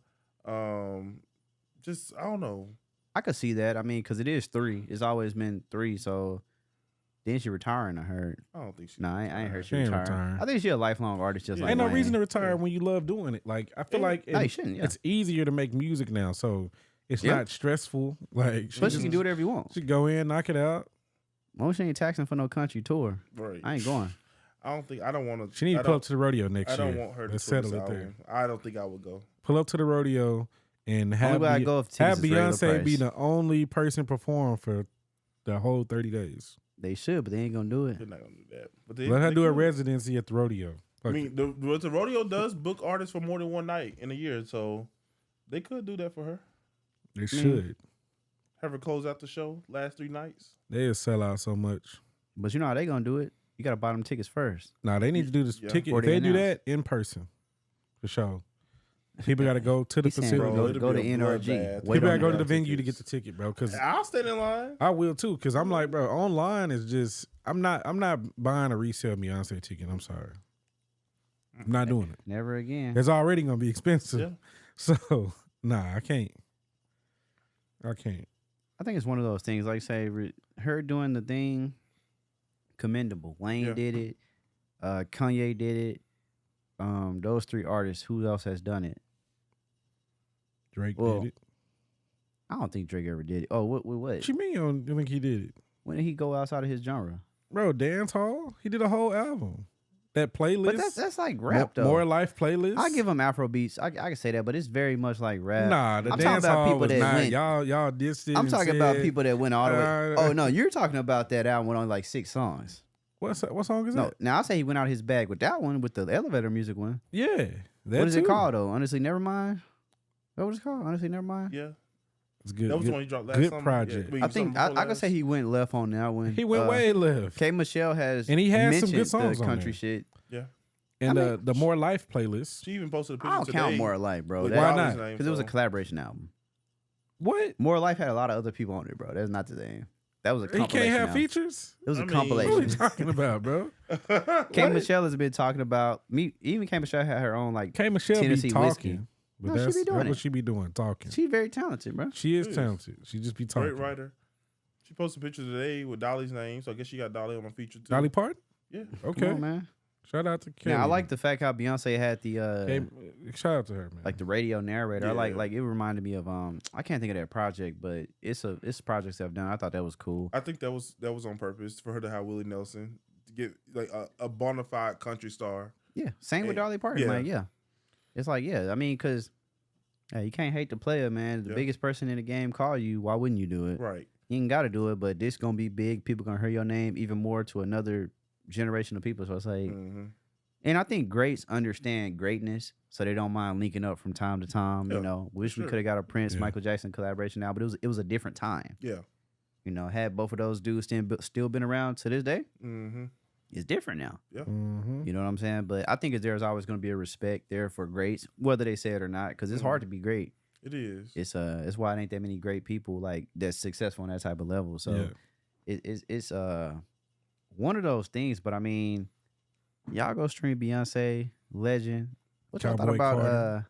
Just I don't know. I could see that. I mean, because it is 3. It's always been 3. So Then she retiring, I heard. I don't think she. No, I ain't heard she She ain't retiring. retiring. I think she a lifelong artist, just Yeah. like Ain't no Wayne. reason to retire when you love doing it. Like I feel like No, you shouldn't. Yeah, it's easier to make music now, so it's Yeah. not stressful. Like plus you can do whatever you want. She go in, knock it out. Most she ain't taxing for no country tour. Right. I ain't going. I don't want to. She need to pull up to the rodeo next I year. don't want her to Let's tour settle this it there. album. I don't think I would go. Pull up to the rodeo and have, way I go if have tickets is regular Beyonce be price. the only person perform for the whole 30 days. They should, but they ain't gonna do it. They're not gonna do that. But Let her do a could. residency at the rodeo. I Fuck mean, it. the rodeo does book artists for more than one night in a year, so they could do that for her. They should. Have her close out the show last 3 nights. They'll sell out so much. But you know how they gonna do it? You gotta buy them tickets first. Nah, they need to do this Yeah. ticket. Before If they they do announce. that in person, for sure. People got to go to the He's saying facility. go, it'll go to be a NRG. bloodbath. Wait People got to on go it. to the that venue to get tickets. the ticket, bro. Because I'll stand in line. I will too. Because I'm like, bro, online is just. I'm not buying a resale Beyonce ticket. I'm sorry. I'm not doing it. Never again. It's already gonna be expensive. Yeah. So nah, I can't. I can't. I think it's one of those things. Like say, her doing the thing, commendable. Wayne Yeah. did it. Kanye did it. Those 3 artists. Who else has done it? Drake Well, did it. I don't think Drake ever did it. Oh, what? What you mean? You don't think he did it, When did he go outside of his genre? bro? Dance hall. He did a whole album. That playlist. But that's like rap though. More Life playlist. I give him Afro beats. I can say that, but it's very much like rap. Nah, the I'm talking dance about hall people was that not. went- Y'all dissed it. I'm and talking about said- people that went all the way. Uh, Oh no, you're talking about that album went on like 6 songs. What song is No, that? now I say he went out his bag with that one, with the elevator music one. Yeah. That What is it too. called though? Honestly, never mind. What was it called? Honestly, never mind. Yeah, It's good. that was good. the one he dropped last good summer. project. Yeah, I think I could say he went left on that one. He went way left. K Michelle has And he has some good mentioned songs the on country there. shit. Yeah, And I mean, the More Life playlist. she even posted a picture I don't today. count More Life, bro. with Why Dolly's not? name, Because it was a so- collaboration album. What? More Life had a lot of other people on it, bro. That's not the same. That was a He compilation. can't have album. features? It was I a mean- What are you compilation. talking about, bro? K Michelle has been talking about me. Even K Michelle had her own like. K Michelle Tennessee be talking. whiskey. But No, she that's be doing what it. she be doing, talking. She's very talented, bro. She is She is. talented. She just be talking. Great writer. She posted a picture today with Dolly's name, so I guess she got Dolly on my feature too. Dolly Parton? Yeah. Okay. Come on, man. Shout out to Kelly. Now I like the fact how Beyonce had the Shout out to her, man. like the radio narrator. I Yeah. like it reminded me of I can't think of that project, but it's projects I've done. I thought that was cool. I think that was on purpose for her to have Willie Nelson to get like a bona fide country star. Yeah, same with Yeah. Dolly Parton. Yeah. Like, yeah, it's like I mean, because you can't hate the player, man. The Yeah. biggest person in the game call you. Why wouldn't you do it? Right. You ain't got to do it, but this gonna be big. People gonna hear your name even more to another generation of people. So it's like, Mm-hmm. and I think greats understand greatness, so they don't mind linking up from time to time. Yeah, You know, wish we sure. could have got a Prince, Yeah. Michael Jackson collaboration now, but it was a different time. Yeah. You know, had both of those dudes still been around to this day, Mm-hmm. it's different now. Mhm. You know what I'm saying? But I think there's always going to be a respect there for greats, whether they say it or not, because it's hard to be great. It is. It's why it ain't that many great people like that's successful on that type of level. So Yeah. it's one of those things. But I mean, y'all go stream Beyonce, Legend. What y'all thought Cowboy about? Carter.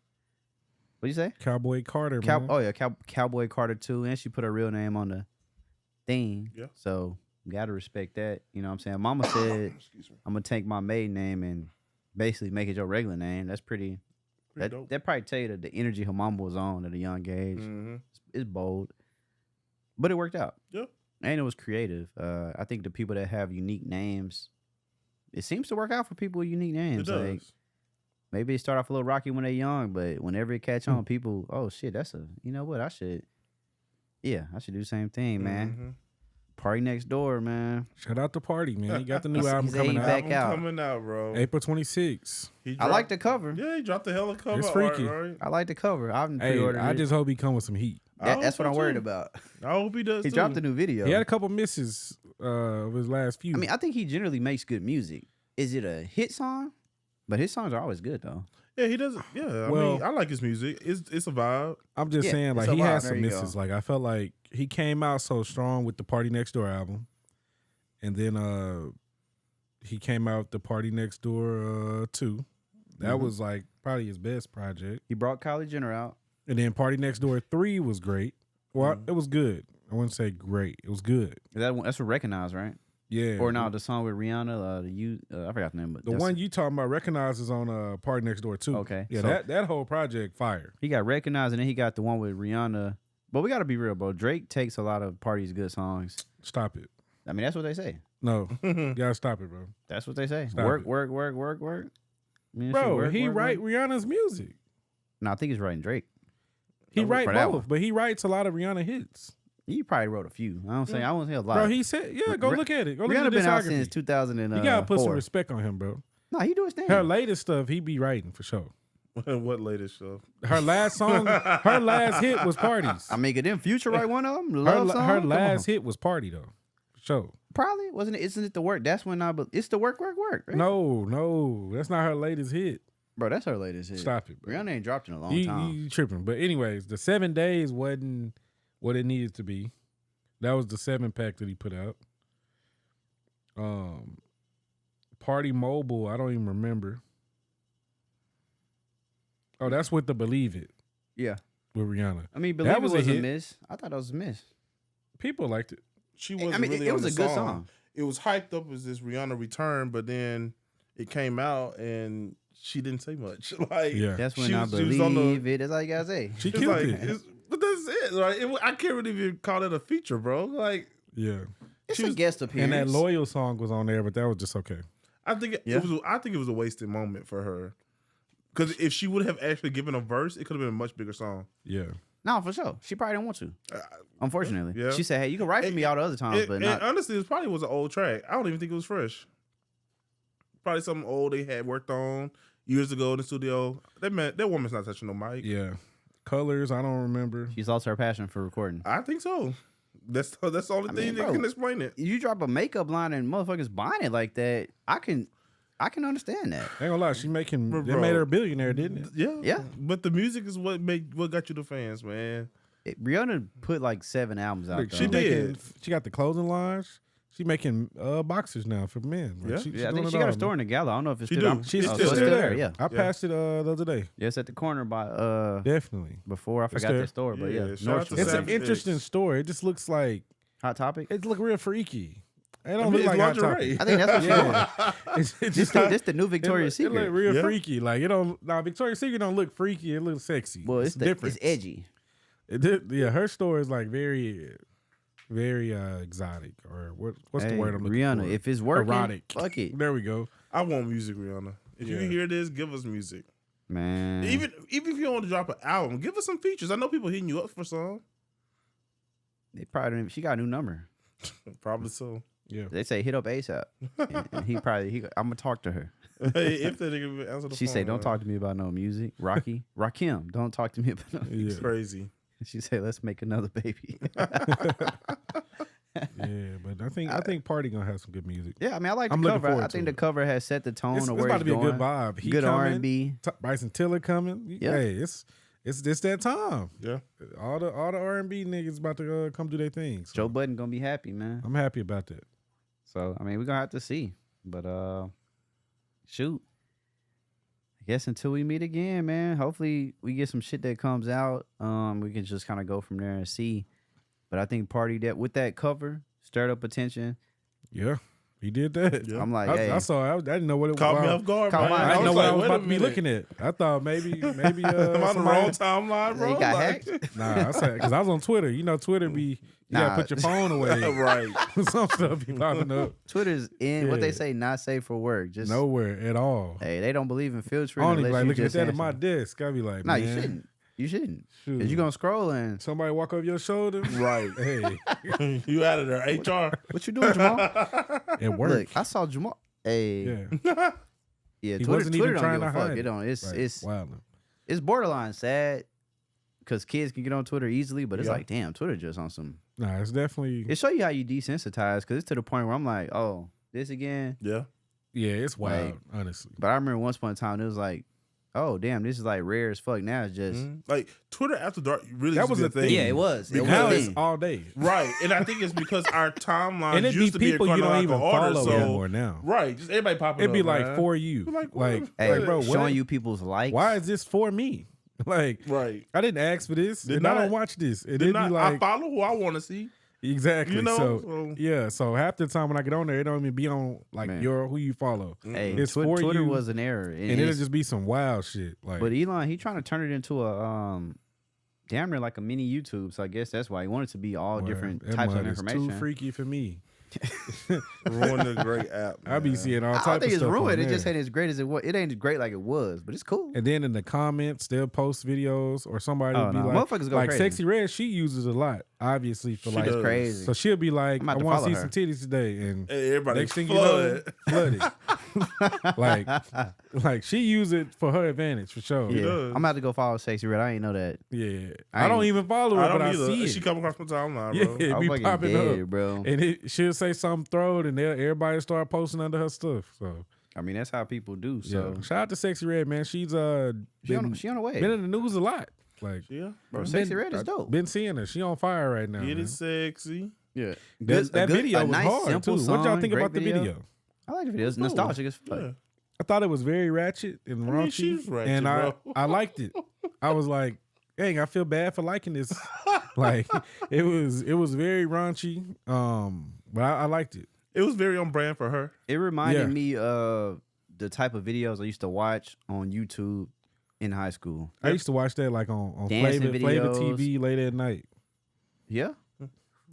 What you say? Cowboy Carter, man. Oh yeah, Cowboy Carter too, and she put her real name on the thing. Yeah. So you gotta respect that. You know what I'm saying? Mama said, Excuse me. I'm gonna take my maiden name and basically make it your regular name. That's pretty. Pretty dope. That probably tell you the energy her mama was on at a young age. Mm-hmm. It's bold, but it worked out. Yeah. And it was creative. I think the people that have unique names, it seems to work out for people with unique It names. does. Like maybe it start off a little rocky when they're young, but whenever it catch on, people, oh shit, you know what? I should do the same thing, man. Mm-hmm. Party Next Door, man. Shout out to Party, man. He got the new He's album coming back out. Album out. coming out, bro. April 26th. He I like the cover. Yeah, he dropped the hella cover. It's art, freaky. right? I like the cover. I've Hey, pre-ordered I it. just hope he come with some heat. That's what I'm worried about. about. I hope he does. He too. dropped a new video. He had a couple misses of his last few. I mean, I think he generally makes good music. Is it a hit song? But his songs are always good though. Yeah, he does. Yeah, I Well- mean, I like his music. It's a vibe. I'm just Yeah, saying, it's like, a he vibe. had There some you go. misses. Like, I felt like he came out so strong with the Party Next Door album. And then he came out with the Party Next Door 2. That was, like, probably his best project. He brought Kylie Jenner out. And then Party Next Door 3 was great. Well, it was good. I wouldn't say great. It was good. That's what recognized, right? Yeah. Or now the song with Rihanna, I forgot the name, but The one you talking about recognizes on Party Next Door too. Okay, Yeah, so- that whole project fire. he got recognized, and then he got the one with Rihanna. But we got to be real, bro. Drake takes a lot of Party's good songs. Stop it. I mean, that's what they say. No. You gotta stop it, bro. That's what they say. Stop Work. it. I mean, Bro, work, he work, write work. Rihanna's music. No, I think he's writing Drake. He For write that both, one. but he writes a lot of Rihanna hits. He probably wrote a few. I don't say I won't say a lot. Bro, he said, yeah, go look at it. Go look Rihanna at the been out discography. since 2004. You gotta put some respect on him, bro. No, he do his thing. Her latest stuff, he be writing for sure. What latest show? Her last song, her last hit was Parties. I mean, didn't Future write one of them? Her, Love song? her Come last on. hit was Party though. For sure. Probably wasn't it? Isn't it the work? That's when it's the work. Right? No, that's not her latest hit. Bro, that's her latest hit. Stop it, bro. Rihanna ain't dropped in a long time. You tripping. But anyways, the 7 days wasn't what it needed to be. That was the 7-pack that he put out. Party Mobile, I don't even remember. Oh, that's with the Believe It Yeah, with Rihanna. I mean, Believe It was a was a hit. miss. I thought that was a miss. People liked it. She wasn't I mean, really it on was the a good song. It was hyped up as this Rihanna return, but then it came out and she didn't say much. Like, Yeah. That's when She I was on the- believe it. That's all you gotta say. She it's killed like, it. but that's it. Like, I can't really even call it a feature, bro. Like, Yeah. It's she a was- guest And appearance. that Loyal song was on there, but that was just okay. I think Yeah. it was a wasted moment for her. Because if she would have actually given a verse, it could have been a much bigger song. Yeah. No, for sure. She probably didn't want to. Unfortunately, yeah. she said, "Hey, you can write for me all the other times, but and not." honestly, it probably was an old track. I don't even think it was fresh. Probably something old they had worked on years ago in the studio. That woman's not touching no mic. Yeah. Colors, I don't remember. She's lost her passion for recording. I think so. That's the only thing mean, that bro, can explain it. You drop a makeup line and motherfuckers buying it like that. I can understand that. Ain't gonna lie, she making Bro, they made her a billionaire, didn't it? Yeah, Yeah. But the music is what got you the fans, man. Rihanna put like 7 albums out. Look, though. she did. making she got the clothing lines. She making boxers now for men. Like, Yeah. she Yeah, I doing think it she got all, a store in the Gala. I don't know if it's She still. do. She's It's still, still there. Yeah, I passed it the other day. yeah, it's at the corner by Definitely. before I forgot there. that store, but Yeah, yeah, shout out Nordstrom. to It's Savage an interesting X. story. It just looks like Hot Topic. it look real freaky. It don't I mean, look it's like Hot lingerie. Topic. I think that's what she Yeah. wants. It's This just this the new Victoria's it look Secret. real Yeah. freaky. Like it don't. Nah, Victoria's Secret don't look freaky. It looks sexy. Well, it's different. It's edgy. Yeah, her store is like very, very exotic. Or what's the Hey, word I'm looking Rihanna, for? if it's working, Erotic. fuck it, There we go. I want music, Rihanna. If you Yeah. hear this, give us music. man. Even if you don't want to drop an album, give us some features. I know people hitting you up for some. They probably don't, she got a new number. Probably so. Yeah. They say hit up ASAP, and he probably I'm gonna talk to her. Hey, if that nigga answer the phone, She say, "Don't man. talk to me about no music." Rakim, don't talk to me about no music. It's crazy. She said, "Let's make another baby." Yeah, but I think Party gonna have some good music. Yeah, I mean, I like I'm the looking cover. I forward think to the it. cover has set the tone It's of it's where about it's to be going. a good vibe. He Good coming, R&B. Bryson Tiller coming. Yeah. Hey, it's that time. Yeah. All the R&B niggas about to come do their thing. So Joe Budden gonna be happy, man. I'm happy about that. So I mean, we're gonna have to see. But shoot. I guess until we meet again, man. Hopefully we get some shit that comes out. We can just kind of go from there and see. But I think Party that with that cover stirred up attention. Yeah, he did that. Yeah. I'm like, I, hey, I saw. I didn't know what it Caught me was. off guard, Caught man. my- I didn't know was what I like, was wait about a to be minute. looking at. I thought maybe I'm on the somebody- wrong timeline, bro. They got Like- hacked. Nah, I said because I was on Twitter. You know, Twitter be you Nah. gotta put your phone away. Right. Some stuff be popping up Twitter's in what they Yeah. say not safe for work. Just nowhere at all. hey, they don't believe in filtering. I don't even unless like you looking at just that at my answer. desk. I be like, No, man, you shouldn't. You shouldn't. shoot. Cause you gonna scroll and Somebody walk over your shoulder. Right. Hey, You out of there, HR. what you doing, Jamal? it worked. Look, I saw Jamal. Hey, Yeah, yeah. He Twitter, wasn't even Twitter don't trying give a to fuck. hide It it. don't. It's Right. it's Wildin'. it's borderline sad because kids can get on Twitter easily, but it's Yeah. like, damn, Twitter just on some. Nah, it's definitely. It show you how you desensitize because it's to the point where I'm like, oh, this again. Yeah. Yeah, it's wild. Like, honestly, But I remember once upon a time it was like, oh damn, this is like rare as fuck. Now it's just Like Twitter after dark really That used to was be a a thing. thing. yeah, it was. It was now a it's thing. all day. Right. And I think it's because our timeline And it'd be used to be people in you don't even chronological order. follow So anymore now. right, just everybody popping It'd be up, like man. for you. Like, Like, what? Hey, bro, what? showing you people's likes. Why is this for me? Like, Right. I didn't ask for this, Did and I not- don't watch this. And Did it'd not, be I like, follow who I want to see. Exactly. You know, So yeah. So half the time when I get on there, it don't even be on like Man. who you follow. Hey, It's for Twitter you, was an error, and it'll it's- just be some wild shit. Like, But Elon, he trying to turn it into a damn near like a mini YouTube. So I guess that's why he wanted to be all boy, different that types of mud is information. too freaky for me. ruined a great app. I be man. seeing all I types don't of think it's stuff on ruined. It there. just ain't as great as it was. It ain't great like it was, but it's cool. And then in the comments, they'll post videos or somebody will be no. like, Motherfuckers go crazy. Sexy Red, she uses a lot, obviously, for She like, does. It's crazy. so she'll be like, I'm I about to want to follow see her. some titties today. And Hey, everybody next thing flood. you know, flooded. like she use it for her advantage, for sure. Yeah, does. I'm about to go follow Sexy Red. I ain't know that. Yeah. I I don't ain't- even follow her, I but don't I either. see She it. come across my timeline, Yeah, bro. it I'm be fucking popping dead, up. bro. And she'll say something throwed, and everybody start posting under her stuff. So I mean, that's how people do. yeah, So shout out to Sexy Red, man. She's she been, on the way. been in the news a lot. Like, Yeah, Bro, been- Sexy Red is dope. Been seeing her. She on fire right now. Get man. it sexy. Yeah, That video a was nice, hard simple too. What y'all song, think great about the video? I like the video. It's nostalgic as fuck. Yeah. I thought it was very ratchet and I raunchy, mean, she's ratchet, and bro. I liked it. I was like, dang, I feel bad for liking this. Like it was very raunchy, but I liked it. It was very on brand for her. It reminded Yeah. me of the type of videos I used to watch on YouTube in high school. I used to watch that like on Dancing Flavor videos. TV late at night. Yeah,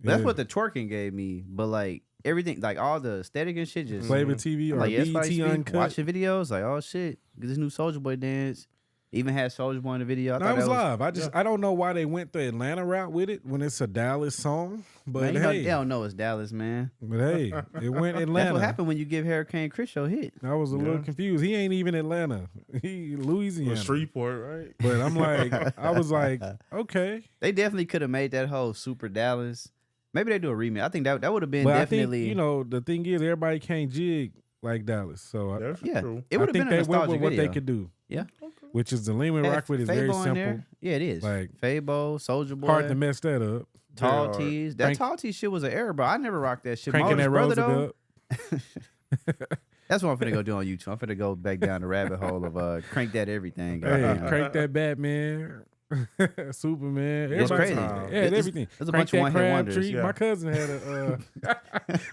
that's Yeah. what the twerking gave me. But like everything, like all the aesthetic and shit, just Flavor TV or like BET everybody Uncut. watching videos. Like, oh shit, get this new Soulja Boy dance. Even had Soulja Boy in the video. I No, thought it was that live. I don't know why they went the Atlanta route with it when it's a Dallas song. But Man, you know, hey, they don't know it's Dallas, man. but hey, it went Atlanta. That's what happened when you give Hurricane Chris your hit. I was a little confused. He ain't even Atlanta. He Louisiana. Shreveport, right? But I'm like, I was like, okay. They definitely could have made that whole super Dallas. Maybe they do a remix. I think that would have been But definitely. I think, the thing is, everybody can't jig like Dallas. So That's yeah, true. it I would have think been a they went nostalgic with what video. they could do, Yeah, which is the Lehman Had Rock with is very Fabo in simple. there. Yeah, it is. Like, Fabo, Soulja Boy, hard to mess that up. Tall Very hard. Tees. That Crank- Tall Tees shit was an error, bro. I never rocked that shit. Cranking My that oldest brother, Roosevelt. though, that's what I'm finna go do on YouTube. I'm finna go back down the rabbit hole of crank that everything. Hey, goddamn. crank that Batman. Superman. It's Everybody- crazy. Yeah, It's- everything. it's a Crank bunch of that one-hit wonders. Crabtree. Yeah.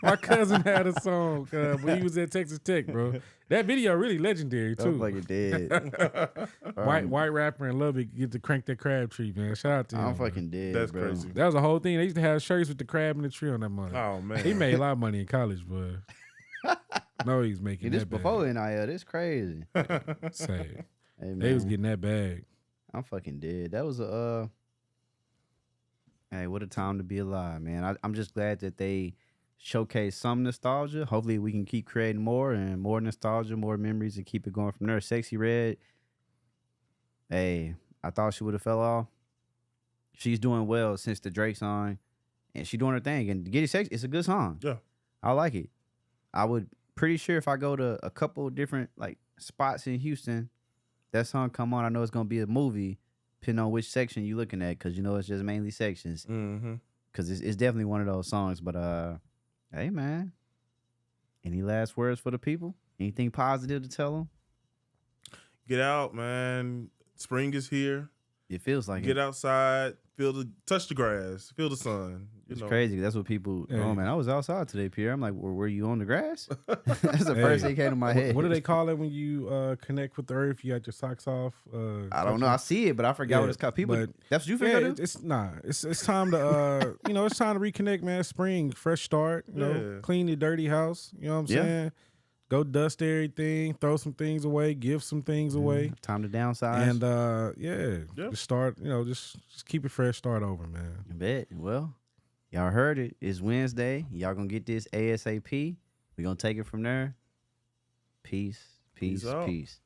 My cousin had a song when he was at Texas Tech, bro. That video really legendary I'm too. fucking dead. White rapper in Lubbock get to crank that Crabtree, man. Shout out to him. I'm man. fucking dead. That's bro. crazy. That was a whole thing. They used to have shirts with the crab and the tree on that money. Oh man, He made a lot of money in college, but no, he's making Yeah, this that before bag. NIL. This crazy. Say, Hey, they was man. getting that bag. I'm fucking dead. That was a hey, what a time to be alive, man. I'm just glad that they showcase some nostalgia. Hopefully we can keep creating more and more nostalgia, more memories, and keep it going from there. Sexy Red. Hey, I thought she would have fell off. She's doing well since the Drake song, and she doing her thing. And Get It Sexy, it's a good song. Yeah. I like it. I would pretty sure if I go to a couple different like spots in Houston, that song come on, I know it's gonna be a movie, depending on which section you looking at, because you know it's just mainly sections. Mm-hmm. Because it's definitely one of those songs. But hey man, any last words for the people? Anything positive to tell them? Get out, man. Spring is here. It feels like Get it. outside. Touch the grass. Feel the sun. It's crazy. That's what people. Hey. Oh man, I was outside today, Pierre. I'm like, were you on the grass? That's the first thing came to my head. What do they call it when you connect with the earth? You got your socks off. I don't know. I see it, but I forgot what it's called. People, but- that's what you Yeah, figure. it's time to it's time to reconnect, man. Spring, fresh start. Yeah. Clean your dirty house. You know what I'm Yeah. saying? Go dust everything, throw some things away, give some things away, Time to downsize. and Yep. just start. Just keep it fresh. Start over, man. I bet. Well, y'all heard it. It's Wednesday. Y'all gonna get this ASAP. We gonna take it from there. Peace, peace, Peace out. peace.